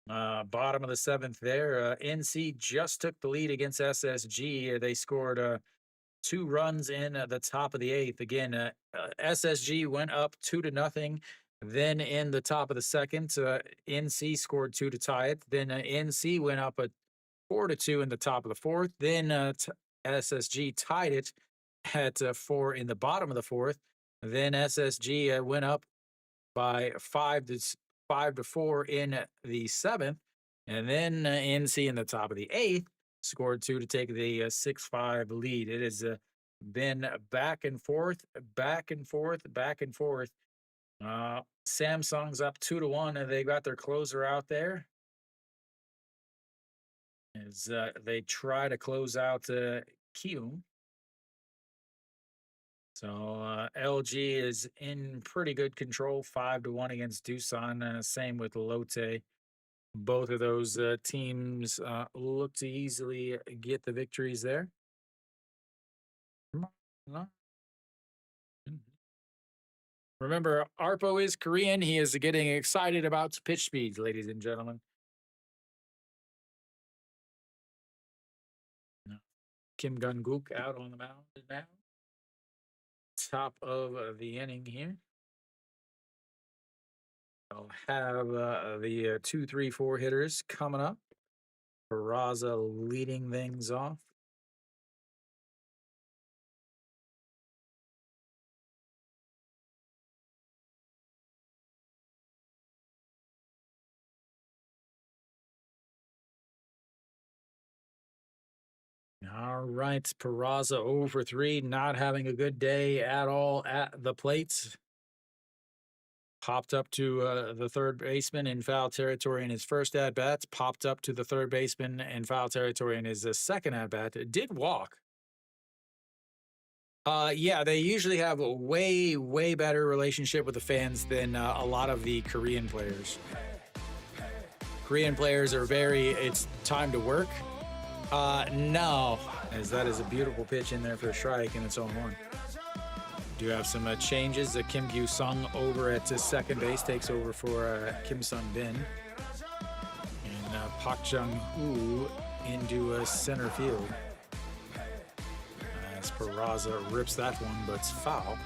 Bottom of the 7th there. NC just took the lead against SSG. They scored 2 runs in the top of the 8th. Again, SSG went up 2-0. Then in the top of the 2nd, NC scored 2 to tie it. Then NC went up 4-2 in the top of the 4th. Then SSG tied it at 4 in the bottom of the 4th. Then SSG went up by 5-4 in the 7th. And then NC in the top of the 8th scored 2 to take the 6-5 lead. It has been back and forth, back and forth, back and forth. Samsung's up 2-1, and they got their closer out there as they try to close out Kium. So LG is in pretty good control, 5-1 against Doosan. Same with Lotte. Both of those teams look to easily get the victories there. Remember, Arpo is Korean. He is getting excited about pitch speeds, ladies and gentlemen. Kim Gun-guk out on the mound now. Top of the inning here. I'll have the 2, 3, 4 hitters coming up. Peraza leading things off. All right, Peraza 0 for 3, not having a good day at all at the plate. Popped up to the third baseman in foul territory in his first at-bat. Popped up to the third baseman in foul territory in his second at-bat. Did walk. Yeah, they usually have a way, way better relationship with the fans than a lot of the Korean players. Korean players are it's time to work. No, as that is a beautiful pitch in there for a strike, and it's 0-1. Do have some changes. Kim Gyu-sung over at second base takes over for Kim Sung-bin. And Park Jung-woo into center field. As Peraza rips that one, but it's foul.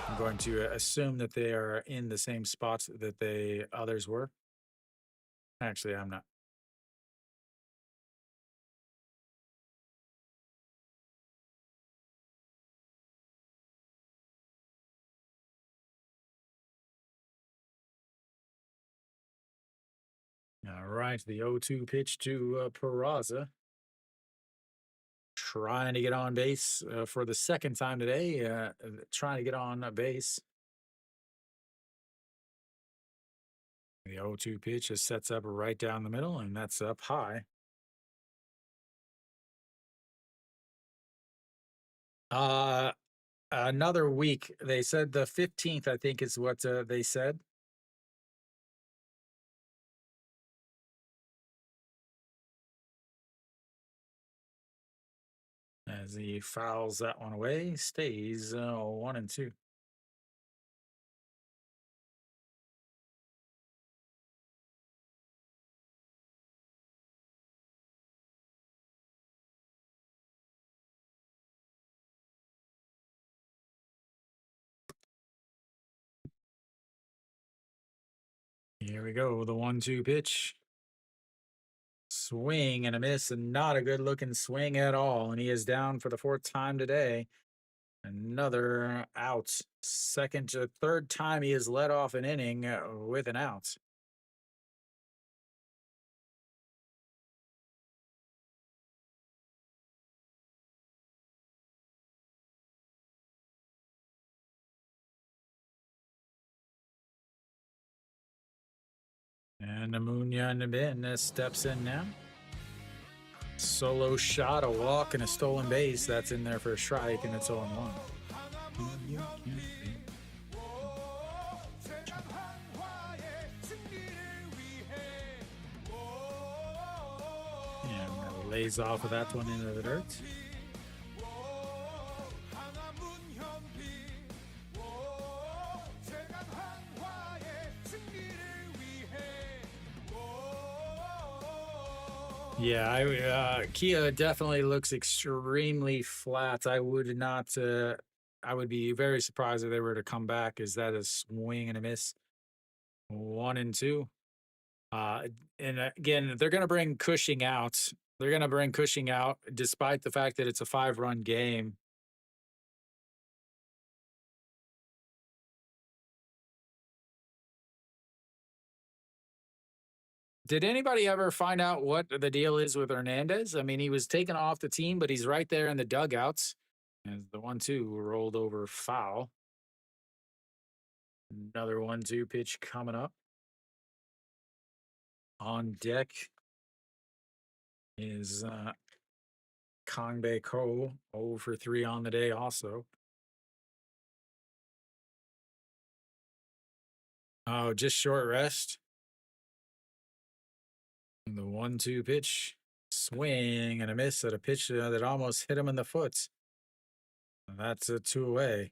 I'm going to assume that they are in the same spots that others were. Actually, I'm not. All right, the 0-2 pitch to Peraza. Trying to get on base for the second time today. Trying to get on base. The 0-2 pitch just sets up right down the middle, and that's up high. Another week. They said the 15th, I think, is what they said. As he fouls that one away, stays 1-2. Here we go. The 1-2 pitch. Swing and a miss, and not a good looking swing at all. And he is down for the 4th time today. Another out. Second to third time he has led off an inning with an out. And Amunya Nabin steps in now. Solo shot, a walk, and a stolen base. That's in there for a strike, and it's 0-1. And lays off of that one into the dirt. Yeah, Kia definitely looks extremely flat. I would not. I would be very surprised if they were to come back. Is that a swing and a miss? 1-2. And again, they're going to bring Cushing out. They're going to bring Cushing out, despite the fact that it's a 5-run game. Did anybody ever find out what the deal is with Hernandez? I mean, he was taken off the team, but he's right there in the dugouts. And the 1-2 rolled over foul. Another 1-2 pitch coming up. On deck is Kangbae Ko, 0 for 3 on the day also. Oh, just short rest. And the 1-2 pitch, swing and a miss at a pitch that almost hit him in the foot. That's a 2 away.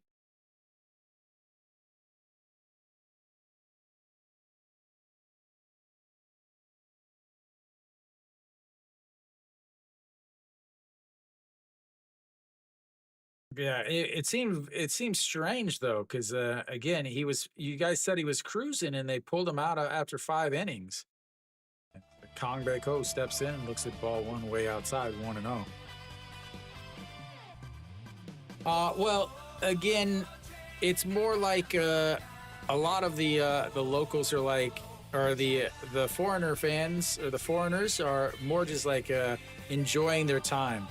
Yeah, it seems strange though, because again, you guys said he was cruising and they pulled him out after 5 innings. Kangbae Ko steps in, looks at ball 1 way outside, 1-0. Well, again, it's more like a lot of the locals are like, or the foreigner fans or the foreigners are more just like enjoying their time.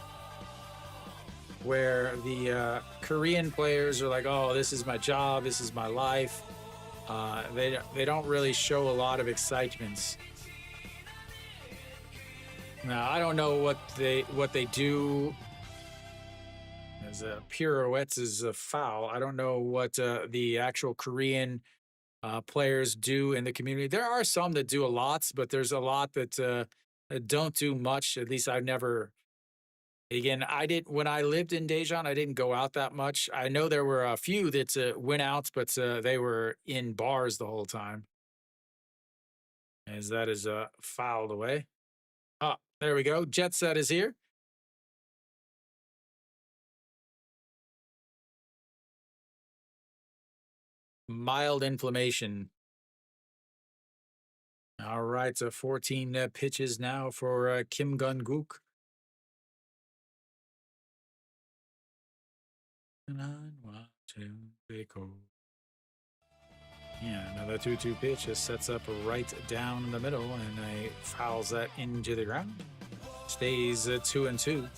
Where the Korean players are like, oh, this is my job, this is my life. They don't really show a lot of excitement. Now, I don't know what they do. As pirouettes is a foul. I don't know what the actual Korean players do in the community. There are some that do a lot, but there's a lot that don't do much. At least I've never. Again, when I lived in Daejeon, I didn't go out that much. I know there were a few that went out, but they were in bars the whole time. As that is fouled away. Ah, there we go. Jet Set is here. Mild inflammation. All right, so 14 pitches now for Kim Gun-guk. Yeah, another 2-2 pitch just sets up right down the middle and fouls that into the ground. Stays 2-2.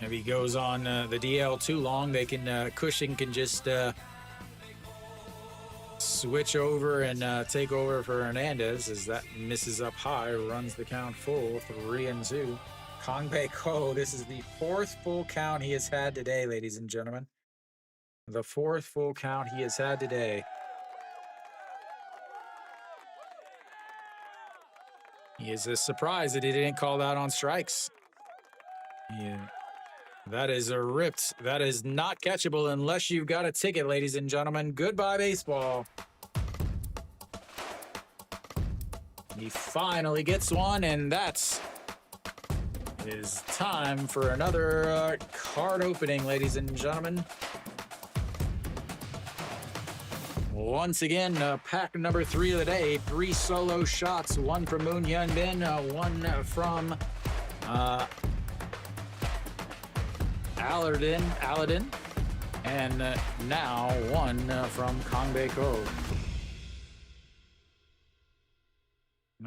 If he goes on the DL too long, they can Cushing can just switch over and take over for Hernandez as that misses up high, runs the count full, 3-2. Kong-bae Ko, this is the 4th full count he has had today, ladies and gentlemen. The 4th full count he has had today. He is surprised that he didn't call out on strikes. Yeah. That is a ripped. That is not catchable unless you've got a ticket, ladies and gentlemen. Goodbye, baseball. He finally gets one, and that's his time for another card opening, ladies and gentlemen. Once again, pack number 3 of the day. 3 solo shots. 1 from Moon Hyun Bin, 1 from Aladdin, and now 1 from Kong-bae Ko.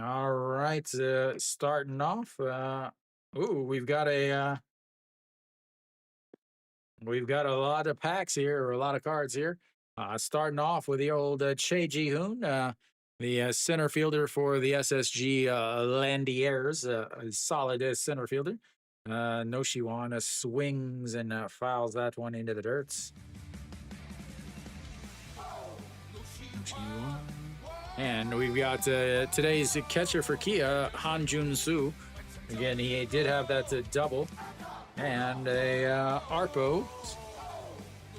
All right, starting off. We've got a lot of packs here, or a lot of cards here. Starting off with the old Che Ji-hoon, the center fielder for the SSG Landiers, a solid center fielder. No Shiwan swings and fouls that one into the dirts. And we've got today's catcher for Kia, Han Jun-soo. Again, he did have that double. And a Arpo.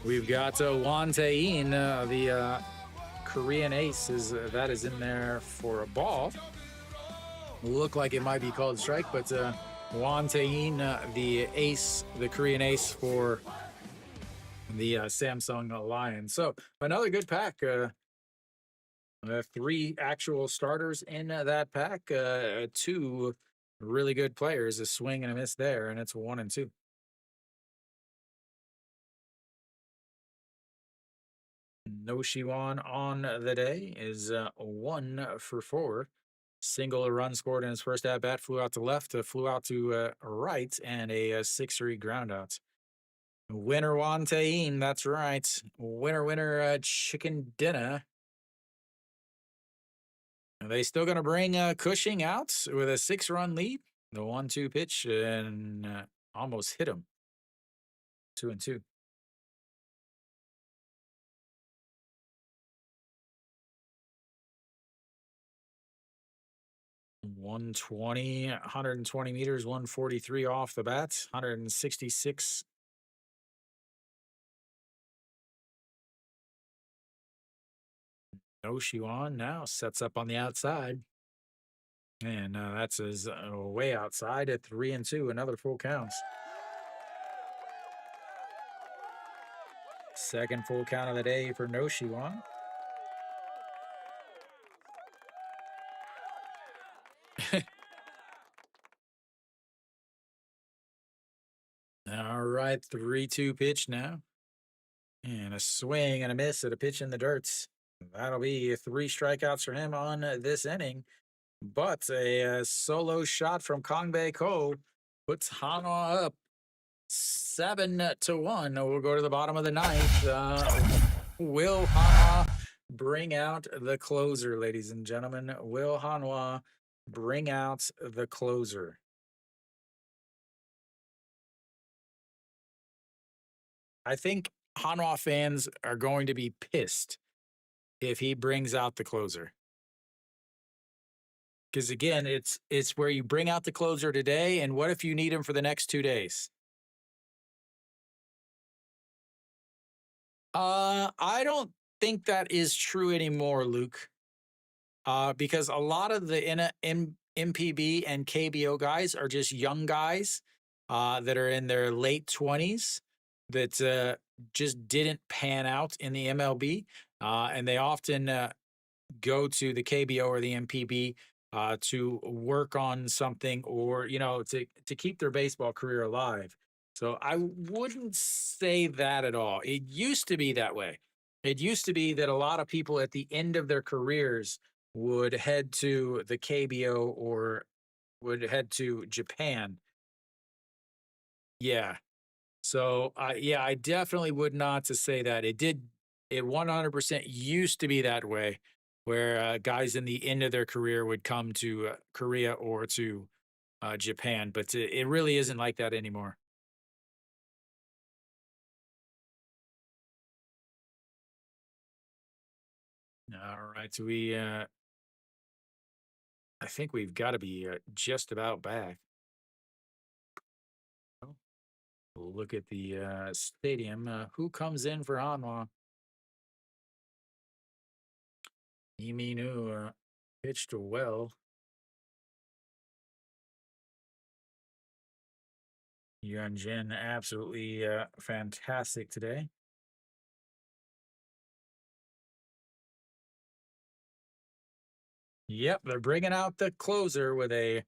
We've got Won Tae-in, the Korean ace, that is in there for a ball. Look like it might be called strike, but Won Tae-in, the ace, the Korean ace for the Samsung Lions. So another good pack. 3 actual starters in that pack. 2 really good players, a swing and a miss there, and it's 1-2. No Shiwan on the day is 1 for 4. Single run scored in his first at bat, flew out to left, flew out to right, and a 6-3 ground out. Winner Won Tae-in, that's right. Winner, chicken dinner. Are they still going to bring Cushing out with a 6-run lead? The 1-2 pitch and almost hit him. 2-2. .120, 120 meters, 143 off the bat, 166. No Shiwan now sets up on the outside. And that's his way outside at 3-2, another full count. Second full count of the day for No Shiwan. All right, 3-2 pitch now. And a swing and a miss at a pitch in the dirts. That'll be 3 strikeouts for him on this inning. But a solo shot from Kong-bae Ko puts Hanwha up 7-1. We'll go to the bottom of the 9th. Will Hanwha bring out the closer, ladies and gentlemen? Will Hanwha bring out the closer? I think Hanwha fans are going to be pissed if he brings out the closer. Because again, it's where you bring out the closer today, and what if you need him for the next 2 days? I don't think that is true anymore, Luke. Because a lot of the MPB and KBO guys are just young guys that are in their late 20s that just didn't pan out in the MLB. And they often go to the KBO or the MPB to work on something, or to keep their baseball career alive. So I wouldn't say that at all. It used to be that way. It used to be that a lot of people at the end of their careers would head to the KBO or would head to Japan. Yeah. So yeah, I definitely would not to say that. It 100% used to be that way, where guys in the end of their career would come to Korea or to Japan, but it really isn't like that anymore. All right, so I think we've got to be just about back. Oh, look at the stadium. Who comes in for Hanwha? Iminu pitched well. Yuan Jin absolutely fantastic today. Yep, they're bringing out the closer with a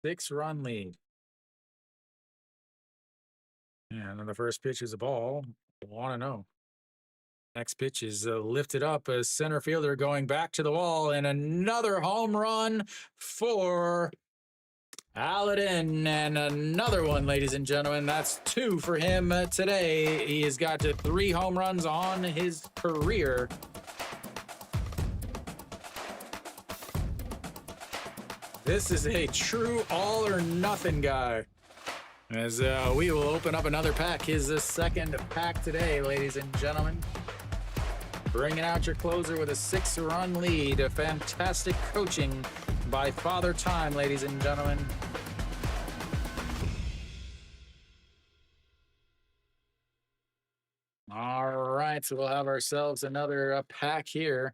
6-run lead. And then the first pitch is a ball. 1-0. Next pitch is lifted up. A center fielder going back to the wall, and another home run for Aladdin, and another one, ladies and gentlemen. That's 2 for him today. He has got to 3 home runs on his career. This is a true all or nothing guy. As we will open up another pack. His second pack today, ladies and gentlemen. Bringing out your closer with a 6-run lead. A fantastic coaching by Father Time, ladies and gentlemen. All right, so we'll have ourselves another pack here.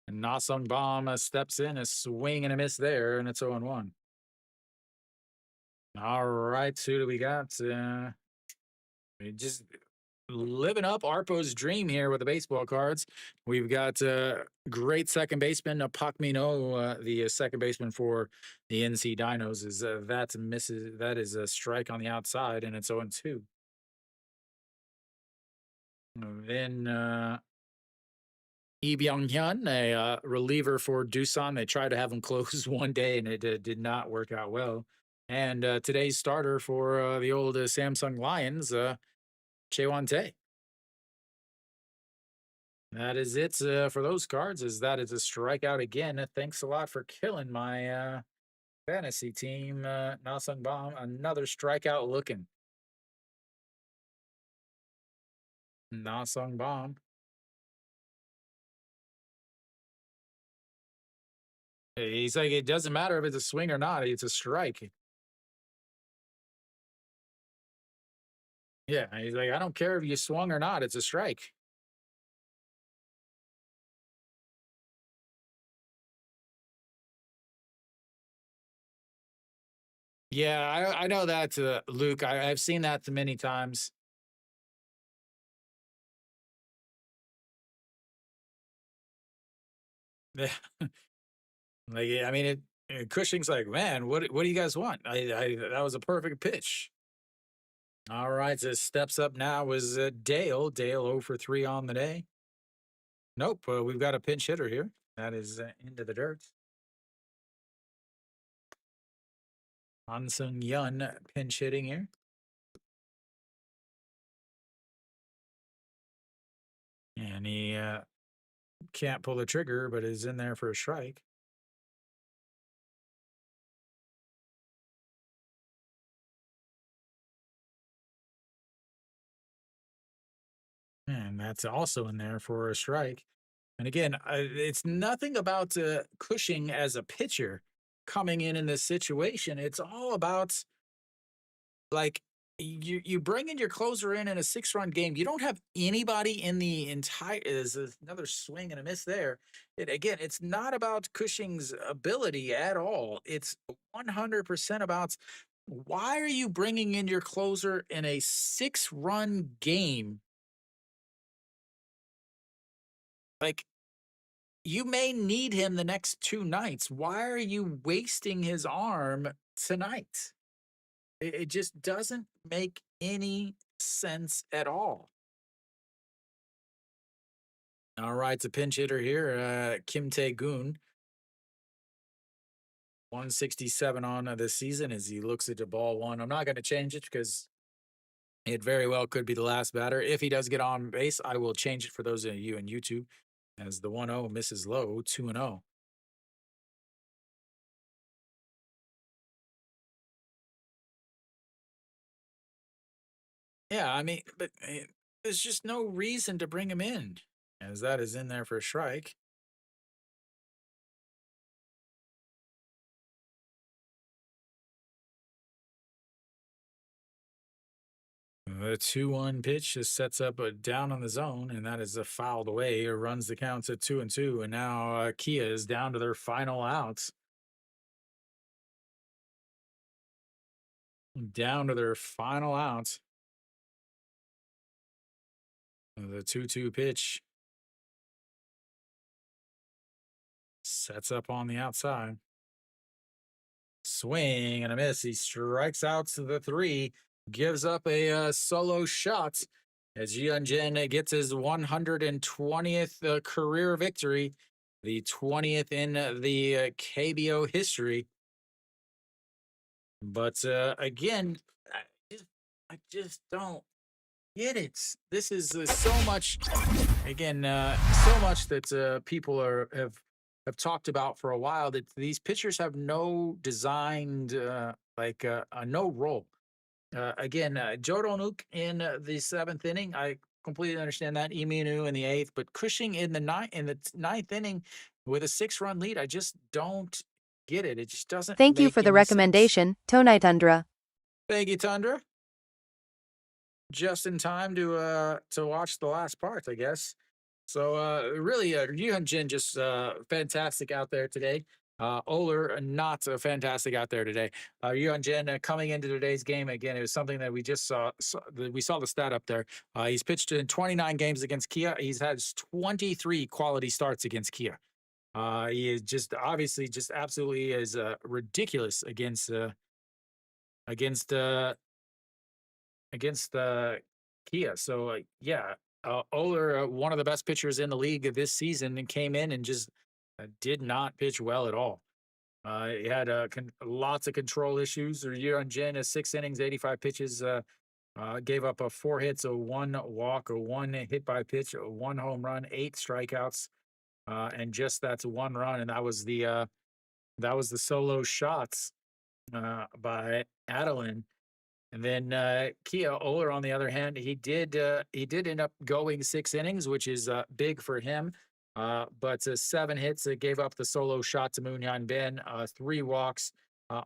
And Nasung Bomb steps in, a swing and a miss there, and it's 0-1. All right, who do we got? Just living up Arpo's dream here with the baseball cards. We've got great second baseman Pak Min-ho, the second baseman for the NC Dinos. That is a strike on the outside, and it's 0-2. Then Lee Byung-hyun, a reliever for Doosan. They tried to have him close one day, and it did not work out well. And today's starter for the old Samsung Lions, Chae-won-tae. That is it for those cards. That is a strikeout again. Thanks a lot for killing my fantasy team, Nasung Bomb. Another strikeout looking. Nasung Bomb. He's like, it doesn't matter if it's a swing or not. It's a strike. Yeah, he's like, I don't care if you swung or not. It's a strike. Yeah, I know that, Luke. I've seen that many times. Like, I mean, Cushing's like, man, what do you guys want? That was a perfect pitch. All right, so steps up now was Dale. Dale 0 for 3 on the day. Nope, we've got a pinch hitter here. That is into the dirt. Han Sung Yun pinch hitting here. And he can't pull the trigger, but is in there for a strike. And that's also in there for a strike. And again, it's nothing about Cushing as a pitcher coming in this situation. It's all about, like, you bring in your closer in a 6-run game. You don't have anybody in the entire. Is another swing and a miss there. It's not about Cushing's ability at all. It's 100% about why are you bringing in your closer in a 6-run game? Like, you may need him the next 2 nights. Why are you wasting his arm tonight? It just doesn't make any sense at all. All right, it's a pinch hitter here, Kim Tae-goon. 167 on the season as he looks at the ball one. I'm not going to change it because it very well could be the last batter. If he does get on base, I will change it for those of you in YouTube as the 1-0 misses low, 2-0. Yeah, I mean, but there's just no reason to bring him in as that is in there for a strike. The 2-1 pitch just sets up a down on the zone, and that is a fouled away. It runs the count to 2-2, and now Kia is down to their final outs. Down to their final outs. The 2-2 pitch sets up on the outside. Swing and a miss. He strikes out to the 3, gives up a solo shot as Hyunjin gets his 120th career victory, the 20th in the KBO history. But again, I just don't get it. This is so much, again, so much that people have talked about for a while, that these pitchers have no designed no role. Again, Joronuk in the 7th inning, I completely understand that. Iminu in the 8th, but Cushing in the 9th inning with a 6-run lead, I just don't get it. It just doesn't. Thank you make for the any sense. recommendation, Tonai Tundra. Thank you, Tundra. Just in time to watch the last part, I guess. So really, Hyunjin just fantastic out there today. Oler not fantastic out there today. Hyunjin coming into today's game again. It was something that we just saw. We saw the stat up there. He's pitched in 29 games against Kia. He's had 23 quality starts against Kia. He is just obviously just absolutely is ridiculous against Kia. So yeah, Oler, one of the best pitchers in the league this season, and came in and just did not pitch well at all. He had lots of control issues. Hyunjin, 6 innings, 85 pitches, gave up 4 hits, a 1 walk, a 1 hit by pitch, a 1 home run, 8 strikeouts, and just that's 1 run, and that was the solo shots by Adeline. And then Kia Oler, on the other hand, he did end up going 6 innings, which is big for him. But 7 hits, gave up the solo shot to Moon Hyun Bin, 3 walks,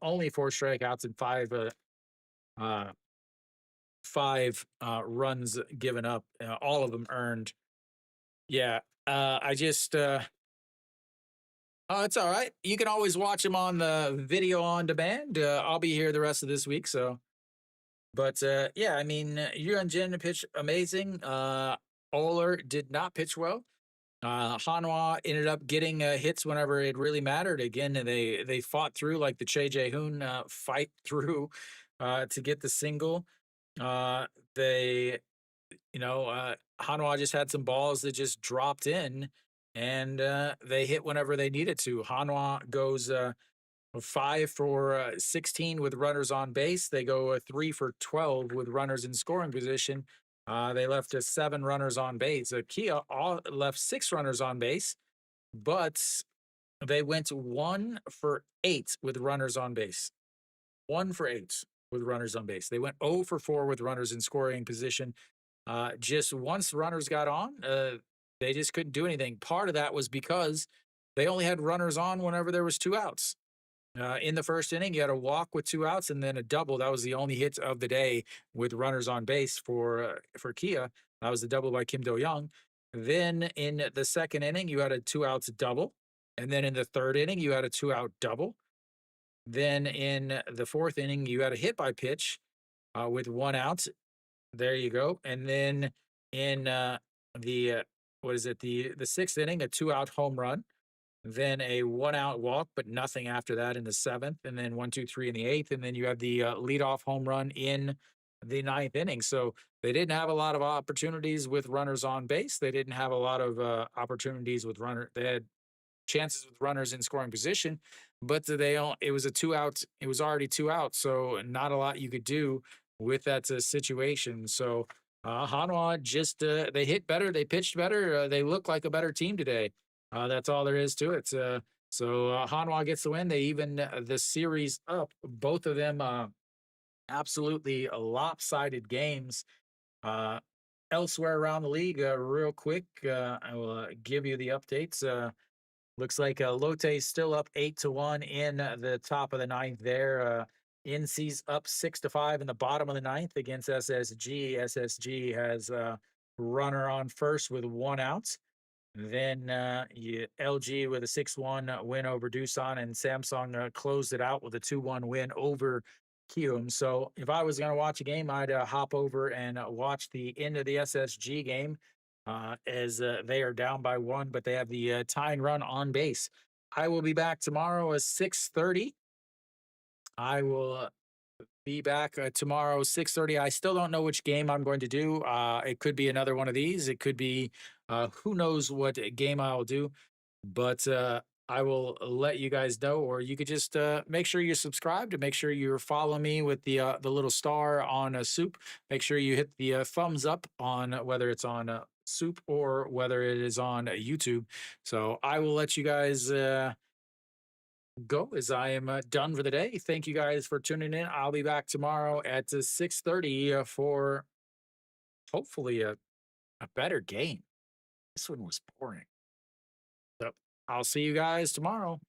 only 4 strikeouts, and 5 runs given up, all of them earned. Yeah, I just. Oh, it's all right. You can always watch him on the video on demand. I'll be here the rest of this week, so. But yeah, I mean, Hyunjin pitched amazing. Oler did not pitch well. Hanwha ended up getting hits whenever it really mattered. Again, they fought through like the Che Jae-hoon fight through to get the single. Hanwha just had some balls that just dropped in, and they hit whenever they needed to. Hanwha goes 5 for 16 with runners on base. They go 3 for 12 with runners in scoring position. They left 7 runners on base. Kia left 6 runners on base, but they went 1 for 8 with runners on base. 1 for 8 with runners on base. They went 0 for 4 with runners in scoring position. Just once runners got on, they just couldn't do anything. Part of that was because they only had runners on whenever there was 2 outs. In the first inning, you had a walk with 2 outs and then a double. That was the only hit of the day with runners on base for Kia. That was the double by Kim Do-young. Then in the second inning, you had a 2 outs double. And then in the third inning, you had a 2 out double. Then in the fourth inning, you had a hit by pitch with 1 out. There you go. And then in the sixth inning, a 2 out home run. Then a 1 out walk, but nothing after that in the seventh. And then 1, 2, 3 in the eighth. And then you have the leadoff home run in the ninth inning. So they didn't have a lot of opportunities with runners on base. They didn't have a lot of opportunities with They had chances with runners in scoring position, but it was a 2 out. It was already 2 out. So not a lot you could do with that situation. So Hanwha just they hit better, they pitched better, they look like a better team today. That's all there is to it. So Hanwha gets the win. They even the series up. Both of them absolutely lopsided games. Elsewhere around the league, real quick, I will give you the updates. Looks like Lotte is still up 8-1 in the top of the ninth there. NC's up 6-5 in the bottom of the ninth against SSG. SSG has runner on first with 1 out. Then LG with a 6-1 win over Doosan, and Samsung closed it out with a 2-1 win over Kium. So if I was going to watch a game, I'd hop over and watch the end of the SSG game as they are down by 1, but they have the tying run on base. I will be back tomorrow at 6:30. I will be back tomorrow 6:30. I still don't know which game I'm going to do. It could be another one of these. It could be who knows what game I'll do, but I will let you guys know. Or you could just make sure you're subscribed and make sure you're following me with the little star on SOOP. Make sure you hit the thumbs up on whether it's on SOOP or whether it is on YouTube. So I will let you guys go as I am done for the day. Thank you guys for tuning in. I'll be back tomorrow at 6:30 for hopefully a better game. This one was boring. So I'll see you guys tomorrow,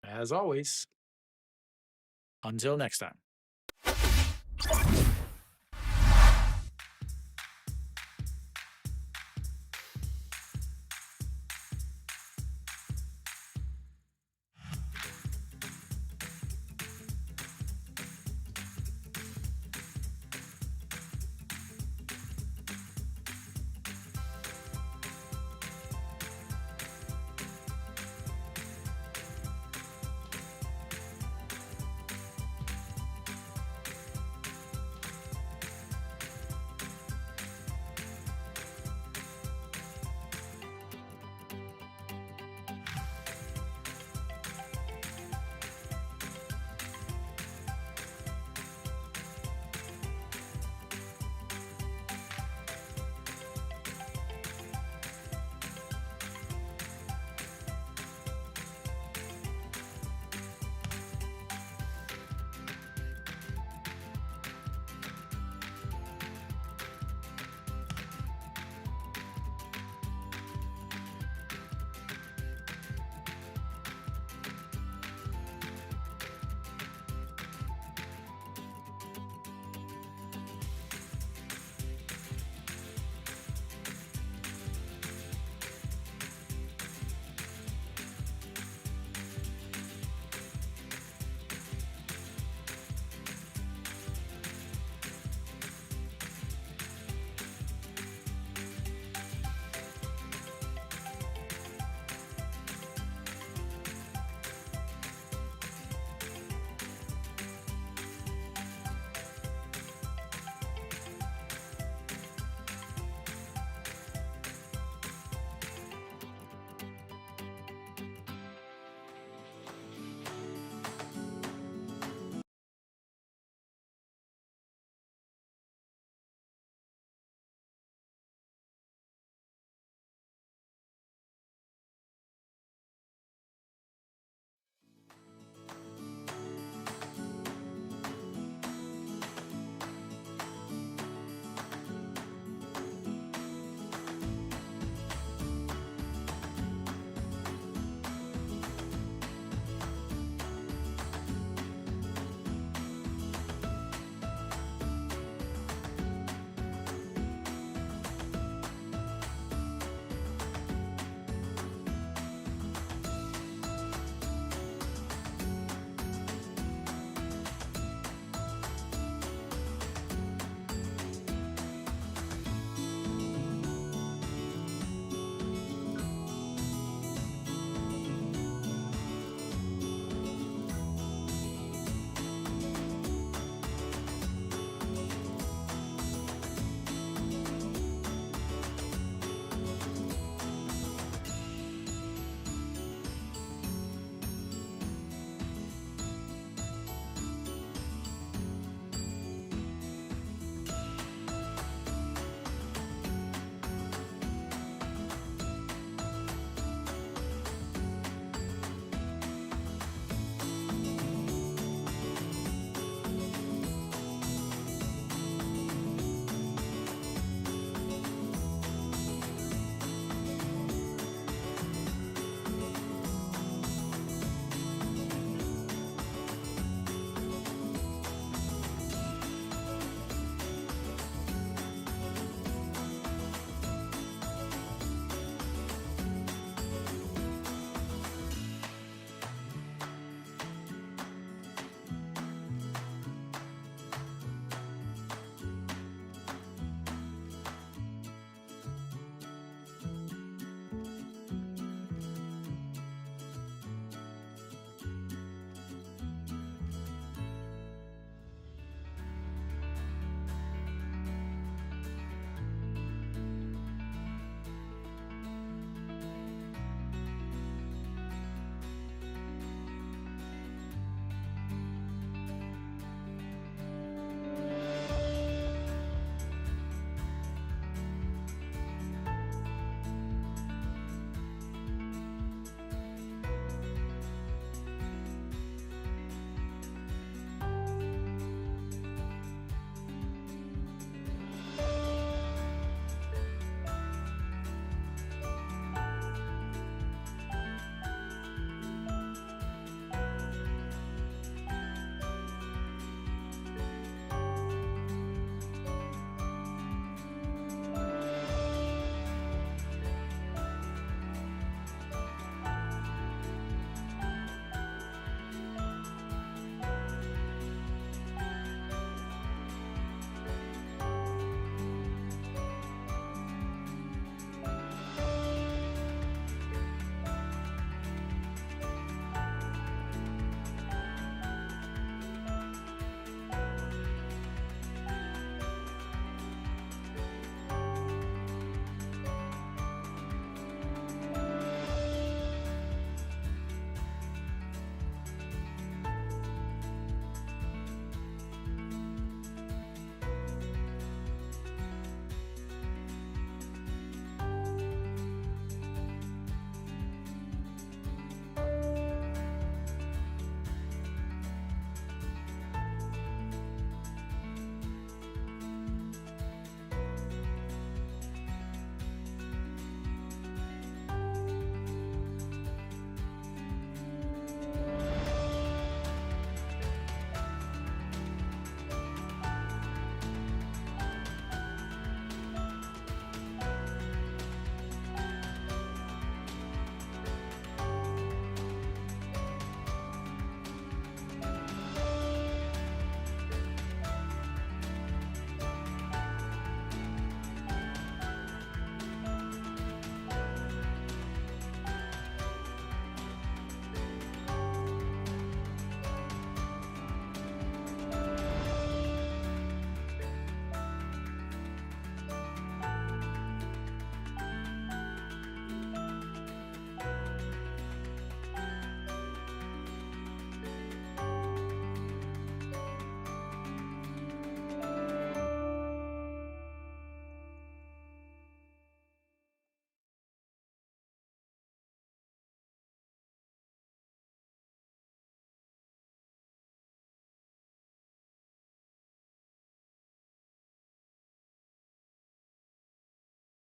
as always. Until next time.